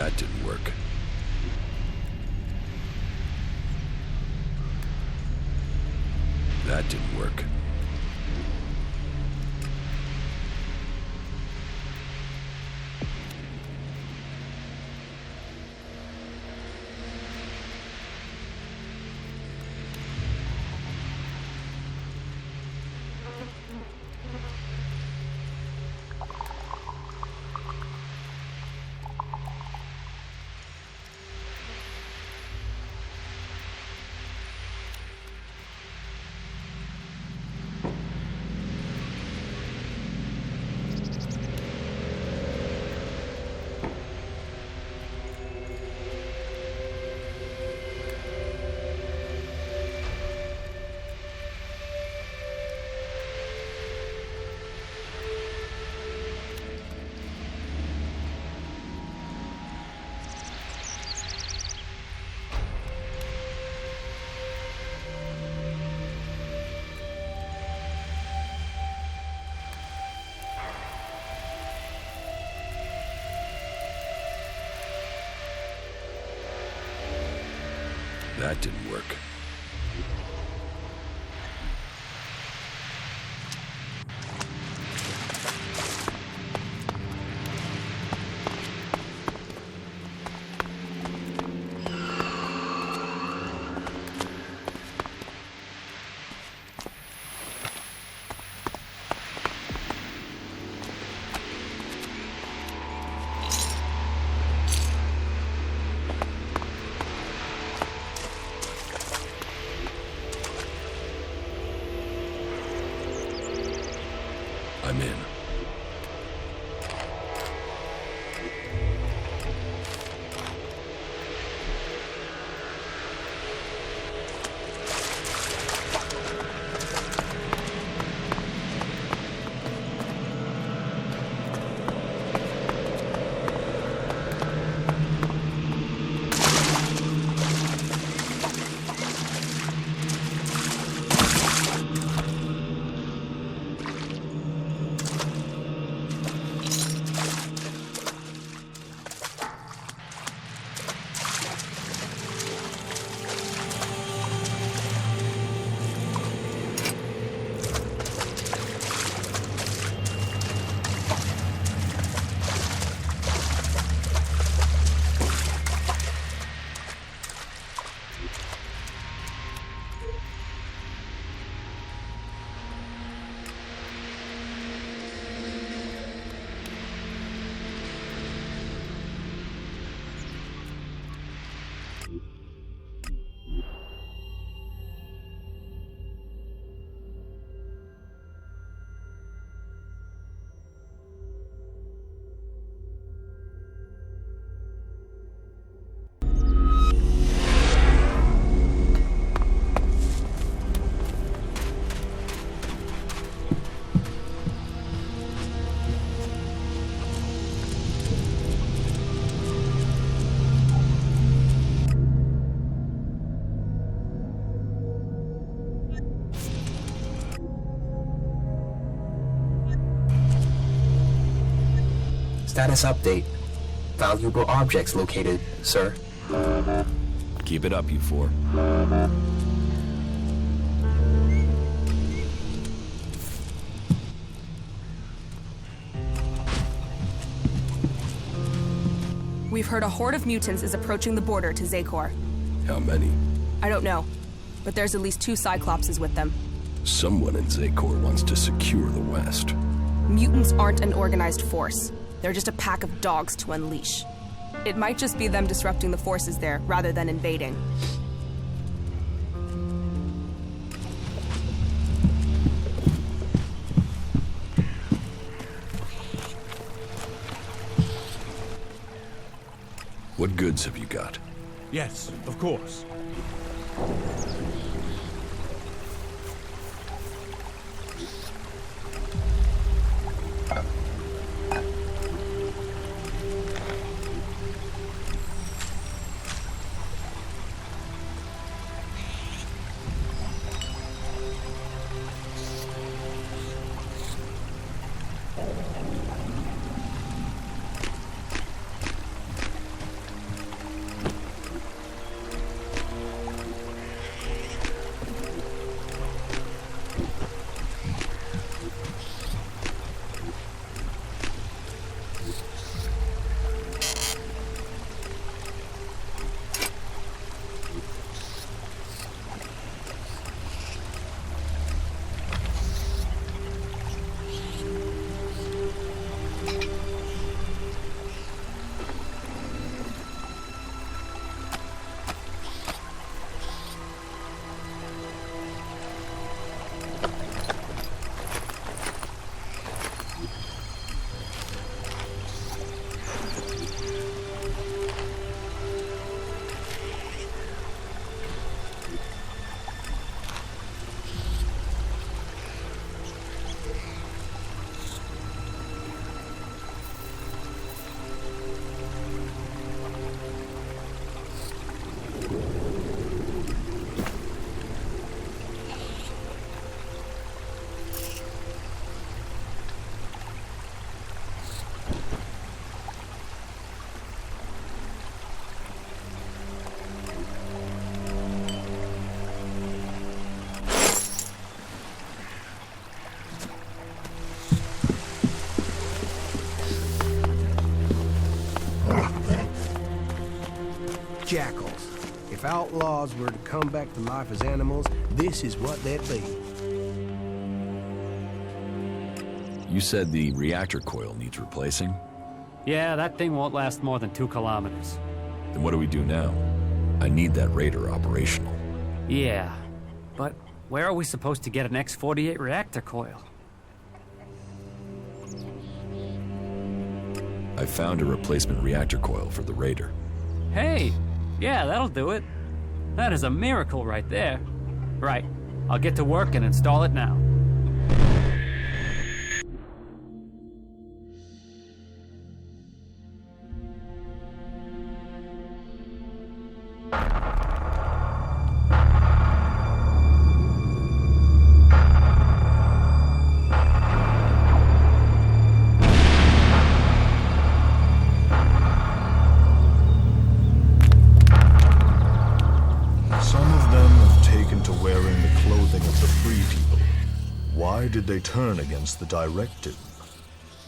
That didn't work. That didn't work. That didn't work. I'm in. Status update. Valuable objects located, sir. Keep it up, you four. We've heard a horde of mutants is approaching the border to Zakor. How many? I don't know, but there's at least 2 Cyclopses with them. Someone in Zakor wants to secure the West. Mutants aren't an organized force. They're just a pack of dogs to unleash. It might just be them disrupting the forces there, rather than invading. What goods have you got? Yes, of course. Jackals. If outlaws were to come back to life as animals, this is what they'd be. You said the reactor coil needs replacing? Yeah, that thing won't last more than 2 kilometers. Then what do we do now? I need that Raider operational. Yeah, but where are we supposed to get an X-48 reactor coil? I found a replacement reactor coil for the Raider. Hey, yeah, that'll do it. That is a miracle right there. Right, I'll get to work and install it now. Why did they turn against the directive?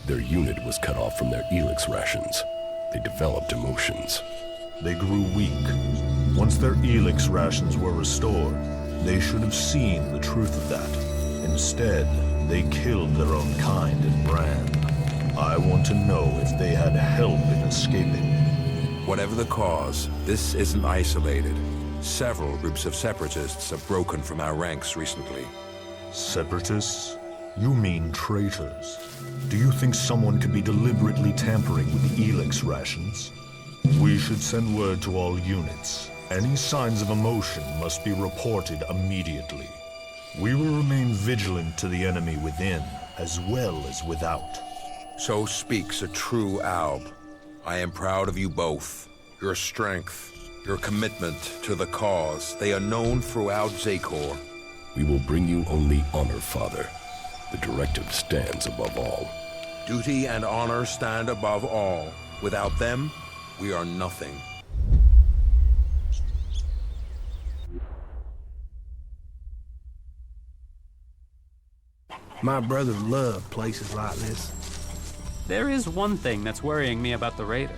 Their unit was cut off from their Elex rations. They developed emotions. They grew weak. Once their Elex rations were restored, they should have seen the truth of that. Instead, they killed their own kind and brand. I want to know if they had help in escaping. Whatever the cause, this isn't isolated. Several groups of separatists have broken from our ranks recently. Separatists? You mean traitors. Do you think someone could be deliberately tampering with the Elex rations? We should send word to all units. Any signs of emotion must be reported immediately. We will remain vigilant to the enemy within, as well as without. So speaks a true Alb. I am proud of you both. Your strength, your commitment to the cause, they are known throughout Zakor. We will bring you only honor, Father. The directive stands above all. Duty and honor stand above all. Without them, we are nothing. My brothers love places like this. There is one thing that's worrying me about the raider.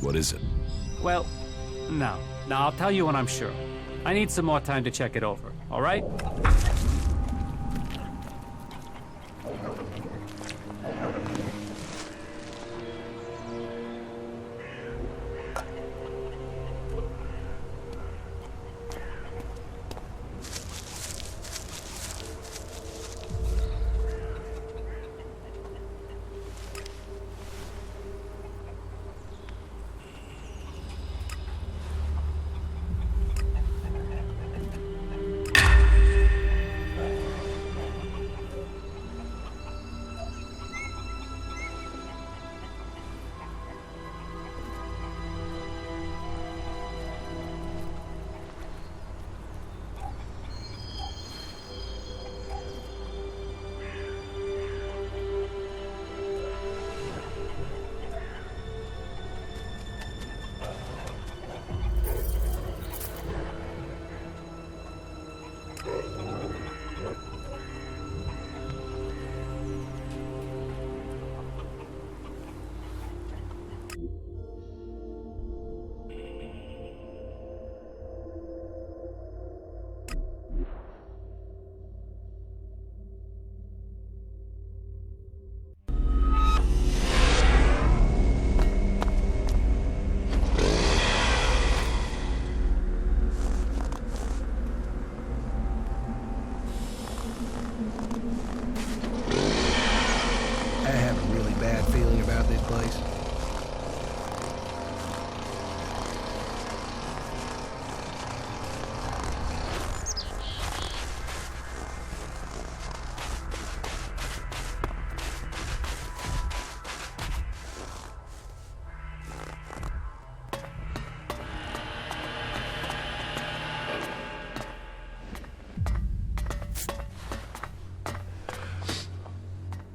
What is it? Well, no, I'll tell you when I'm sure. I need some more time to check it over, all right?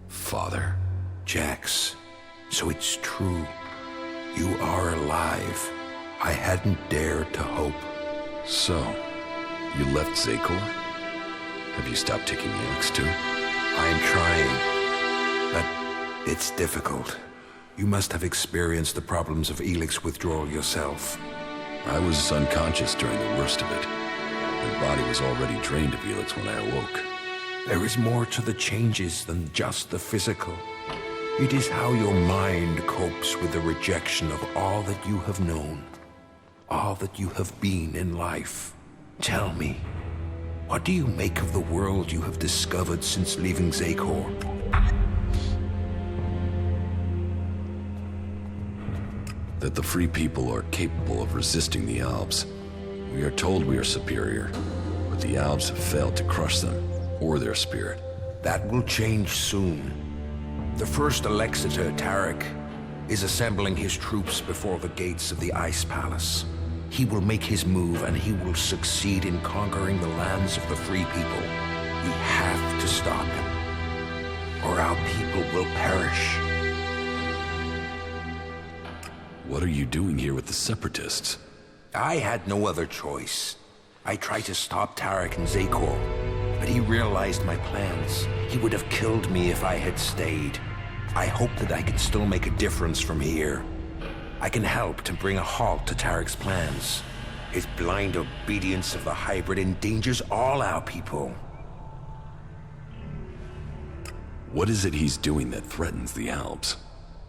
Father. Jax, so it's true. You are alive. I hadn't dared to hope. So, you left Zakor? Have you stopped taking Elex too? I'm trying, but it's difficult. You must have experienced the problems of Elex withdrawal yourself. I was unconscious during the worst of it. My body was already drained of Elex when I awoke. There is more to the changes than just the physical. It is how your mind copes with the rejection of all that you have known, all that you have been in life. Tell me, what do you make of the world you have discovered since leaving Zakor? That the free people are capable of resisting the Albs. We are told we are superior, but the Albs have failed to crush them, or their spirit. That will change soon. The first Alexeter, Tarek, is assembling his troops before the gates of the Ice Palace. He will make his move, and he will succeed in conquering the lands of the free people. We have to stop him, or our people will perish. What are you doing here with the Separatists? I had no other choice. I tried to stop Tarek in Zakor, but he realized my plans. He would have killed me if I had stayed. I hope that I can still make a difference from here. I can help to bring a halt to Tarek's plans. His blind obedience of the hybrid endangers all our people. What is it he's doing that threatens the Albs?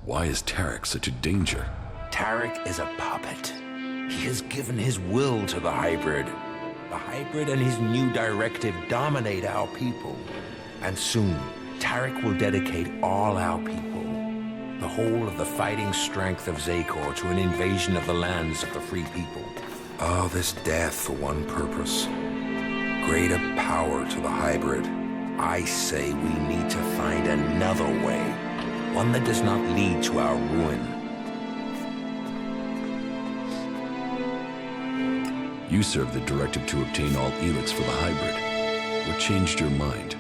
Why is Tarek such a danger? Tarek is a puppet. He has given his will to the hybrid. The hybrid and his new directive dominate our people. And soon, Tarek will dedicate all our people, the whole of the fighting strength of Zakor, to an invasion of the lands of the free people. Oh, this death for one purpose. Greater power to the hybrid. I say we need to find another way. One that does not lead to our ruin. You served the directive to obtain all Elex for the hybrid. What changed your mind?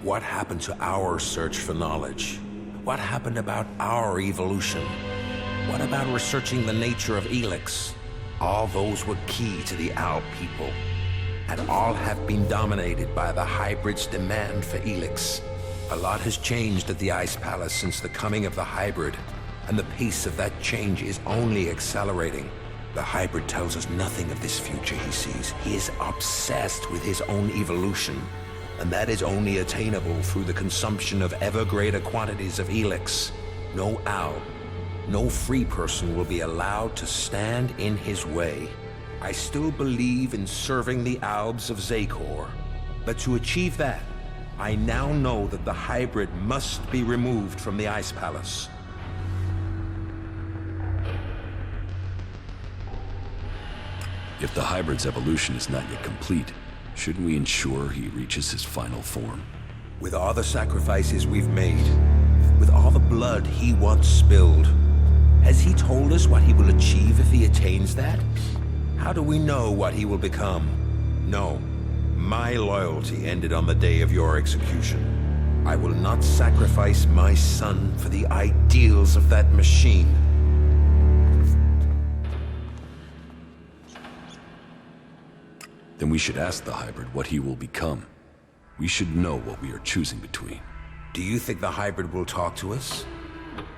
What happened to our search for knowledge? What happened about our evolution? What about researching the nature of Elex? All those were key to the Alb people, and all have been dominated by the hybrid's demand for Elex. A lot has changed at the Ice Palace since the coming of the hybrid, and the pace of that change is only accelerating. The hybrid tells us nothing of this future he sees. He is obsessed with his own evolution, and that is only attainable through the consumption of ever greater quantities of Elex. No Alb, no free person will be allowed to stand in his way. I still believe in serving the Albs of Zakor, but to achieve that, I now know that the hybrid must be removed from the Ice Palace. If the hybrid's evolution is not yet complete, shouldn't we ensure he reaches his final form? With all the sacrifices we've made, with all the blood he once spilled, has he told us what he will achieve if he attains that? How do we know what he will become? No. My loyalty ended on the day of your execution. I will not sacrifice my son for the ideals of that machine. Then we should ask the hybrid what he will become. We should know what we are choosing between. Do you think the hybrid will talk to us?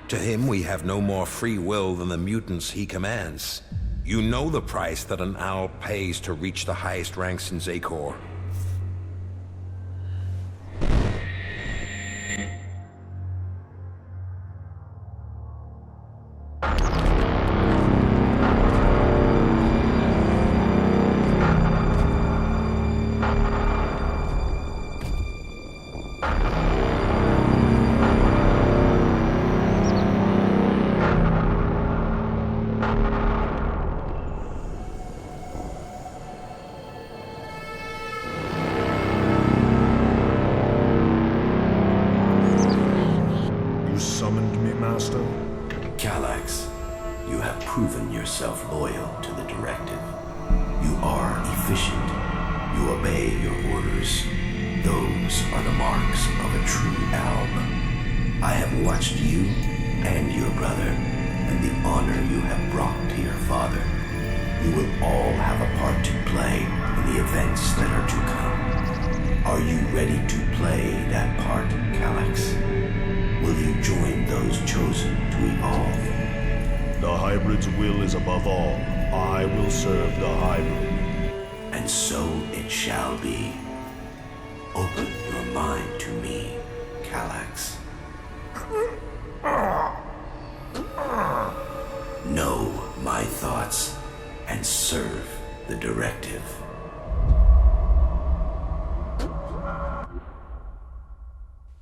To him, we have no more free will than the mutants he commands. You know the price that an owl pays to reach the highest ranks in Zakor.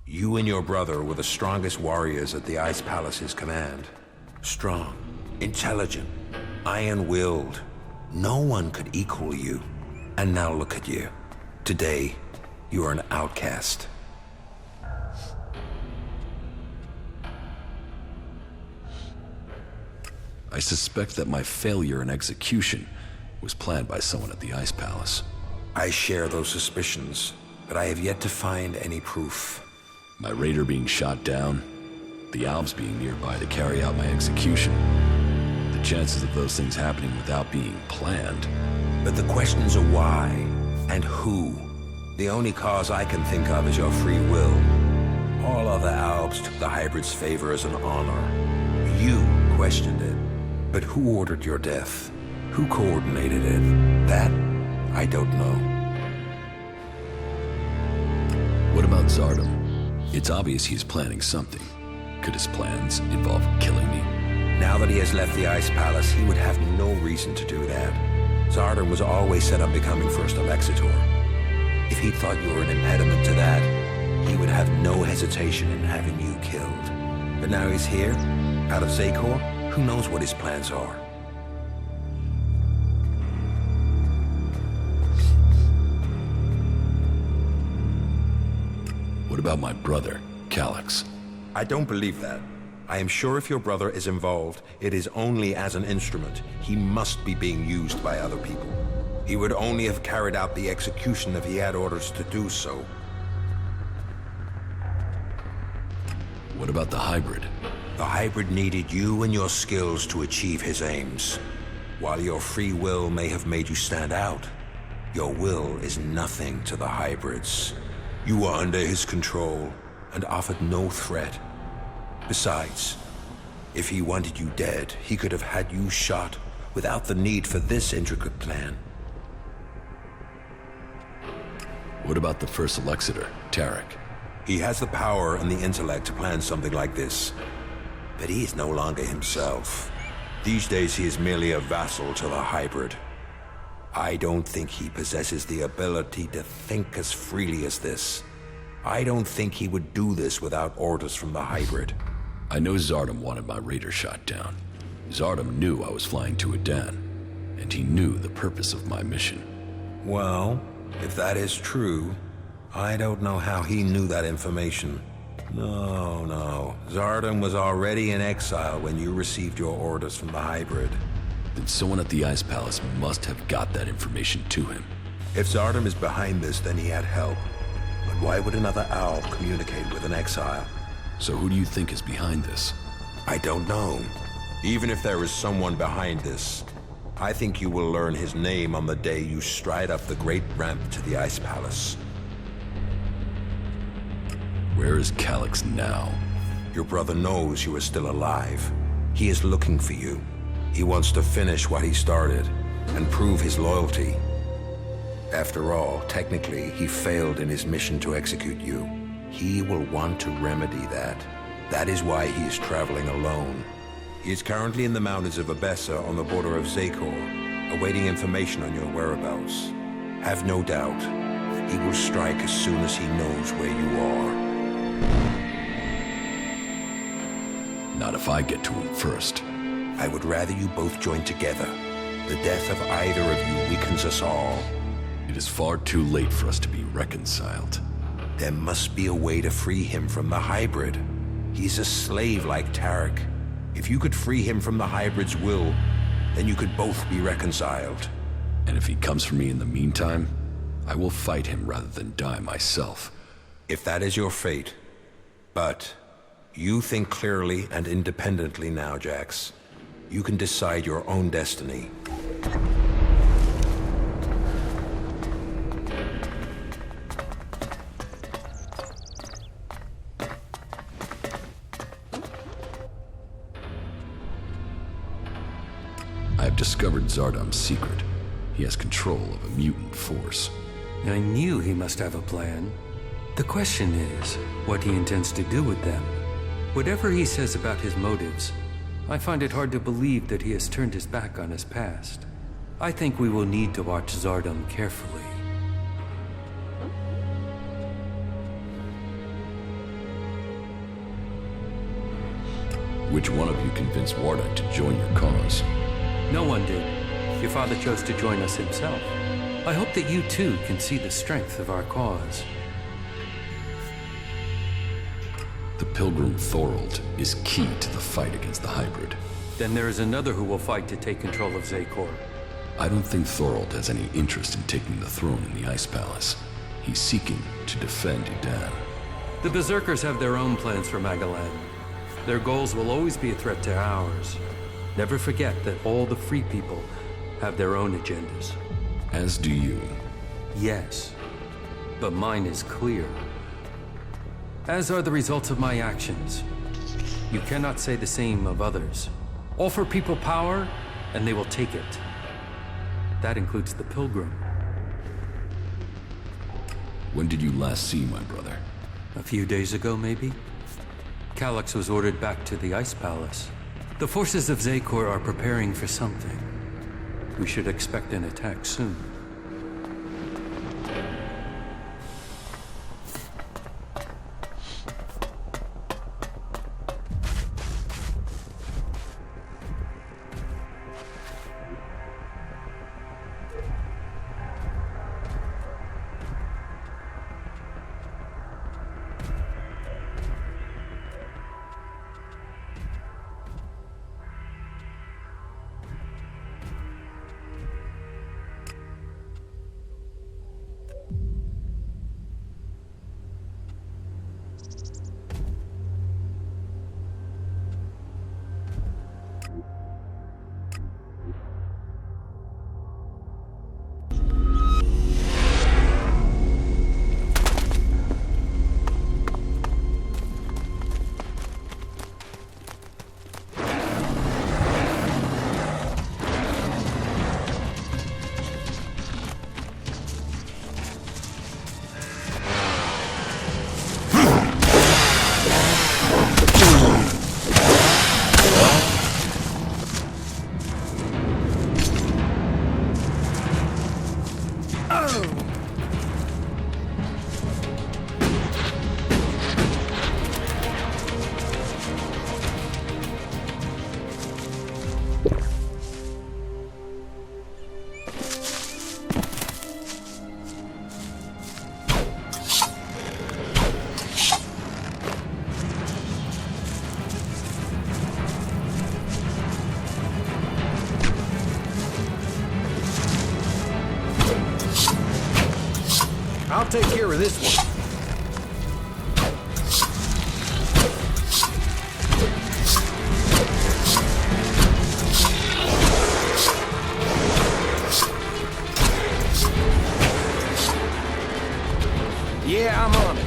You and your brother were the strongest warriors at the Ice Palace's command. Strong, intelligent, iron-willed. No one could equal you. And now look at you. Today, you are an outcast. I suspect that my failure in execution was planned by someone at the Ice Palace. I share those suspicions, but I have yet to find any proof. My raider being shot down, the Albs being nearby to carry out my execution. The chances of those things happening without being planned. But the questions are why and who. The only cause I can think of is your free will. All other Albs took the hybrid's favor as an honor. You questioned it. But who ordered your death? Who coordinated it? That, I don't know. What about Zardom? It's obvious he's planning something. Could his plans involve killing me? Now that he has left the Ice Palace, he would have no reason to do that. Zardom was always set on becoming first Alexitor. If he thought you were an impediment to that, he would have no hesitation in having you killed. But now he's here, out of Zakor, who knows what his plans are? What about my brother, Calyx? I don't believe that. I am sure if your brother is involved, it is only as an instrument. He must be being used by other people. He would only have carried out the execution if he had orders to do so. What about the hybrid? The hybrid needed you and your skills to achieve his aims. While your free will may have made you stand out, your will is nothing to the hybrids. You were under his control and offered no threat. Besides, if he wanted you dead, he could have had you shot without the need for this intricate plan. What about the first Elexitor, Tarek? He has the power and the intellect to plan something like this. But he is no longer himself. These days he is merely a vassal to the hybrid. I don't think he possesses the ability to think as freely as this. I don't think he would do this without orders from the hybrid. I know Zardom wanted my raider shot down. Zardom knew I was flying to Adan, and he knew the purpose of my mission. Well, if that is true, I don't know how he knew that information. No. Zardom was already in exile when you received your orders from the hybrid. Then someone at the Ice Palace must have got that information to him. If Zardom is behind this, then he had help. But why would another owl communicate with an exile? So who do you think is behind this? I don't know. Even if there is someone behind this, I think you will learn his name on the day you stride up the great ramp to the Ice Palace. Where is Calyx now? Your brother knows you are still alive. He is looking for you. He wants to finish what he started and prove his loyalty. After all, technically, he failed in his mission to execute you. He will want to remedy that. That is why he is traveling alone. He is currently in the mountains of Abessa on the border of Zakor, awaiting information on your whereabouts. Have no doubt, he will strike as soon as he knows where you are. Not if I get to him first. I would rather you both join together. The death of either of you weakens us all. It is far too late for us to be reconciled. There must be a way to free him from the hybrid. He's a slave like Tarek. If you could free him from the hybrid's will, then you could both be reconciled. And if he comes for me in the meantime, I will fight him rather than die myself. If that is your fate. But you think clearly and independently now, Jax. You can decide your own destiny. I have discovered Zardom's secret. He has control of a mutant force. I knew he must have a plan. The question is, what he intends to do with them. Whatever he says about his motives, I find it hard to believe that he has turned his back on his past. I think we will need to watch Zardom carefully. Which one of you convinced Warda to join your cause? No one did. Your father chose to join us himself. I hope that you too can see the strength of our cause. The Pilgrim Thorold is key to the fight against the hybrid. Then there is another who will fight to take control of Zakor. I don't think Thorold has any interest in taking the throne in the Ice Palace. He's seeking to defend Adan. The Berserkers have their own plans for Magallan. Their goals will always be a threat to ours. Never forget that all the free people have their own agendas. As do you. Yes, but mine is clear. As are the results of my actions. You cannot say the same of others. Offer people power, and they will take it. That includes the Pilgrim. When did you last see my brother? A few days ago, maybe? Calyx was ordered back to the Ice Palace. The forces of Zakor are preparing for something. We should expect an attack soon. I'll take care of this one. Yeah, I'm on it.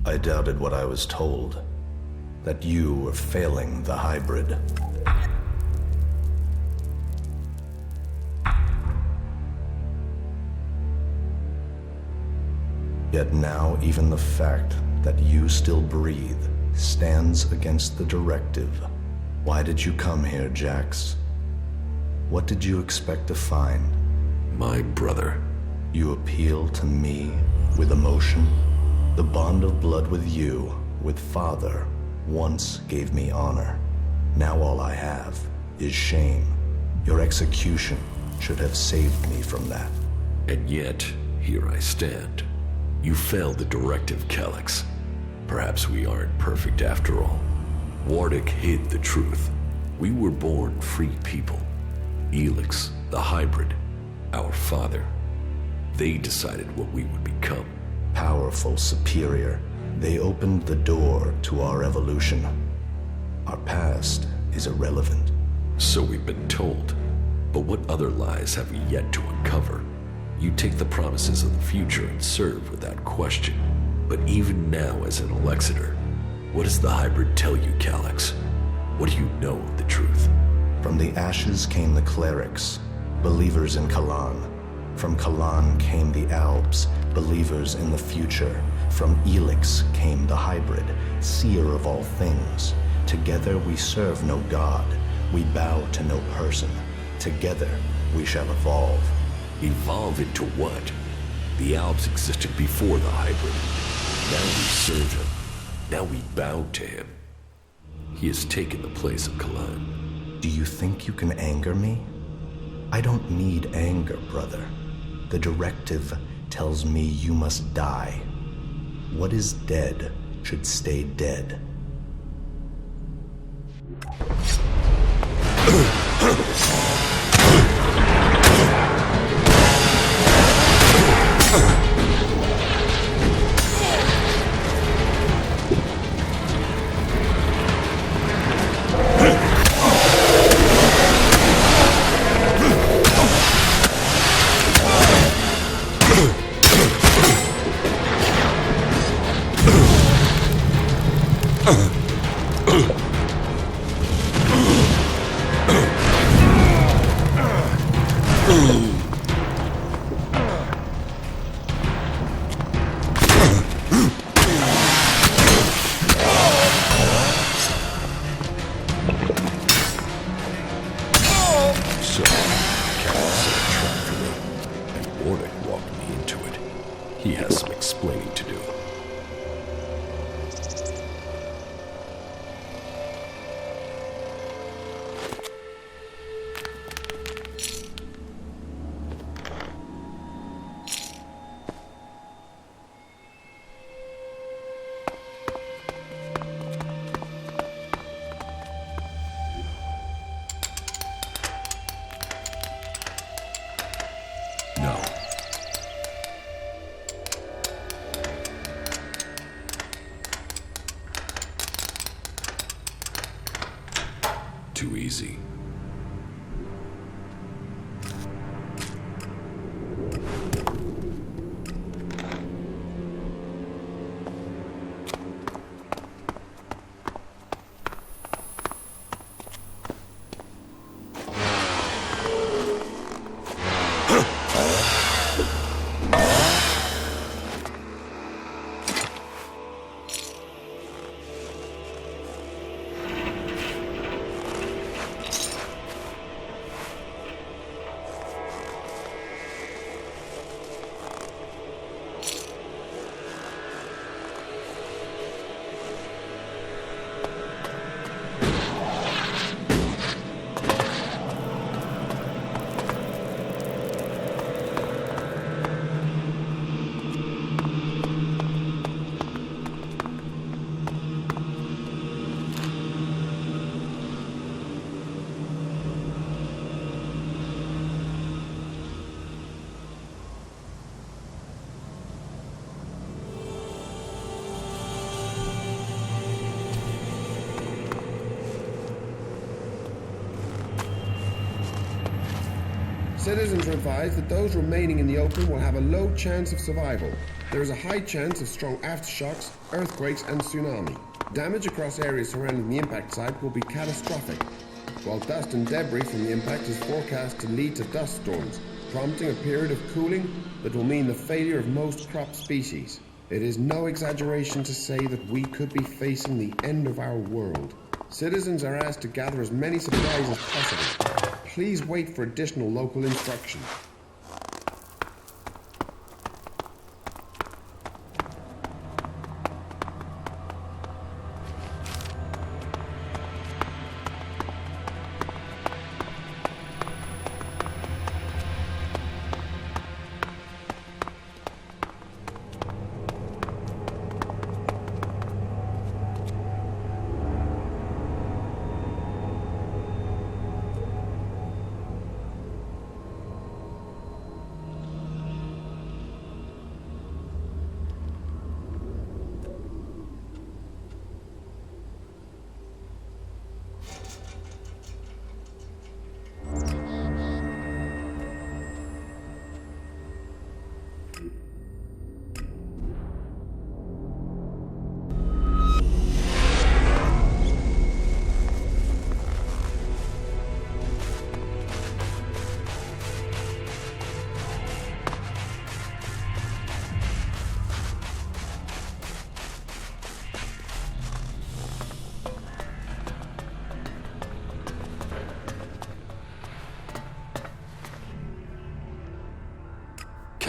I doubted what I was told, that you were failing the hybrid. Yet now even the fact that you still breathe stands against the directive. Why did you come here, Jax? What did you expect to find? My brother. You appeal to me with emotion? The bond of blood with you, with Father, once gave me honor. Now all I have is shame. Your execution should have saved me from that. And yet, here I stand. You failed the directive, Elex. Perhaps we aren't perfect after all. Wardic hid the truth. We were born free people. Elex, the hybrid, our father. They decided what we would become. Powerful, superior. They opened the door to our evolution. Our past is irrelevant. So we've been told. But what other lies have we yet to uncover? You take the promises of the future and serve without question. But even now as an Alexeter, what does the hybrid tell you, Elex? What do you know of the truth? From the ashes came the clerics, believers in Kalan. From Kalan came the Albs, believers in the future. From Elex came the hybrid, seer of all things. Together we serve no god, we bow to no person. Together we shall evolve. Evolve into what? The Alps existed before the hybrid. Now we serve him. Now we bow to him. He has taken the place of Kalan. Do you think you can anger me? I don't need anger, brother. The directive tells me you must die. What is dead should stay dead. Too easy. Citizens are advised that those remaining in the open will have a low chance of survival. There is a high chance of strong aftershocks, earthquakes, and tsunami. Damage across areas surrounding the impact site will be catastrophic, while dust and debris from the impact is forecast to lead to dust storms, prompting a period of cooling that will mean the failure of most crop species. It is no exaggeration to say that we could be facing the end of our world. Citizens are asked to gather as many supplies as possible. Please wait for additional local instruction.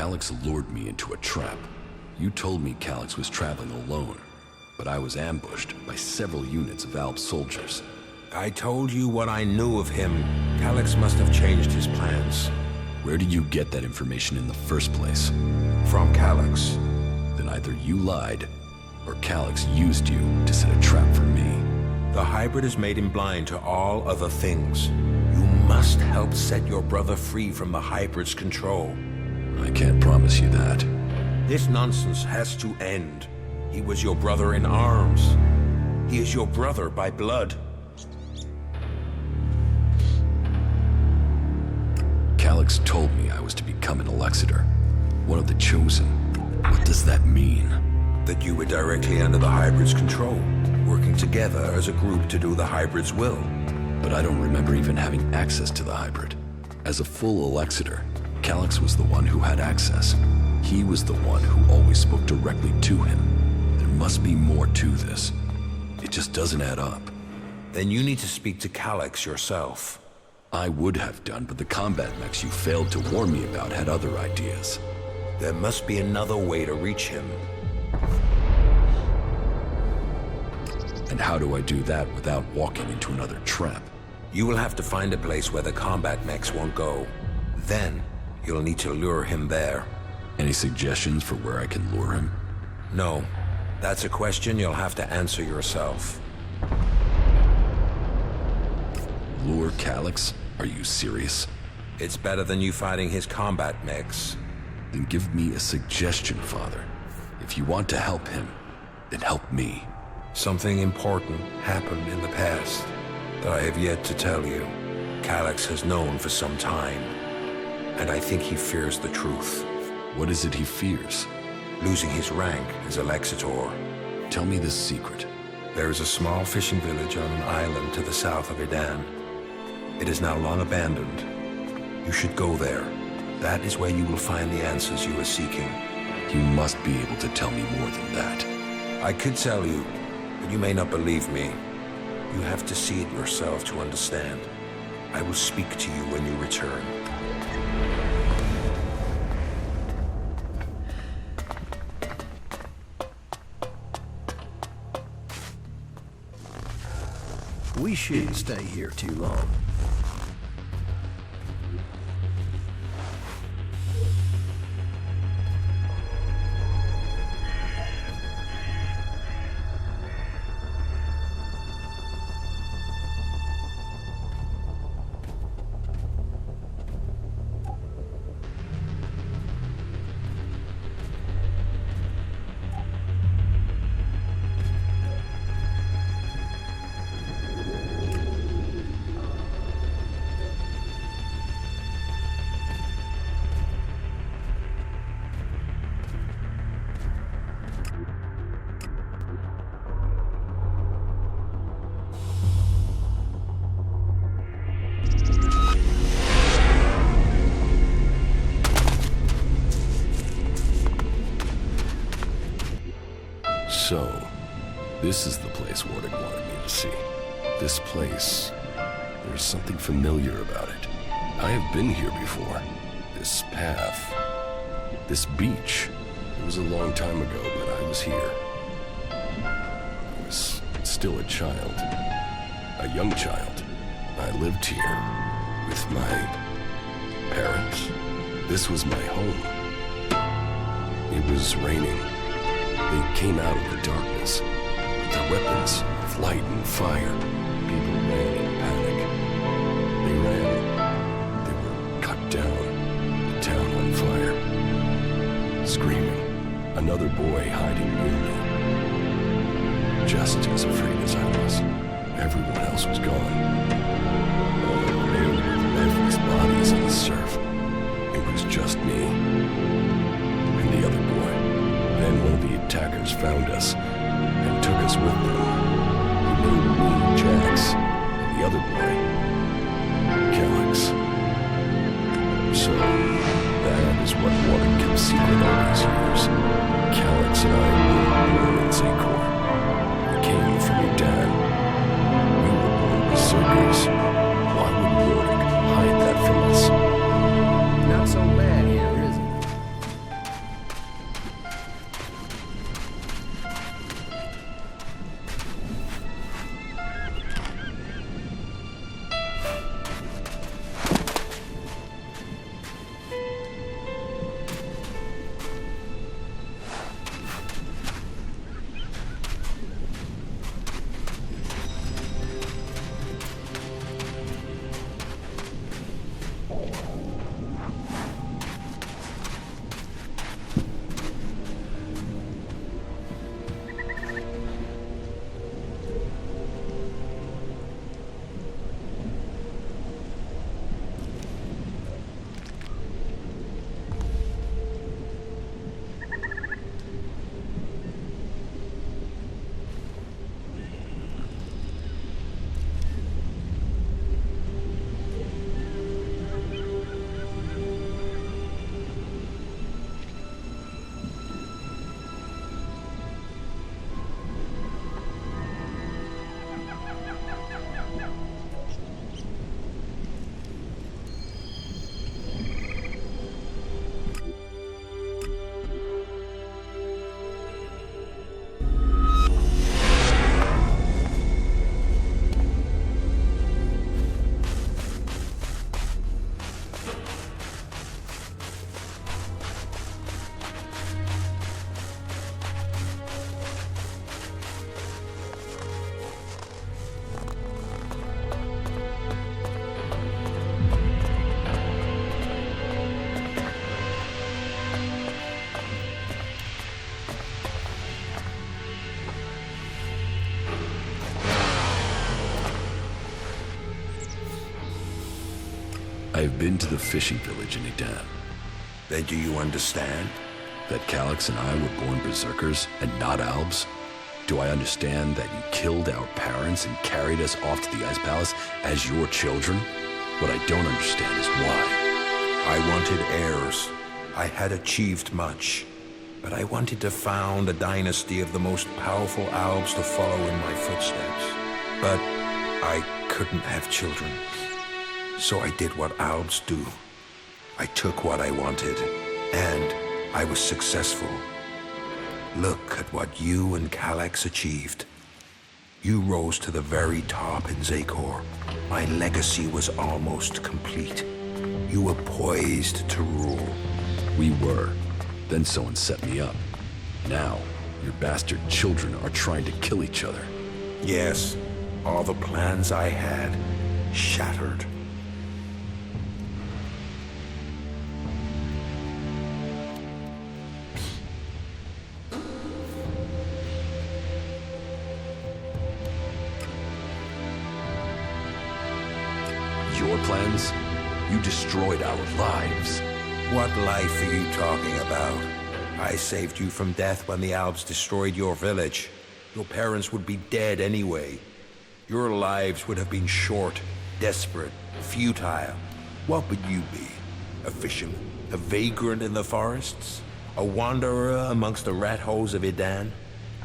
Calyx lured me into a trap. You told me Calyx was traveling alone, but I was ambushed by several units of Alb soldiers. I told you what I knew of him. Calyx must have changed his plans. Where did you get that information in the first place? From Calyx. Then either you lied, or Calyx used you to set a trap for me. The hybrid has made him blind to all other things. You must help set your brother free from the hybrid's control. I can't promise you that. This nonsense has to end. He was your brother in arms. He is your brother by blood. Calyx told me I was to become an Elexiter, one of the chosen. What does that mean? That you were directly under the hybrid's control, working together as a group to do the hybrid's will. But I don't remember even having access to the hybrid. As a full Elexiter, Calyx was the one who had access. He was the one who always spoke directly to him. There must be more to this. It just doesn't add up. Then you need to speak to Calyx yourself. I would have done, but the combat mechs you failed to warn me about had other ideas. There must be another way to reach him. And how do I do that without walking into another trap? You will have to find a place where the combat mechs won't go. Then, you'll need to lure him there. Any suggestions for where I can lure him? No. That's a question you'll have to answer yourself. Lure Calyx? Are you serious? It's better than you fighting his combat mechs. Then give me a suggestion, Father. If you want to help him, then help me. Something important happened in the past that I have yet to tell you. Calyx has known for some time, and I think he fears the truth. What is it he fears? Losing his rank as a Lexitor. Tell me this secret. There is a small fishing village on an island to the south of Idan. It is now long abandoned. You should go there. That is where you will find the answers you are seeking. You must be able to tell me more than that. I could tell you, but you may not believe me. You have to see it yourself to understand. I will speak to you when you return. We shouldn't stay here too long. So, this is the place Wardig wanted me to see. This place, there's something familiar about it. I have been here before. This path, this beach. It was a long time ago, but I was here. I was still a child, a young child. I lived here with my parents. This was my home. It was raining. They came out of the darkness with their weapons of light and fire. People ran in panic. They ran. They were cut down. The town on fire. Screaming. Another boy hiding near me. Just as afraid as I was. Everyone else was gone. All that remained were the lifeless bodies in the surf. It was just me. And the other boy. Then one of the attackers found us and took us with them. He named me Jax, and the other boy, Calyx. So, that is what Wardig kept secret all these years. Calyx and I were born in Zakor. We came from Idan. I've been to the fishing village in Edan. Then do you understand? That Calix and I were born berserkers and not Albs? Do I understand that you killed our parents and carried us off to the Ice Palace as your children? What I don't understand is why. I wanted heirs. I had achieved much. But I wanted to found a dynasty of the most powerful Albs to follow in my footsteps. But I couldn't have children. So I did what Albs do. I took what I wanted, and I was successful. Look at what you and Calix achieved. You rose to the very top in Zakor. My legacy was almost complete. You were poised to rule. We were. Then someone set me up. Now, your bastard children are trying to kill each other. Yes, all the plans I had shattered. Your plans? You destroyed our lives. What life are you talking about? I saved you from death when the Albs destroyed your village. Your parents would be dead anyway. Your lives would have been short, desperate, futile. What would you be? A fisherman? A vagrant in the forests? A wanderer amongst the rat holes of Edan?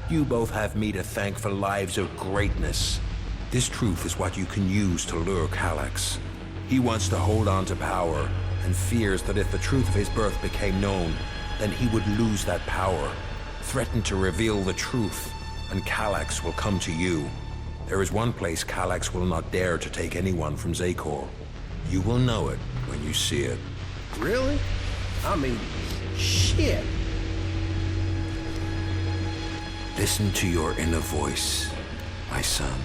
You both have me to thank for lives of greatness. This truth is what you can use to lure Calix. He wants to hold on to power, and fears that if the truth of his birth became known, then he would lose that power. Threaten to reveal the truth, and Calix will come to you. There is one place Calix will not dare to take anyone from Zakor. You will know it when you see it. Really? I mean, shit. Listen to your inner voice, my son.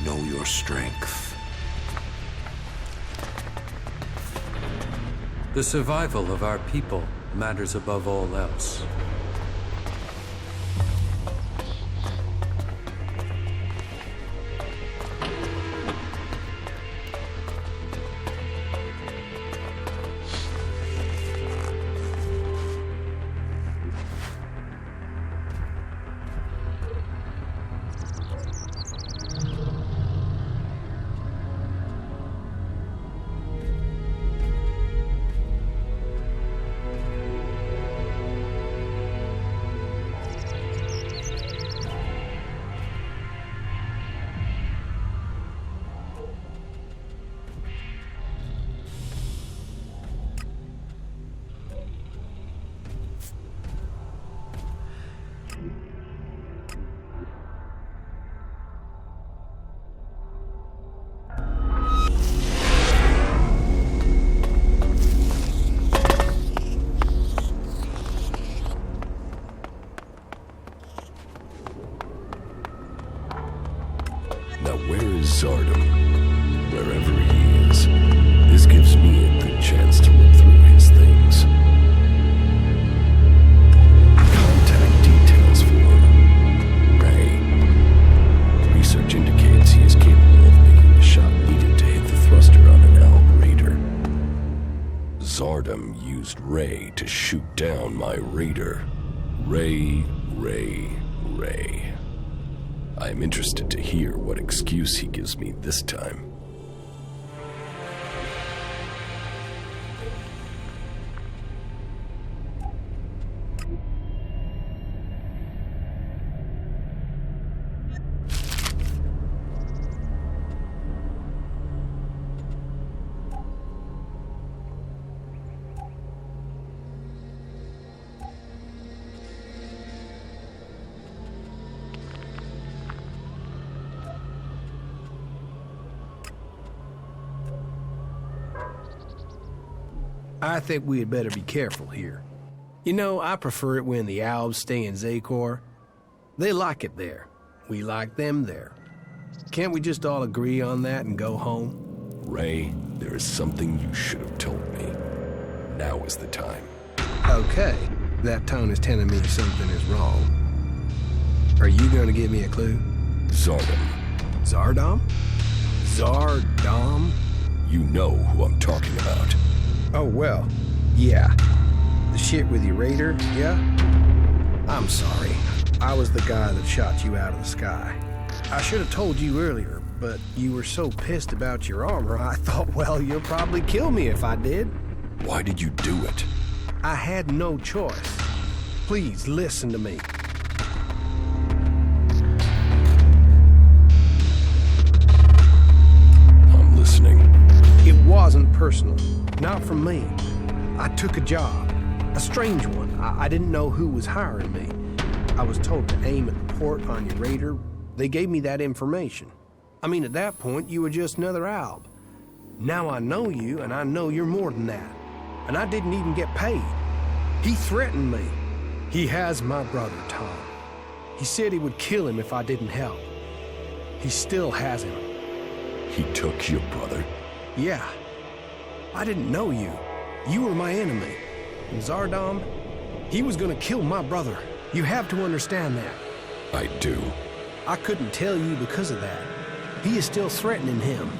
Know your strength. The survival of our people matters above all else. Zardom, wherever he is. This gives me a good chance to look through his things. Contact details for Ray. Research indicates he is capable of making the shot needed to hit the thruster on an Alb raider. Zardom used Ray to shoot down my raider. Ray. I'm interested to hear what excuse he gives me this time. I think we had better be careful here. You know, I prefer it when the Albs stay in Zakor. They like it there. We like them there. Can't we just all agree on that and go home? Ray, there is something you should have told me. Now is the time. Okay, that tone is telling me something is wrong. Are you going to give me a clue? Zardom. Zardom? Zardom? You know who I'm talking about. Oh, well, yeah. The shit with your raider, yeah? I'm sorry. I was the guy that shot you out of the sky. I should have told you earlier, but you were so pissed about your armor, I thought, well, you'll probably kill me if I did. Why did you do it? I had no choice. Please, listen to me. I'm listening. It wasn't personal. Not from me. I took a job. A strange one. I didn't know who was hiring me. I was told to aim at the port on your raider. They gave me that information. I mean, at that point, you were just another Alb. Now I know you, and I know you're more than that. And I didn't even get paid. He threatened me. He has my brother, Tom. He said he would kill him if I didn't help. He still has him. He took your brother? Yeah. I didn't know you. You were my enemy. And Zardom, he was gonna kill my brother. You have to understand that. I do. I couldn't tell you because of that. He is still threatening him.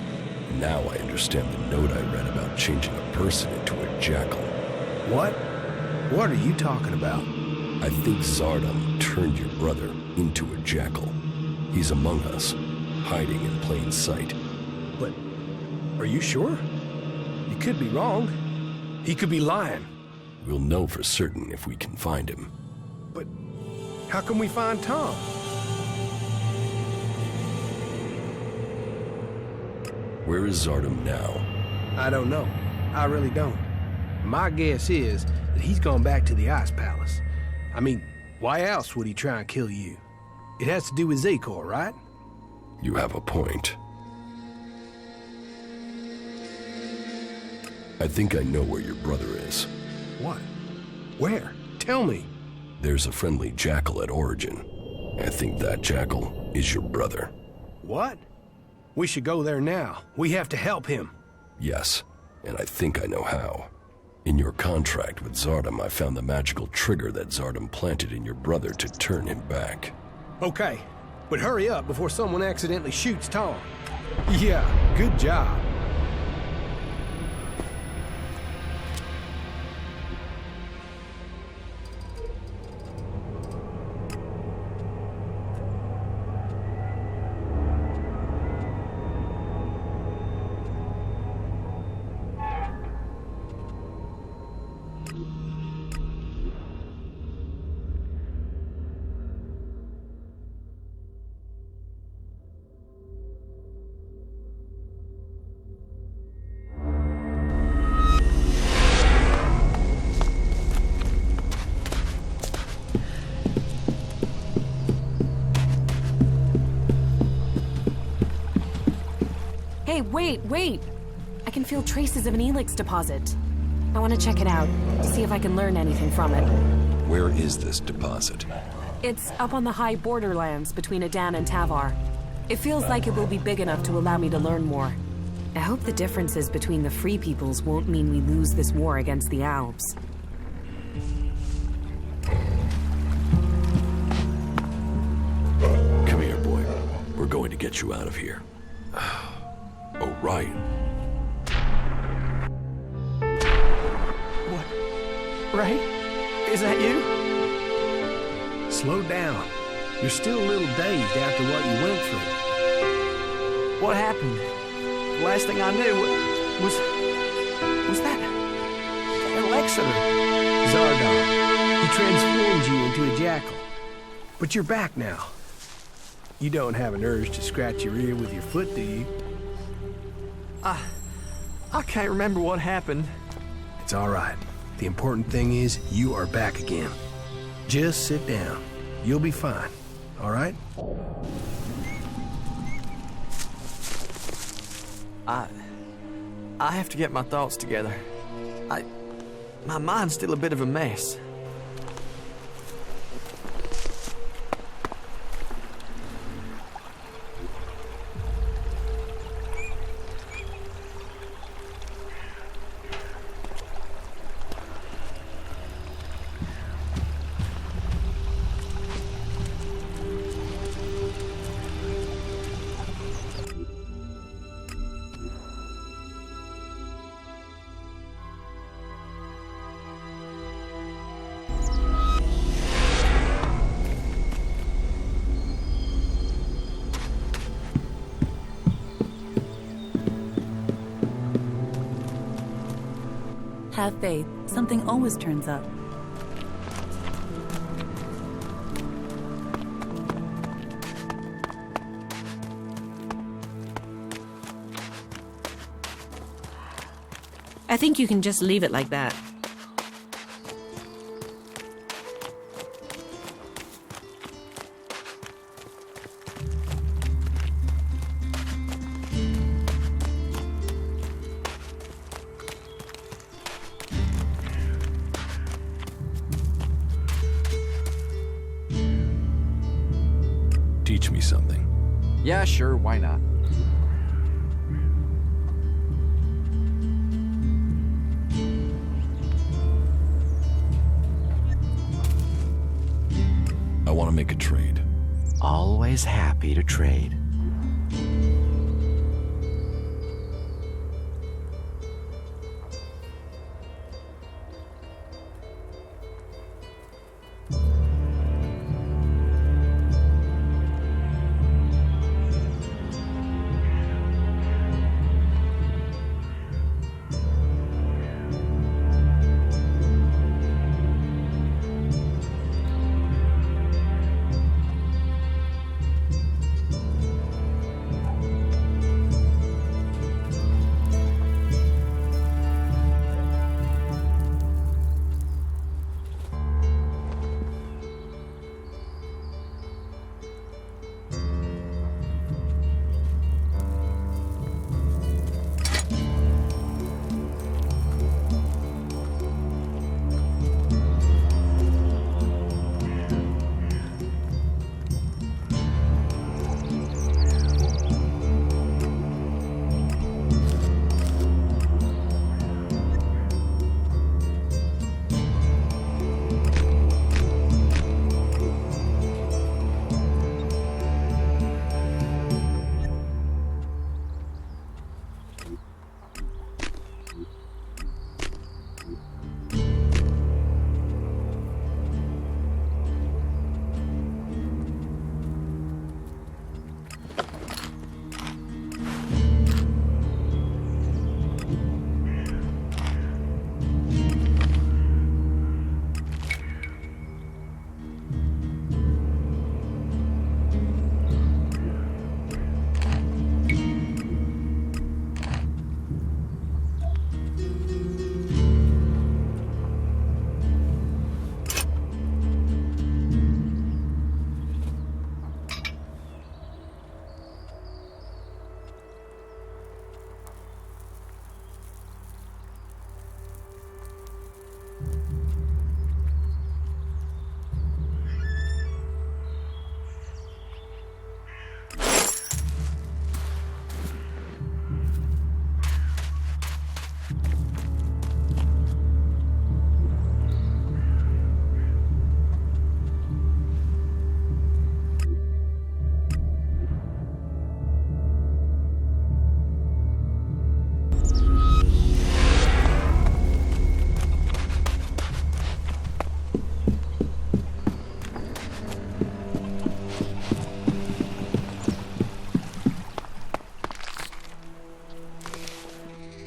Now I understand the note I read about changing a person into a jackal. What? What are you talking about? I think Zardom turned your brother into a jackal. He's among us, hiding in plain sight. But are you sure? You could be wrong. He could be lying. We'll know for certain if we can find him. But how can we find Tom? Where is Zardom now? I don't know. I really don't. My guess is that he's gone back to the Ice Palace. I mean, why else would he try and kill you? It has to do with Zakor, right? You have a point. I think I know where your brother is. What? Where? Tell me. There's a friendly jackal at Origin. I think that jackal is your brother. What? We should go there now. We have to help him. Yes, and I think I know how. In your contract with Zardom, I found the magical trigger that Zardom planted in your brother to turn him back. Okay, but hurry up before someone accidentally shoots Tom. Yeah, good job. Hey, wait! I can feel traces of an Elex deposit. I want to check it out, to see if I can learn anything from it. Where is this deposit? It's up on the high borderlands between Adan and Tavar. It feels like it will be big enough to allow me to learn more. I hope the differences between the Free Peoples won't mean we lose this war against the Albs. Come here, boy. We're going to get you out of here. Oh, right. What? Right? Is that you? Slow down. You're still a little dazed after what you went through. What happened? The last thing I knew was that Elex or Zardom. He transformed you into a jackal. But you're back now. You don't have an urge to scratch your ear with your foot, do you? I can't remember what happened. It's all right. The important thing is you are back again. Just sit down. You'll be fine. All right? I have to get my thoughts together. My mind's still a bit of a mess. Have faith. Something always turns up. I think you can just leave it like that. Teach me something. Yeah, sure, why not? I want to make a trade. Always happy to trade.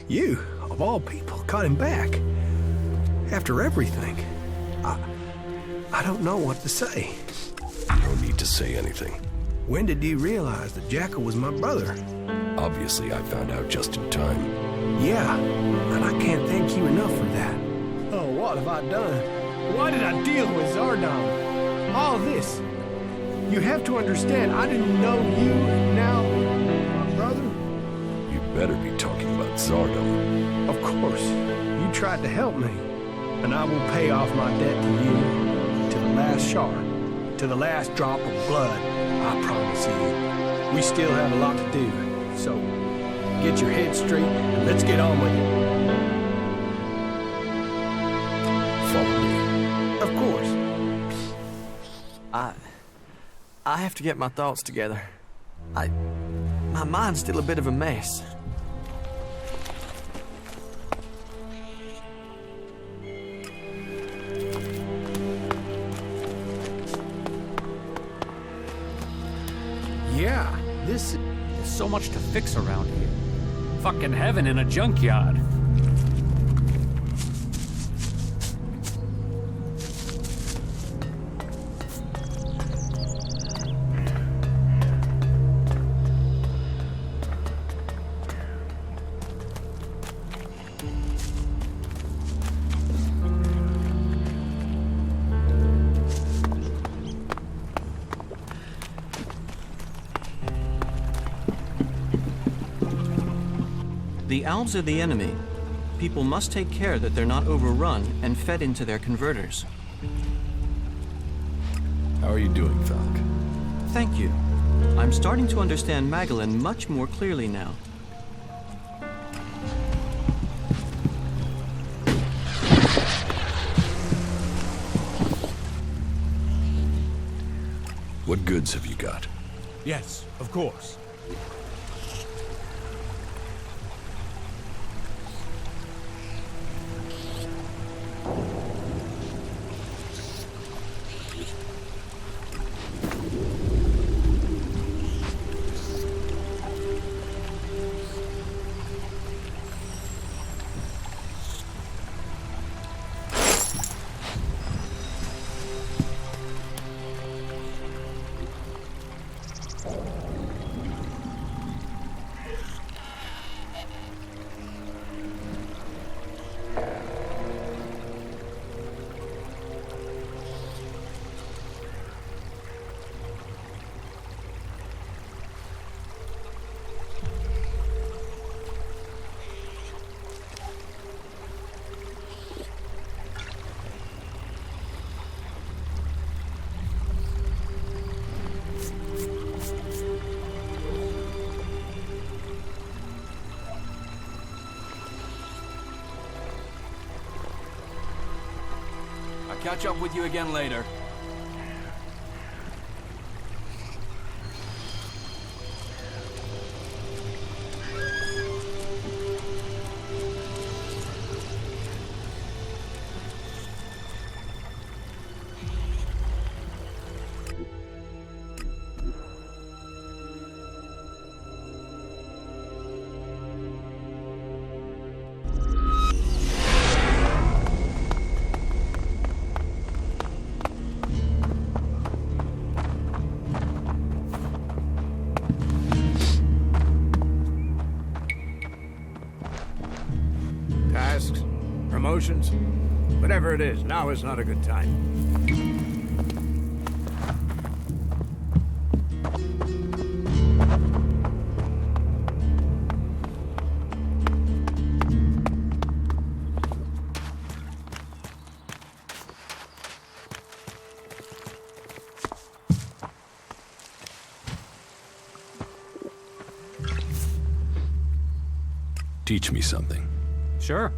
You, of all people, got him back. After everything. I don't know what to say. No need to say anything. When did you realize that Jackal was my brother? Obviously, I found out just in time. Yeah, and I can't thank you enough for that. Oh, what have I done? Why did I deal with Zardom? All this. You have to understand, I didn't know you, and now my brother? You better be talking about Zardom. Of course. You tried to help me, and I will pay off my debt to you to the last shard, to the last drop of blood, I promise you. We still have a lot to do, so get your head straight and let's get on with it. Follow me. Of course. I have to get my thoughts together. My mind's still a bit of a mess. Yeah, this... There's so much to fix around here. Fucking heaven in a junkyard. The Albs are the enemy. People must take care that they're not overrun and fed into their converters. How are you doing, Falk? Thank you. I'm starting to understand Magallan much more clearly now. What goods have you got? Yes, of course. Catch up with you again later. Promotions? Whatever it is, now is not a good time. Teach me something. Sure,